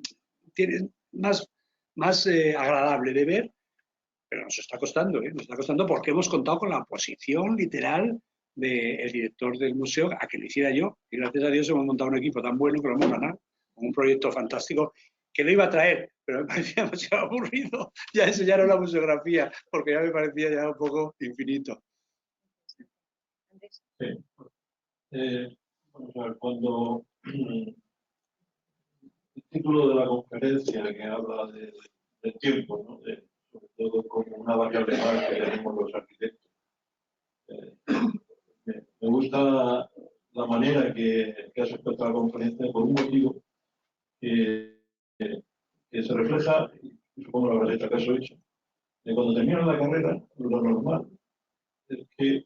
tiene más agradable de ver, pero nos está costando porque hemos contado con la oposición literal del director del museo a que lo hiciera yo, y gracias a Dios hemos montado un equipo tan bueno que lo hemos ganado, con un proyecto fantástico que lo iba a traer, pero me parecía demasiado aburrido ya enseñar la museografía, porque ya me parecía ya un poco infinito. Sí. Vamos a ver, cuando el título de la conferencia que habla del tiempo, ¿no? Sobre todo como una variable más que tenemos los arquitectos, me gusta la manera que has expuesto la conferencia por un motivo que se refleja, y supongo lo habrás hecho caso hecho, de cuando terminas la carrera, lo normal es que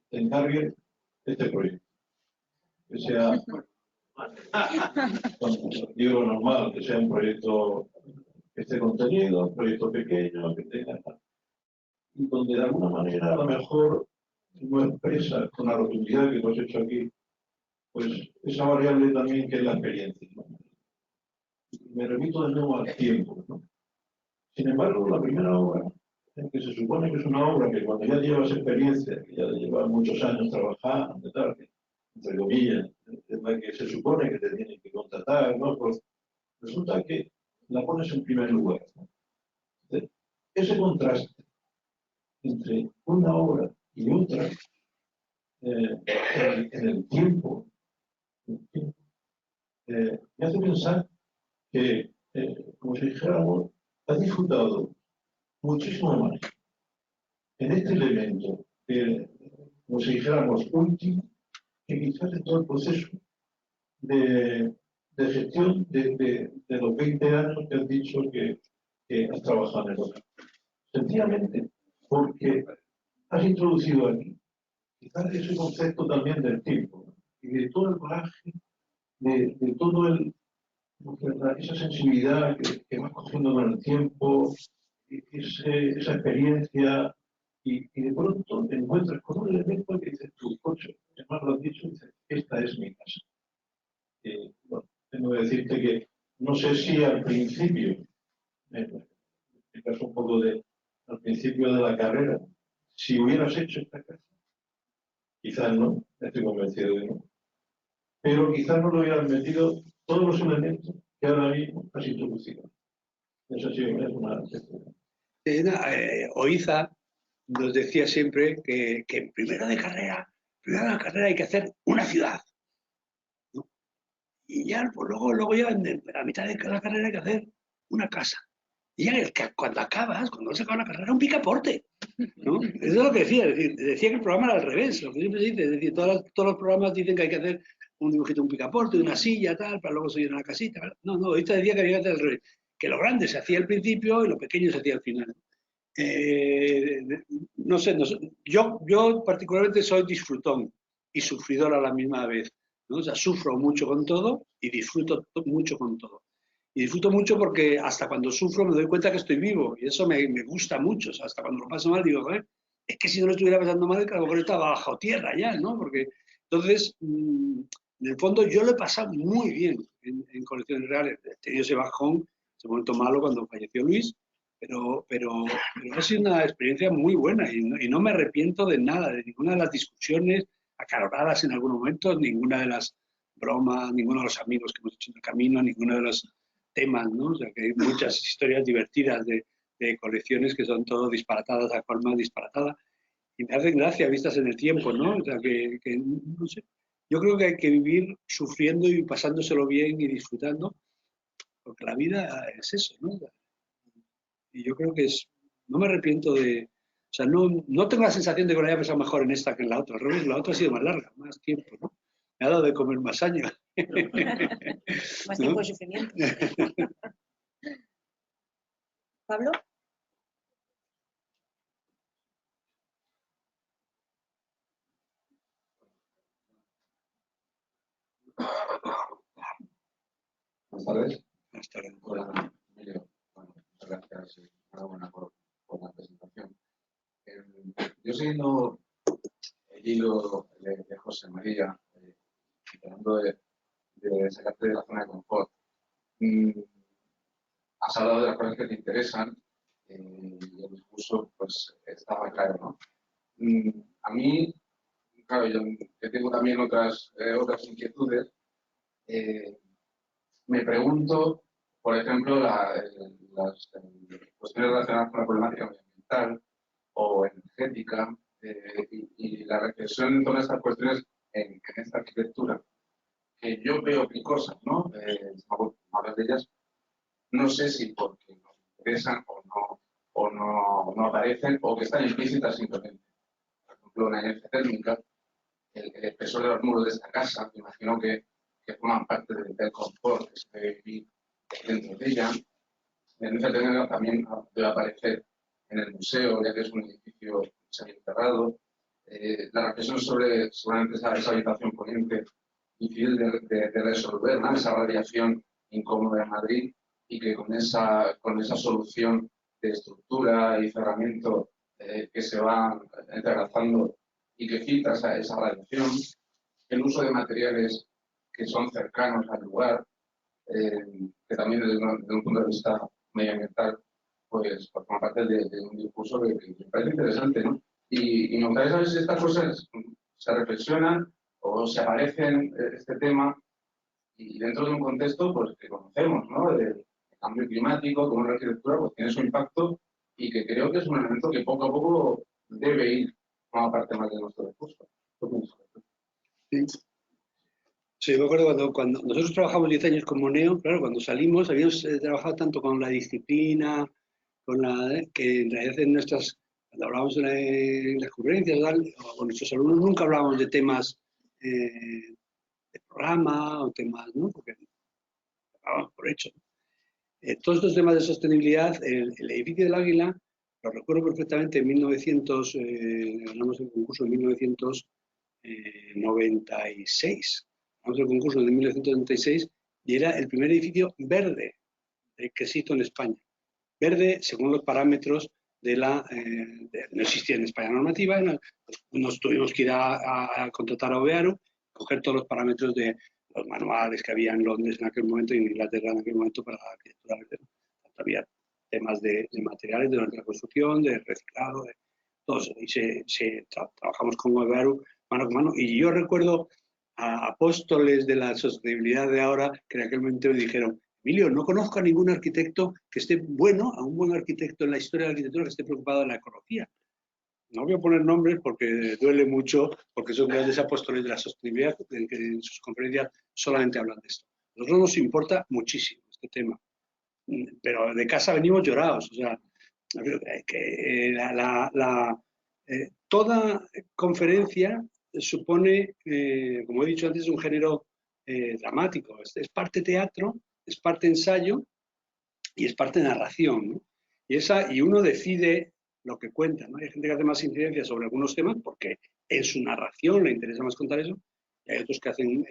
te encarguen este proyecto. Que sea, digo lo normal, que sea un proyecto que esté contenido, un proyecto pequeño, que tenga, y donde de alguna manera a lo mejor no expresa con la rotundidad que tú has hecho aquí, pues esa variable también que es la experiencia, ¿no? Me remito de nuevo al tiempo, ¿no? Sin embargo, la primera obra, que se supone que es una obra que cuando ya llevas experiencia, que ya llevas muchos años trabajando, tal, entre comillas, es la que se supone que te tienen que contratar, ¿no? Pues resulta que la pones en primer lugar, ¿no? Entonces, ese contraste entre una obra y otra en el tiempo, me hace pensar que, como si dijéramos, has disfrutado muchísimo más en este elemento, como si dijéramos, último, que quizás en todo el proceso de gestión de los 20 años que has dicho que has trabajado en el hogar. Sencillamente porque has introducido aquí quizás ese concepto también del tiempo, ¿no? Y de todo el coraje, de todo esa sensibilidad que vas cogiendo con el tiempo, esa experiencia, y de pronto te encuentras con un elemento que dices, tu coche, además lo has dicho, dices, esta es mi casa. Bueno, tengo que decirte que no sé si al principio, en el caso un poco al principio de la carrera, si hubieras hecho esta casa, quizás no, estoy convencido de no, pero quizás no lo hubieras metido todos los elementos que ahora mismo has introducido. Eso sí es una... Oiza nos decía siempre que en primero de carrera hay que hacer una ciudad, ¿no? Y ya pues luego ya en la mitad de la carrera hay que hacer una casa. Y ya cuando se acaba la carrera, un picaporte, ¿no? Eso es lo que decía. Decía que el programa era al revés, lo que siempre se dice. Es decir, todos los programas dicen que hay que hacer un dibujito, un picaporte, una silla, tal, para luego subir a la casita. No, ahorita decía que había que hacer al revés. Que lo grande se hacía al principio y lo pequeño se hacía al final. No sé, yo particularmente soy disfrutón y sufridor a la misma vez, ¿no? O sea, sufro mucho con todo y disfruto mucho con todo. Y disfruto mucho porque hasta cuando sufro me doy cuenta que estoy vivo y eso me gusta mucho. O sea, hasta cuando lo paso mal digo, es que si no lo estuviera pasando mal, que a lo mejor estaba bajo tierra ya, ¿no? Porque entonces, en el fondo, yo lo he pasado muy bien en Colecciones Reales. He tenido ese bajón, ese momento malo cuando falleció Luis, pero ha sido una experiencia muy buena y no me arrepiento de nada, de ninguna de las discusiones acaloradas en algunos momentos, ninguna de las bromas, ninguno de los amigos que hemos hecho en el camino, ninguno de los temas, ¿no? O sea, que hay muchas historias divertidas de colecciones que son todo disparatadas a forma disparatada y me hacen gracia vistas en el tiempo, ¿no? O sea, que no sé. Yo creo que hay que vivir sufriendo y pasándoselo bien y disfrutando, porque la vida es eso, ¿no? Y yo creo que no me arrepiento de, o sea, no tengo la sensación de que lo haya pasado mejor en esta que en la otra. Al revés, la otra ha sido más larga, más tiempo, ¿no? Me ha dado de comer más años. Más tiempo de sufrimiento. Pablo. Buenas tardes. Buenas tardes. Hola, Emilio. Bueno, muchas gracias y enhorabuena por la presentación. Yo siguiendo el hilo de José María, tratando de sacarte de la zona de confort, has hablado de las cosas que te interesan y el discurso pues estaba claro, ¿no? A mí, claro, yo que tengo también otras inquietudes, me pregunto, por ejemplo, las cuestiones relacionadas con la problemática medioambiental o energética y la reflexión en todas estas cuestiones en esta arquitectura, que yo veo picosas, ¿no? Hablar de ellas, no sé si porque nos interesan o no aparecen o que están implícitas simplemente. Por ejemplo, una energía térmica, el espesor de los muros de esta casa, me imagino que forman parte del confort que se debe vivir dentro de ella. La energía térmica también debe aparecer en el museo, ya que es un edificio semienterrado. La reflexión sobre esa habitación poniente difícil de resolver, ¿no? Esa radiación incómoda en Madrid y que con esa solución de estructura y cerramiento que se va entrelazando y que filtra esa radiación, el uso de materiales que son cercanos al lugar, que también desde un punto de vista medioambiental, pues forma parte de un discurso que me parece interesante, ¿no? Y me gustaría saber si estas cosas se reflexionan o se aparecen este tema y dentro de un contexto pues, que conocemos, ¿no? De cambio climático, como la arquitectura, pues tiene su impacto y que creo que es un elemento que poco a poco debe ir como parte más de nuestro discurso. Sí. Sí, me acuerdo cuando nosotros trabajamos 10 años con Moneo, claro, cuando salimos habíamos trabajado tanto con la disciplina, que en realidad cuando hablábamos en las conferencias o con nuestros alumnos nunca hablábamos de temas de programa o temas, ¿no? Porque hablábamos por hecho. Todos estos temas de sostenibilidad, el edificio del Águila, lo recuerdo perfectamente, ganamos el concurso en 1996. Ganamos el concurso de 1996 y era el primer edificio verde que existe en España. Verde según los parámetros no existía en España normativa, nos tuvimos que ir a contratar a Obearu, coger todos los parámetros de los manuales que había en Londres en aquel momento y en Inglaterra en aquel momento para la arquitectura verde. Había temas de materiales, de la construcción, de reciclado, de todo eso. Y trabajamos con Obearu mano con mano. Y yo recuerdo a apóstoles de la sostenibilidad de ahora que en aquel momento me dijeron: Emilio, no conozco a ningún arquitecto que esté a un buen arquitecto en la historia de la arquitectura que esté preocupado de la ecología. No voy a poner nombres porque duele mucho, porque son grandes apóstoles de la sostenibilidad que en sus conferencias solamente hablan de esto. A nosotros nos importa muchísimo este tema, pero de casa venimos llorados. O sea, toda conferencia supone, como he dicho antes, un género dramático. Es parte teatro, es parte ensayo y es parte narración, ¿no? Y uno decide lo que cuenta, ¿no? Hay gente que hace más incidencia sobre algunos temas porque en su narración le interesa más contar eso, y hay otros que hacen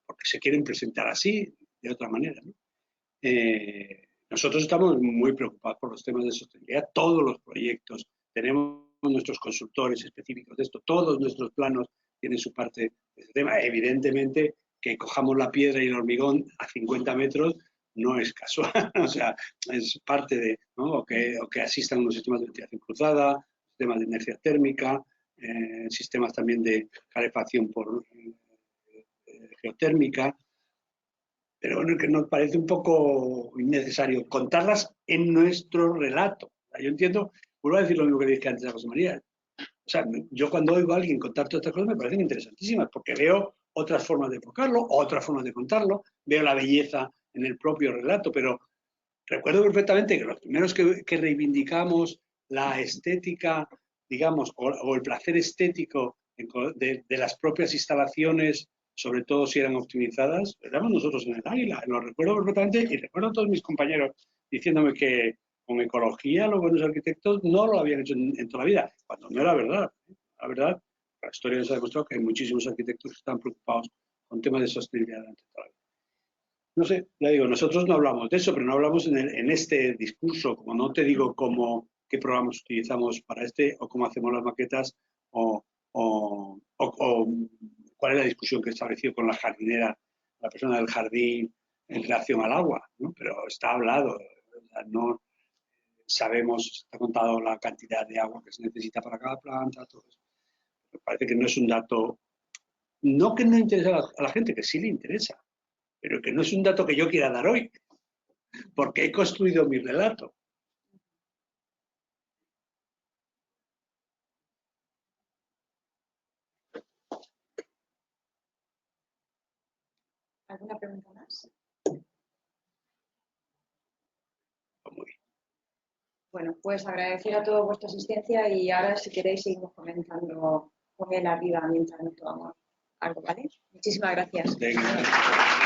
porque se quieren presentar así, de otra manera, ¿no? Nosotros estamos muy preocupados por los temas de sostenibilidad, todos los proyectos, tenemos nuestros consultores específicos de esto, todos nuestros planos tienen su parte de este tema. Evidentemente que cojamos la piedra y el hormigón a 50 metros no es casual, o sea, es parte de, ¿no? o que asistan unos sistemas de ventilación cruzada, sistemas de energía térmica, sistemas también de calefacción por geotérmica, pero bueno, que nos parece un poco innecesario contarlas en nuestro relato. Yo entiendo, vuelvo a decir lo mismo que dije antes a José María. O sea, yo cuando oigo a alguien contar todas estas cosas me parecen interesantísimas, porque veo otras formas de enfocarlo, otras formas de contarlo, veo la belleza en el propio relato, pero recuerdo perfectamente que los primeros que reivindicamos la estética, digamos, o el placer estético de las propias instalaciones, sobre todo si eran optimizadas, éramos nosotros en el Águila. Lo recuerdo perfectamente y recuerdo a todos mis compañeros diciéndome que con ecología los buenos arquitectos no lo habían hecho en toda la vida, cuando no era verdad. La verdad, la historia nos ha demostrado que hay muchísimos arquitectos que están preocupados con temas de sostenibilidad durante toda la vida. No sé, ya digo, nosotros no hablamos de eso, pero no hablamos en este discurso, como no te digo qué programas utilizamos para o cómo hacemos las maquetas o cuál es la discusión que estableció con la jardinera, la persona del jardín en relación al agua, ¿no? Pero está hablado, o sea, no sabemos, está contado la cantidad de agua que se necesita para cada planta, todo eso. Me parece que no es un dato, no que no interesa a la gente, que sí le interesa, pero que no es un dato que yo quiera dar hoy, porque he construido mi relato. ¿Alguna pregunta más? Muy bien. Bueno, pues agradecer a todos vuestra asistencia y ahora si queréis seguimos comentando con él arriba mientras nos tomamos algo, ¿vale? Muchísimas gracias. Venga.